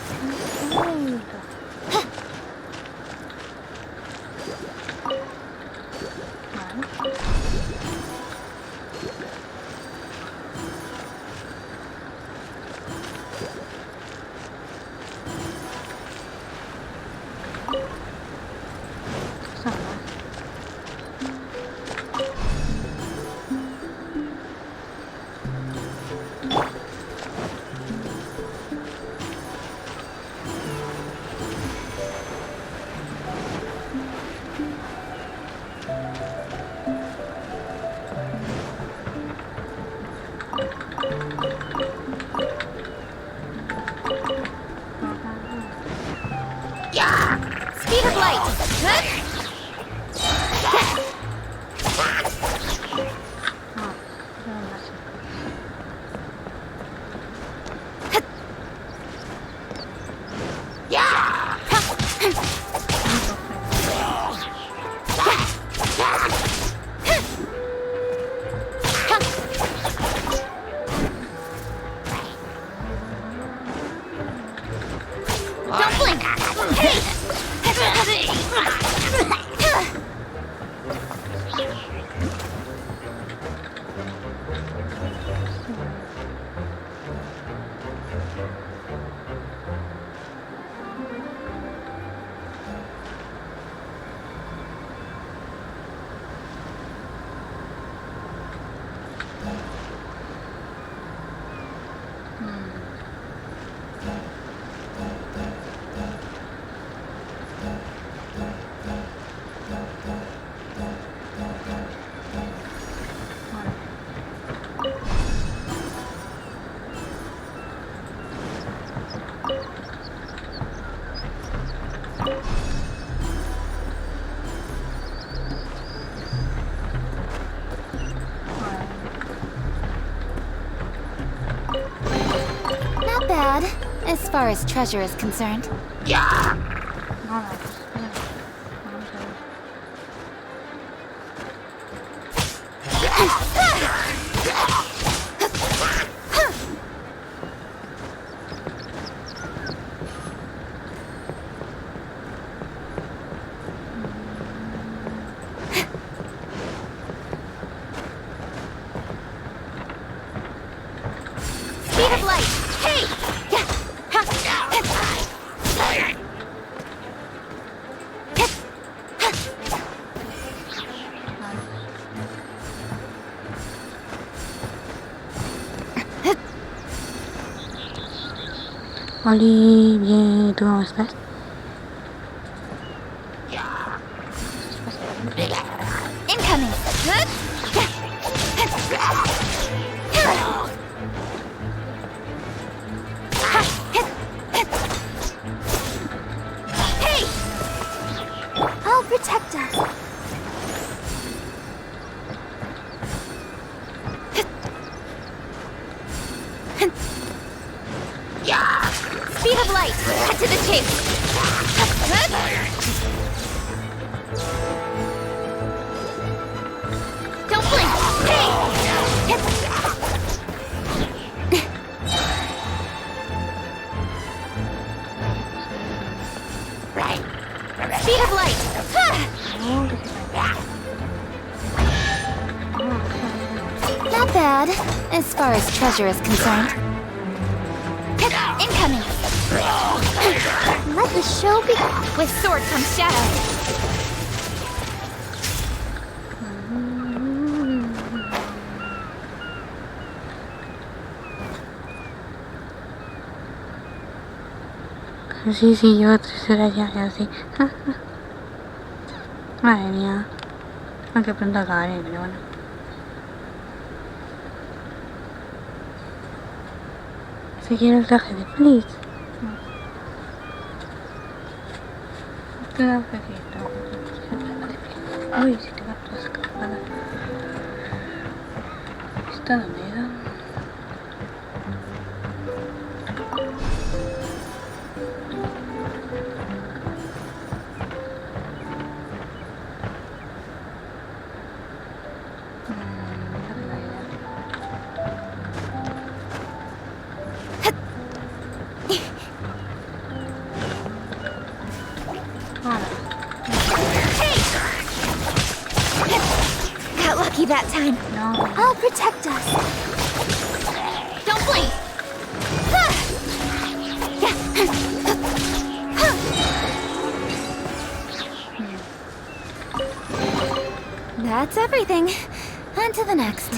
bad, as far as treasure is concerned. Nada, pues espera. Vamos a ver. Speed of light! Hey! Oli, bien, ¿tú cómo estás? Incoming! Hey! I'll protect us. Speed of light! Cut to the chase! Don't blink! Hey! Speed of light! Not bad, as far as treasure is concerned. Incoming! Let the show be. With sword comes shadow. Sí, sí, yo 3 horas ya, sí. Madre mía. Aunque pronto acabaré, pero bueno. Si quiero el traje de Fliss. Uy, si te va a escapada. ¿Está dormida? Got lucky that time. No. I'll protect us. Don't blink. That's everything. On to the next.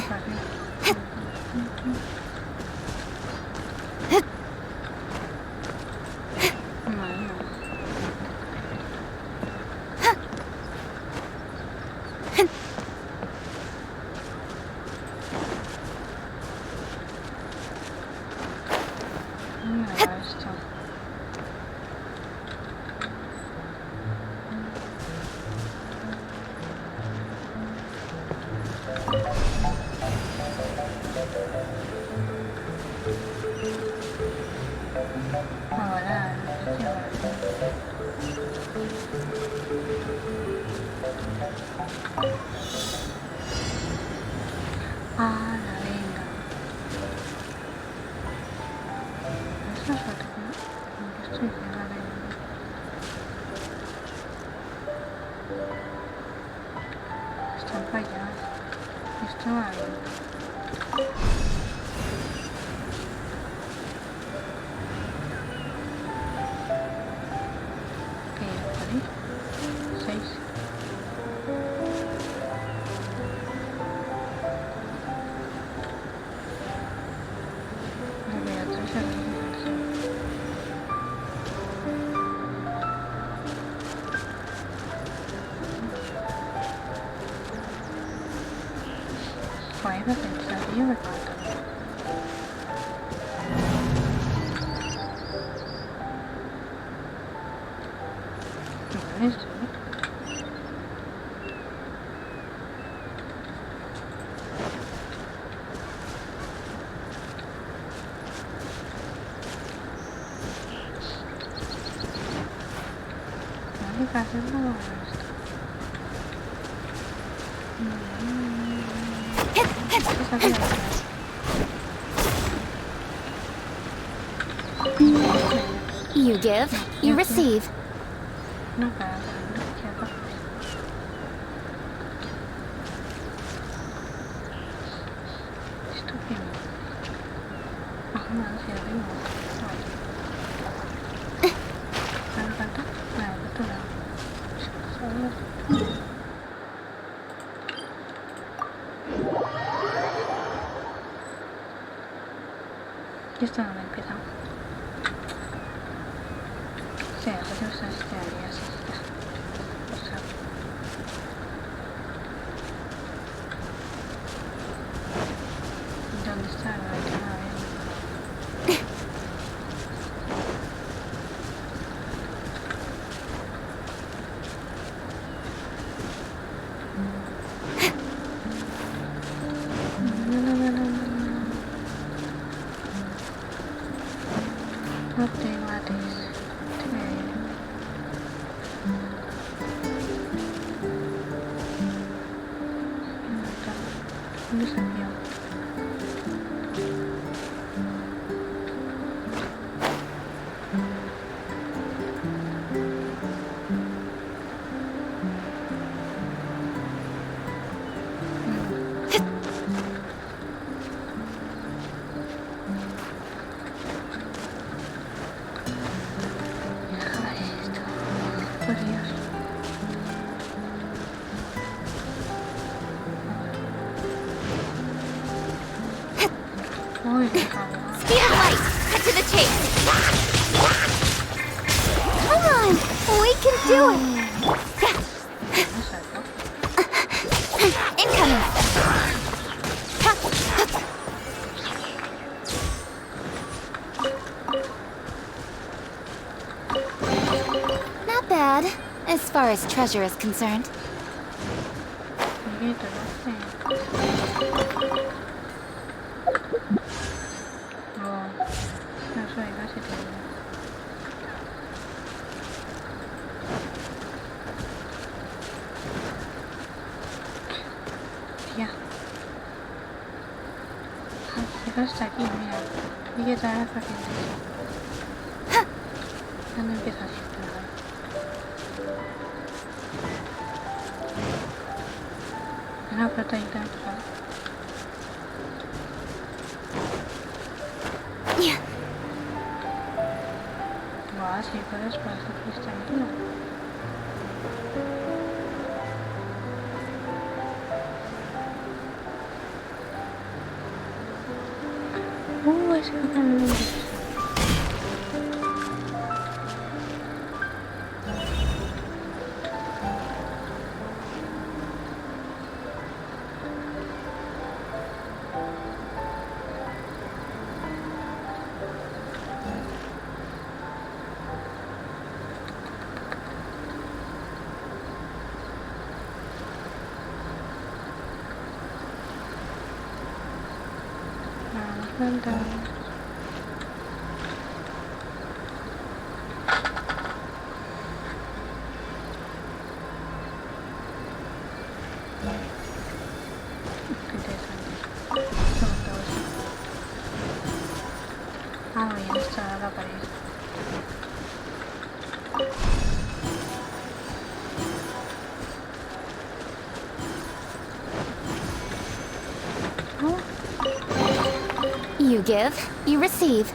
Joder, pensaría me falta. Esto, que hacerlo You give, you receive. No, para estúpido. Ajá, si abrimos. ¿Cuánto falta? Vale, otro lado. Y esto no me empieza. Sí, pues yo sé que haría así. O sea. ¿Dónde está la ventana? Gratis. Un desafío. Speed of light! Cut to the chase! Come on! We can do it! Incoming! Not bad, as far as treasure is concerned. Hasta aquí, mira. Y que trae hasta aquí. Ya no empieza así. Una proteinita empezada. Guau, si puedes pasar cristalino. Ese que no me gusta. You give, you receive.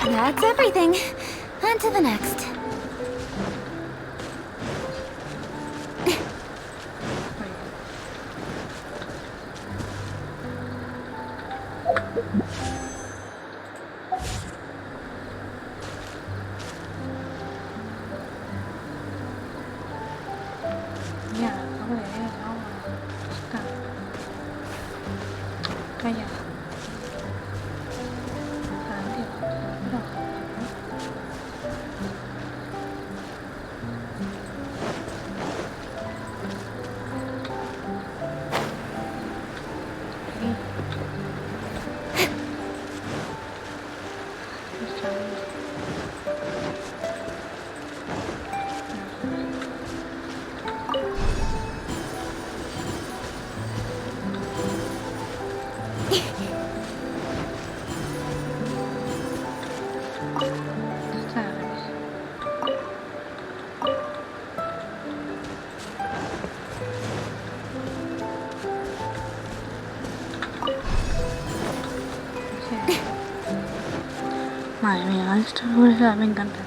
That's everything. On to the next. Ya, có vẻ là nó cả cái gì Madre mía, esto me encanta.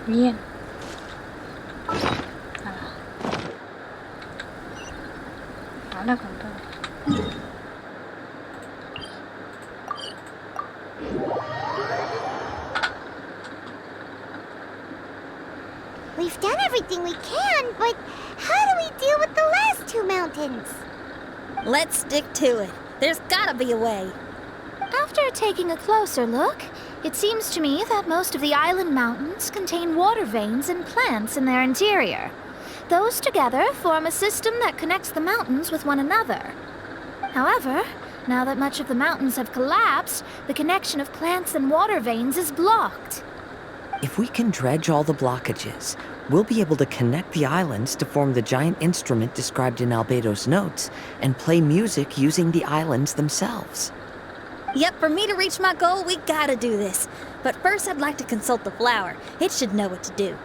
Bien. Ahora con todo. We've done everything we can, but how do we deal with the last two mountains? Let's stick to it. There's gotta be a way. After taking a closer look, it seems to me that most of the island mountains contain water veins and plants in their interior. Those together form a system that connects the mountains with one another. However, now that much of the mountains have collapsed, the connection of plants and water veins is blocked. If we can dredge all the blockages, we'll be able to connect the islands to form the giant instrument described in Albedo's notes and play music using the islands themselves. Yep, for me to reach my goal, we gotta do this. But first, I'd like to consult the flower. It should know what to do.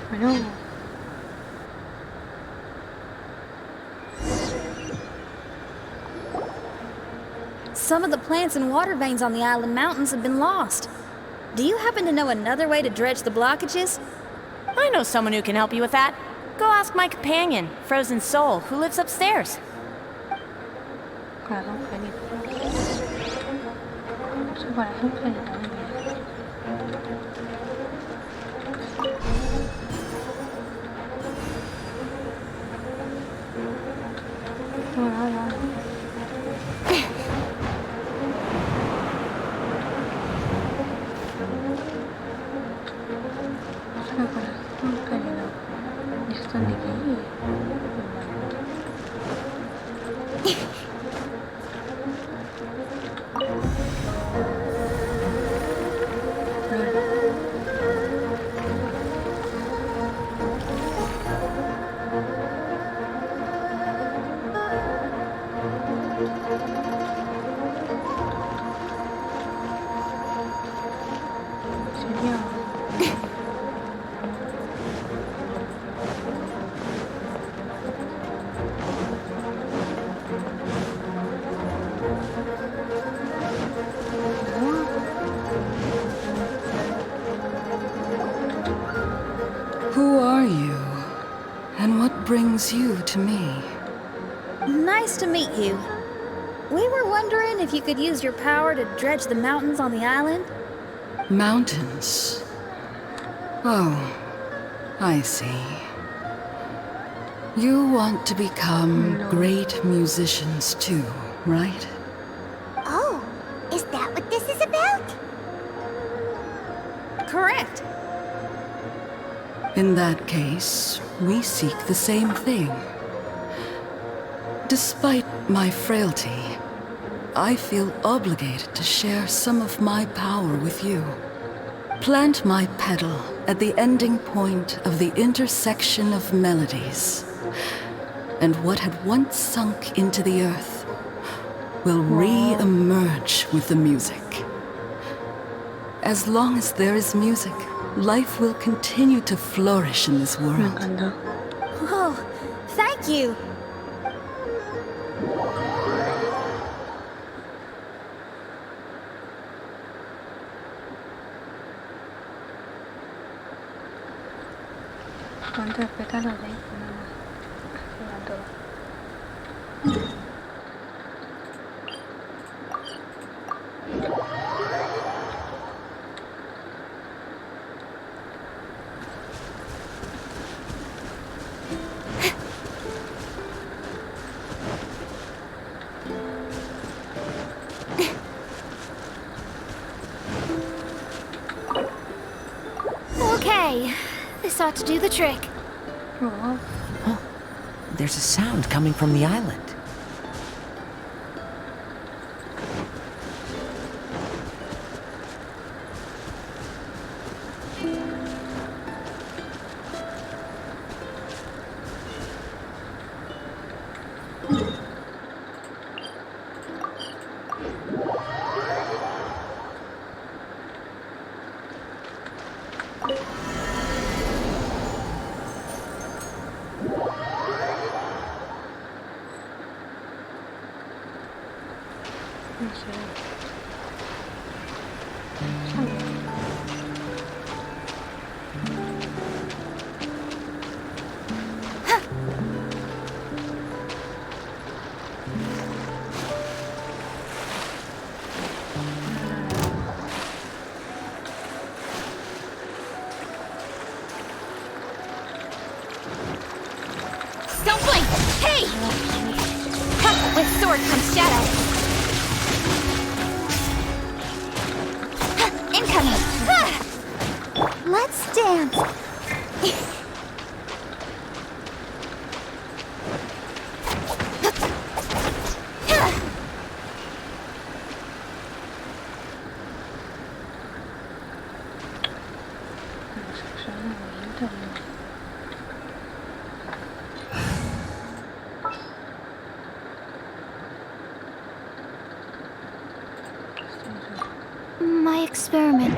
Bueno. Some of the plants and water veins on the island mountains have been lost. Do you happen to know another way to dredge the blockages? I know someone who can help you with that. Go ask my companion, Frozen Soul, who lives upstairs. Who are you? And what brings you to me? Nice to meet you. We were wondering if you could use your power to dredge the mountains on the island? Mountains? Oh, I see. You want to become great musicians too, right? Oh, is that what this is about? Correct. In that case, we seek the same thing. Despite my frailty, I feel obligated to share some of my power with you. Plant my petal at the ending point of the intersection of melodies, and what had once sunk into the earth will re-emerge with the music. As long as there is music, life will continue to flourish in this world. Whoa, thank you. ¿Cuántos pétalos veis? Nada más. Así van todos. Okay, this ought to do the trick. Oh, there's a sound coming from the island. Don't blink! Hey! Huh, with sword comes shadow. Huh, incoming! Huh. Let's dance. My experiment.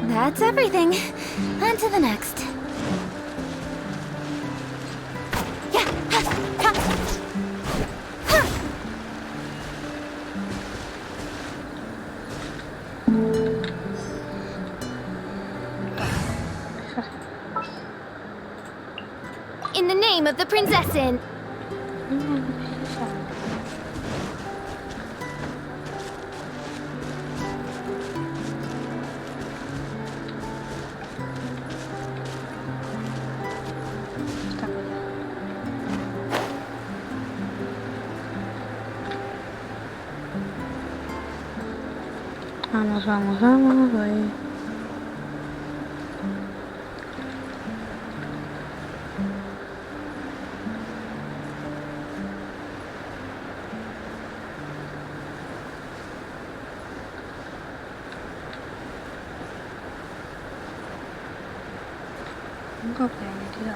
That's everything. On to the next. In the name of the Prinzessin. Vamos, vamos, vamos, voy. Nunca que he metido.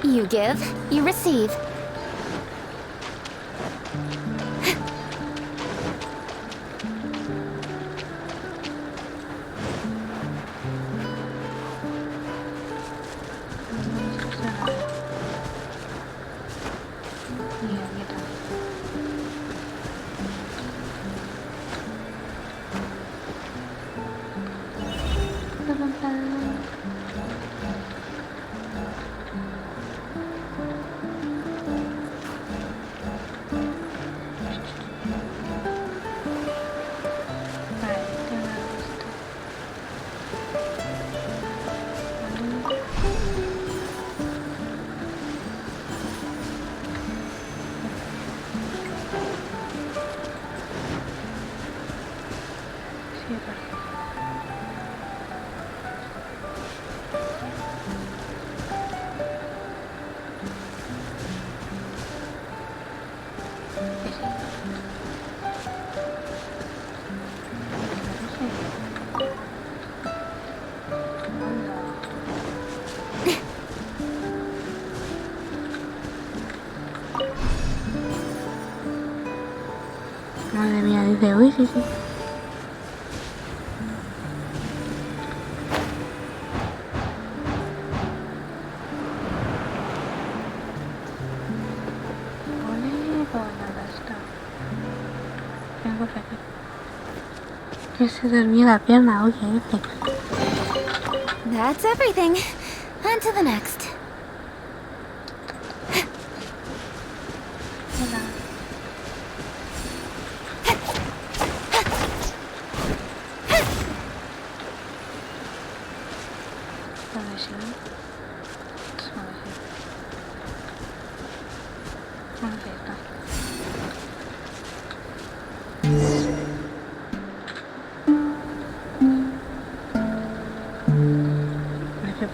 You give, you receive. Madre mía, dice, uy, sí, sí. Que se dormía la pierna, oye, este. That's everything. On to the next.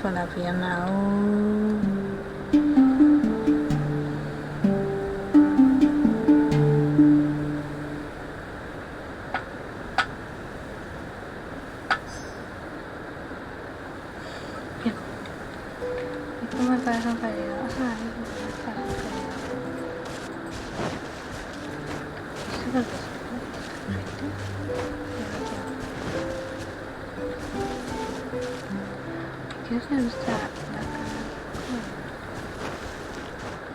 Por la pierna. Bien. ¿Y cómo está eso para llegar? ¿Qué se usa la CANAL?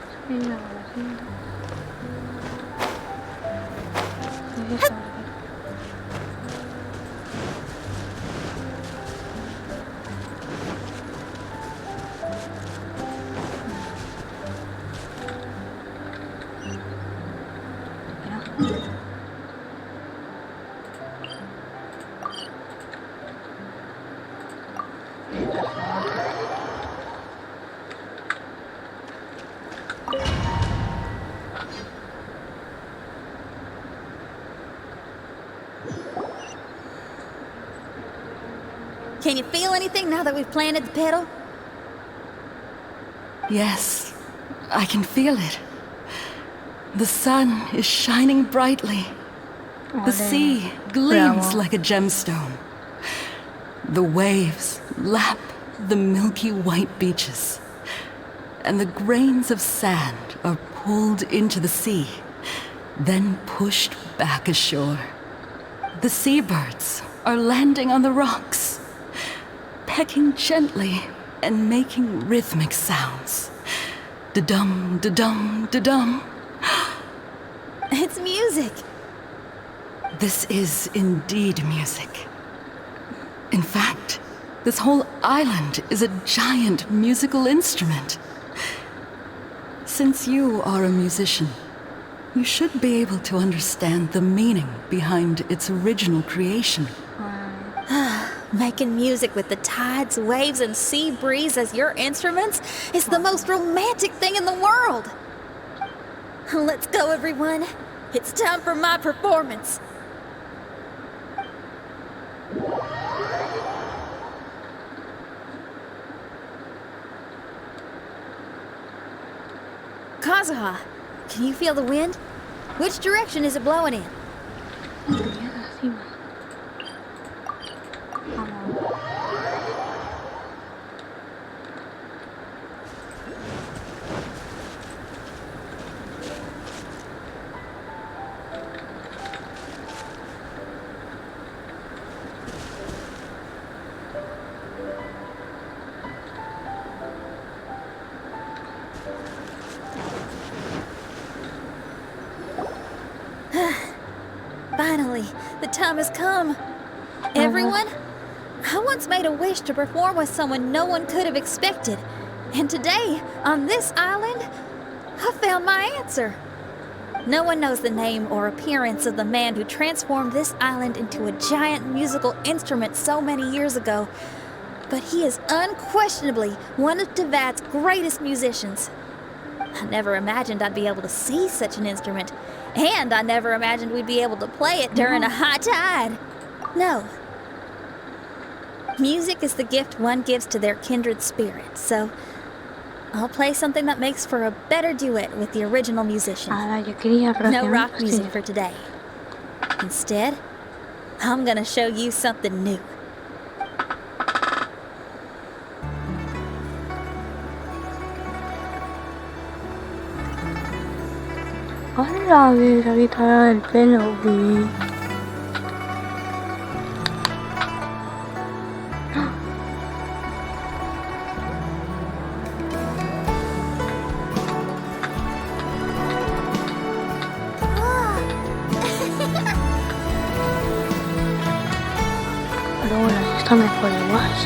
Es que yo hago la cinta. Can you feel anything now that we've planted the pedal? Yes, I can feel it. The sun is shining brightly. The sea gleams like a gemstone. The waves lap the milky white beaches. And the grains of sand are pulled into the sea, then pushed back ashore. The seabirds are landing on the rocks, pecking gently and making rhythmic sounds. Da-dum, da-dum, da-dum. It's music. This is indeed music. In fact, this whole island is a giant musical instrument. Since you are a musician, you should be able to understand the meaning behind its original creation. Making music with the tides, waves, and sea breeze as your instruments is the most romantic thing in the world. Let's go, everyone. It's time for my performance. Kazuha, can you feel the wind? Which direction is it blowing in? Finally, the time has come. Everyone, I once made a wish to perform with someone no one could have expected. And today, on this island, I found my answer. No one knows the name or appearance of the man who transformed this island into a giant musical instrument so many years ago. But he is unquestionably one of Teyvat's greatest musicians. I never imagined I'd be able to see such an instrument. And I never imagined we'd be able to play it during a high tide. No. Music is the gift one gives to their kindred spirit, so I'll play something that makes for a better duet with the original musician. No rock music for today. Instead, I'm gonna show you something new. Hola, ves, aquí está el pelo, güey.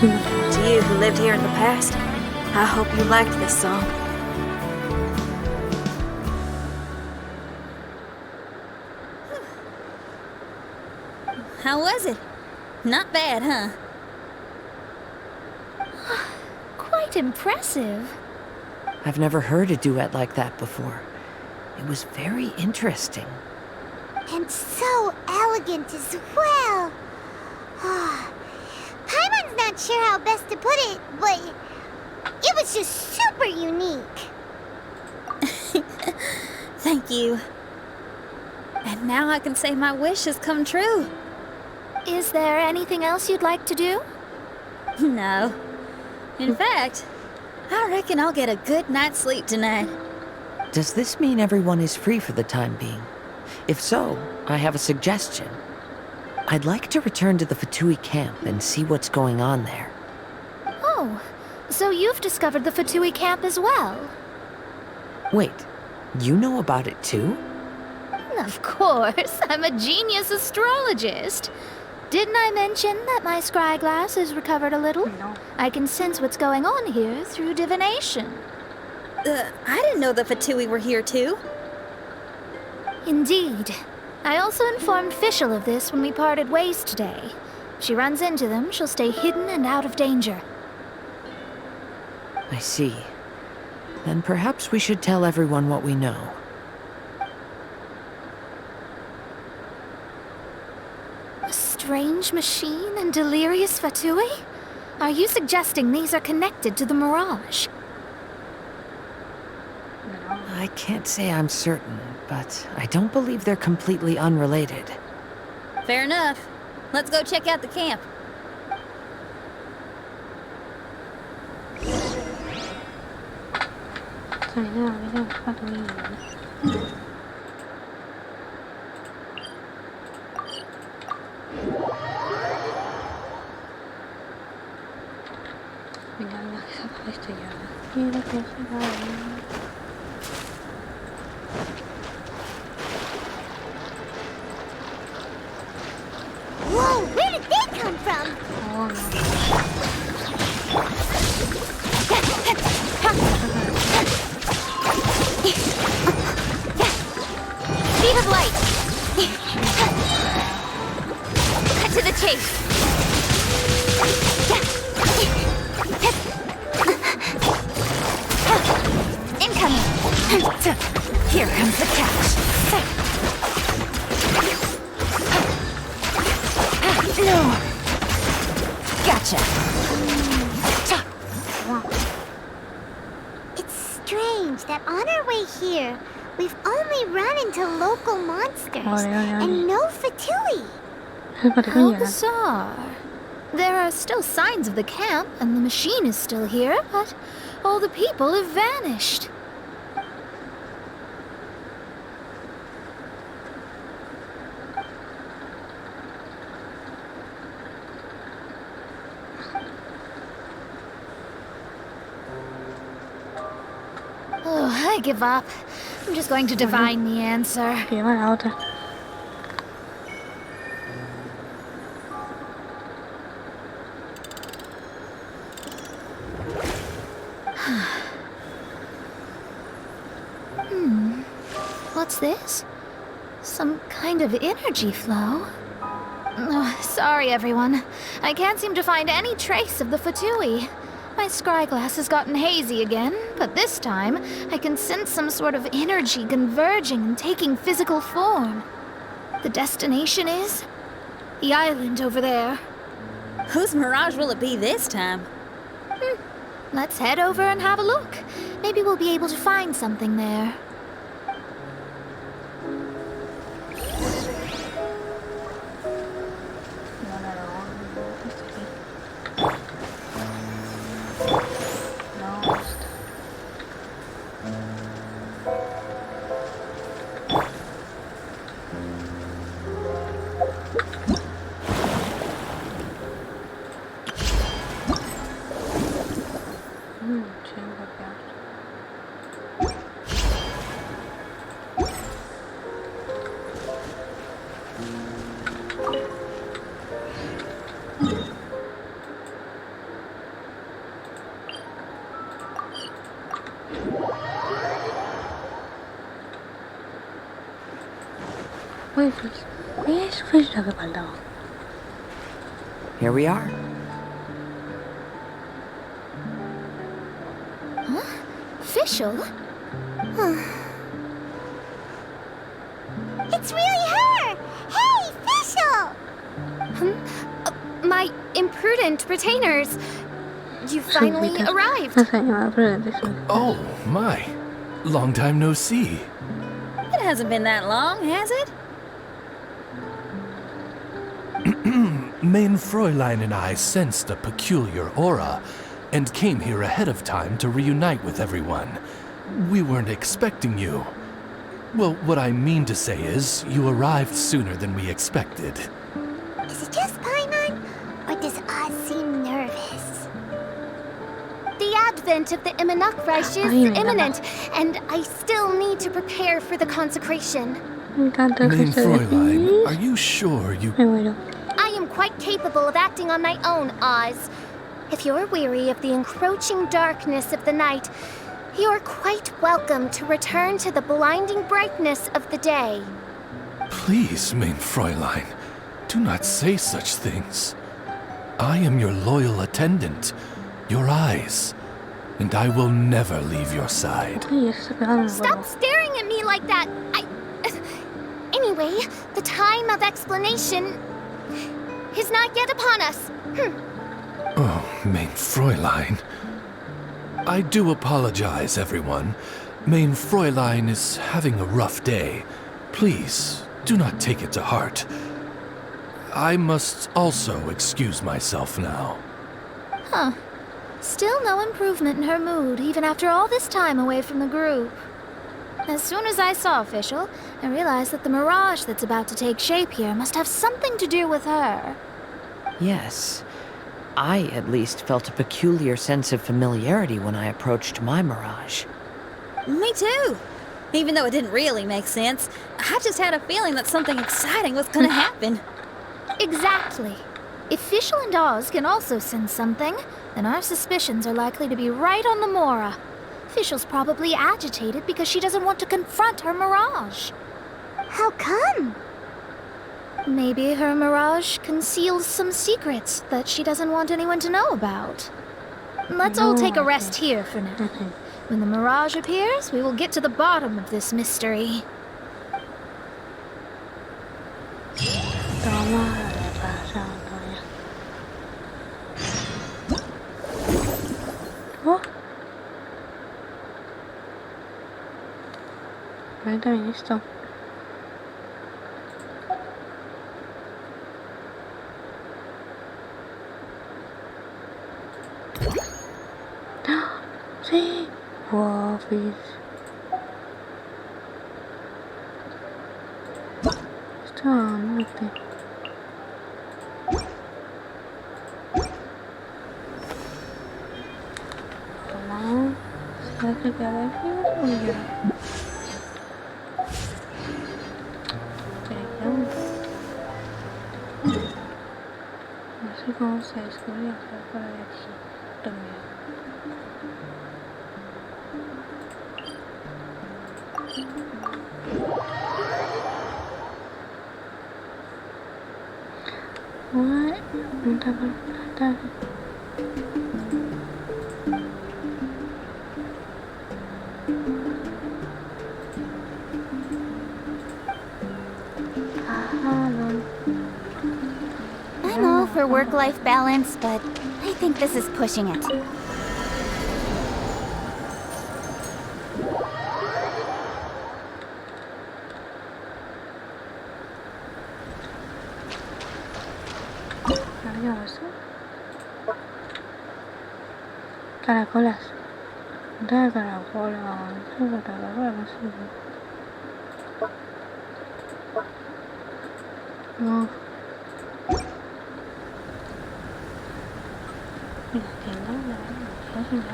To you who lived here in the past, I hope you liked this song. How was it? Not bad, huh? Quite impressive. I've never heard a duet like that before. It was very interesting. And so elegant as well. Paimon's not sure how best to put it, but it was just super unique. Thank you. And now I can say my wish has come true. Is there anything else you'd like to do? No. In fact, I reckon I'll get a good night's sleep tonight. Does this mean everyone is free for the time being? If so, I have a suggestion. I'd like to return to the Fatui camp and see what's going on there. Oh, so you've discovered the Fatui camp as well? Wait, you know about it too? Of course, I'm a genius astrologist. Didn't I mention that my scry glass has recovered a little? No. I can sense what's going on here through divination. I didn't know the Fatui were here too. Indeed. I also informed Fischl of this when we parted ways today. If she runs into them, she'll stay hidden and out of danger. I see. Then perhaps we should tell everyone what we know. A strange machine and delirious Fatui? Are you suggesting these are connected to the Mirage? I can't say I'm certain, but I don't believe they're completely unrelated. Fair enough. Let's go check out the camp. Whoa, where did they come from? Speed of light! Cut to the chase! Incoming! Here comes the catch! No! Gotcha! It's strange that on our way here, we've only run into local monsters and no Fatui. How bizarre. There are still signs of the camp, and the machine is still here, but all the people have vanished. Oh, I give up. I'm just going to divine the answer. What's this? Some kind of energy flow? Oh, sorry, everyone. I can't seem to find any trace of the Fatui. My scry glass has gotten hazy again, but this time I can sense some sort of energy converging and taking physical form. The destination is the island over there. Whose mirage will it be this time? Let's head over and have a look. Maybe we'll be able to find something there. Here we are. Huh? Fischl? It's really her! Hey, Fischl! My imprudent retainers. You finally arrived. Oh, my. Long time no see. It hasn't been that long, has it? Mein Fräulein and I sensed a peculiar aura and came here ahead of time to reunite with everyone. We weren't expecting you. Well, what I mean to say is, you arrived sooner than we expected. Is it just Paimon? Or does Oz seem nervous? The advent of the Immunukreich is imminent, and I still need to prepare for the consecration. Mein Fräulein, are you sure you... I am quite capable of acting on my own, Oz. If you're weary of the encroaching darkness of the night, you're quite welcome to return to the blinding brightness of the day. Please, Mein Fräulein, do not say such things. I am your loyal attendant, your eyes, and I will never leave your side. Stop staring at me like that! Anyway, the time of explanation is not yet upon us. Oh, Mein Fräulein. I do apologize, everyone. Mein Fräulein is having a rough day. Please, do not take it to heart. I must also excuse myself now. Huh. Still no improvement in her mood, even after all this time away from the group. As soon as I saw Fischl, I realized that the mirage that's about to take shape here must have something to do with her. Yes. I, at least, felt a peculiar sense of familiarity when I approached my mirage. Me too. Even though it didn't really make sense, I just had a feeling that something exciting was gonna happen. Exactly. If Fischl and Oz can also sense something, then our suspicions are likely to be right on the Mora. Fischl's probably agitated because she doesn't want to confront her mirage. How come? Maybe her mirage conceals some secrets that she doesn't want anyone to know about. Let's all take a rest here for now. When the mirage appears, we will get to the bottom of this mystery. También esto. Sí. Wow, esto no sé. Toma. Se hace que a ver si voy a llorar. No sé cómo se descubrió fuera de aquí también. No está por tratar. I'm all for work-life balance, but I think this is pushing it. Caracolas. Da caracolas. Da caracolas. No. La tienda, la tienda.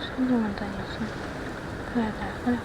Siempre montañas, sí. Fuera atrás, fuera.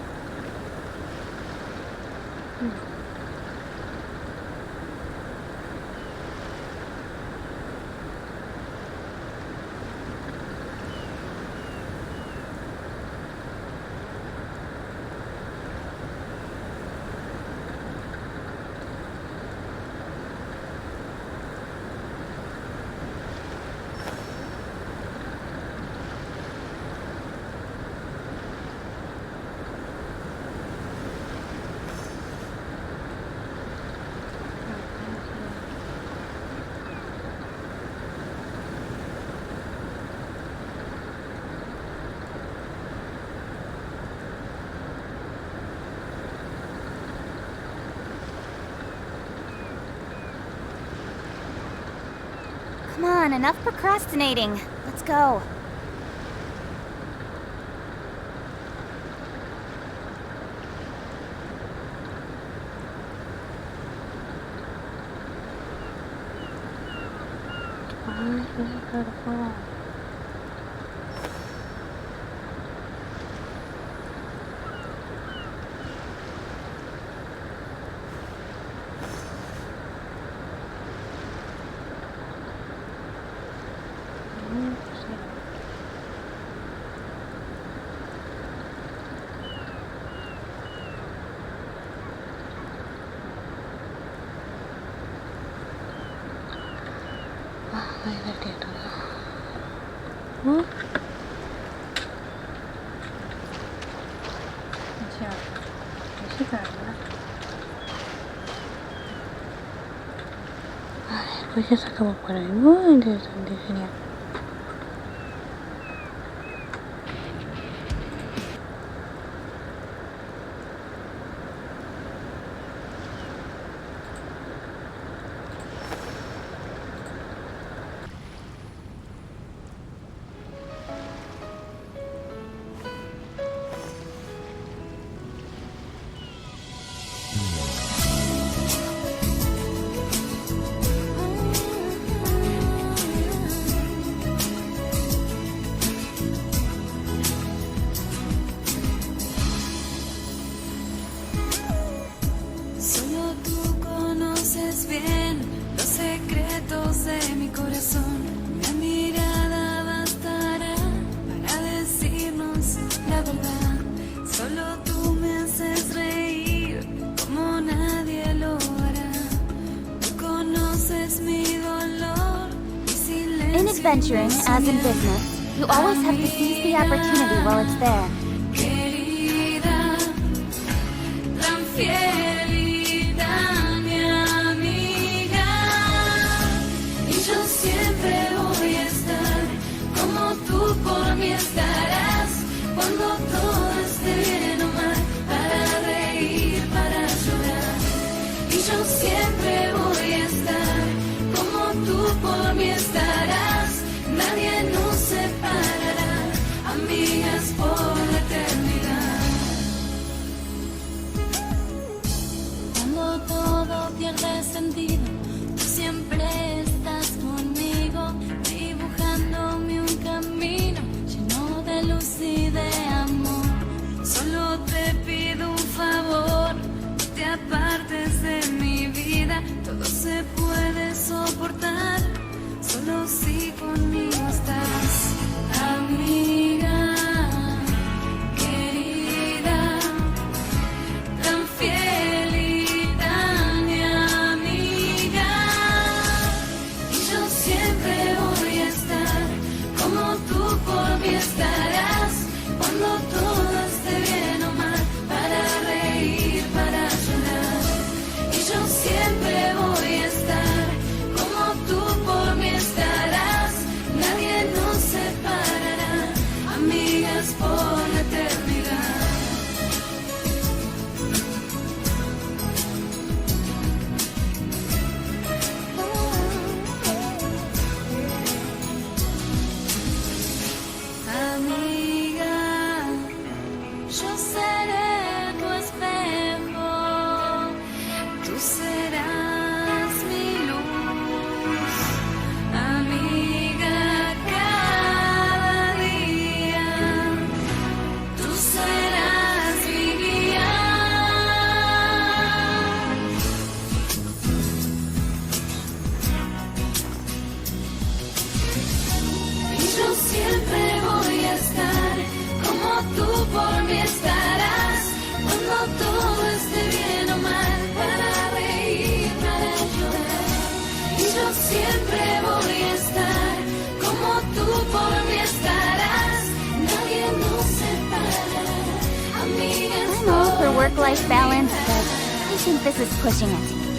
Come on, enough procrastinating. Let's go. Pues ya sacamos por ahí. Muy interesante, genial. Venturing, as in business, you always have to seize the opportunity while it's there. Querida, tan fiel y tan mi amiga, y yo siempre voy a estar como tú por mí estarás cuando todo esté bien o mal, para reír, para llorar, y yo siempre voy a estar como tú por mí estarás. Nadie nos separará, amigas por la eternidad. Cuando todo pierde sentido, tú siempre estás conmigo, dibujándome un camino lleno de luz y de amor. Solo te pido un favor, no te apartes de mi vida, todo se puede soportar. Solo si conmigo estás, amiga, querida, tan fiel y tan mi amiga, y yo siempre voy a estar como tú por mí estarás, cuando todo esté bien o mal, para reír, para llorar, y yo siempre voy a estar como tú por mí estarás, nadie nos separará. siempre voy a estar, como tú por mí estarás. Nadie nos separa, amigas. I'm all for work-life balance, but I think this is pushing it.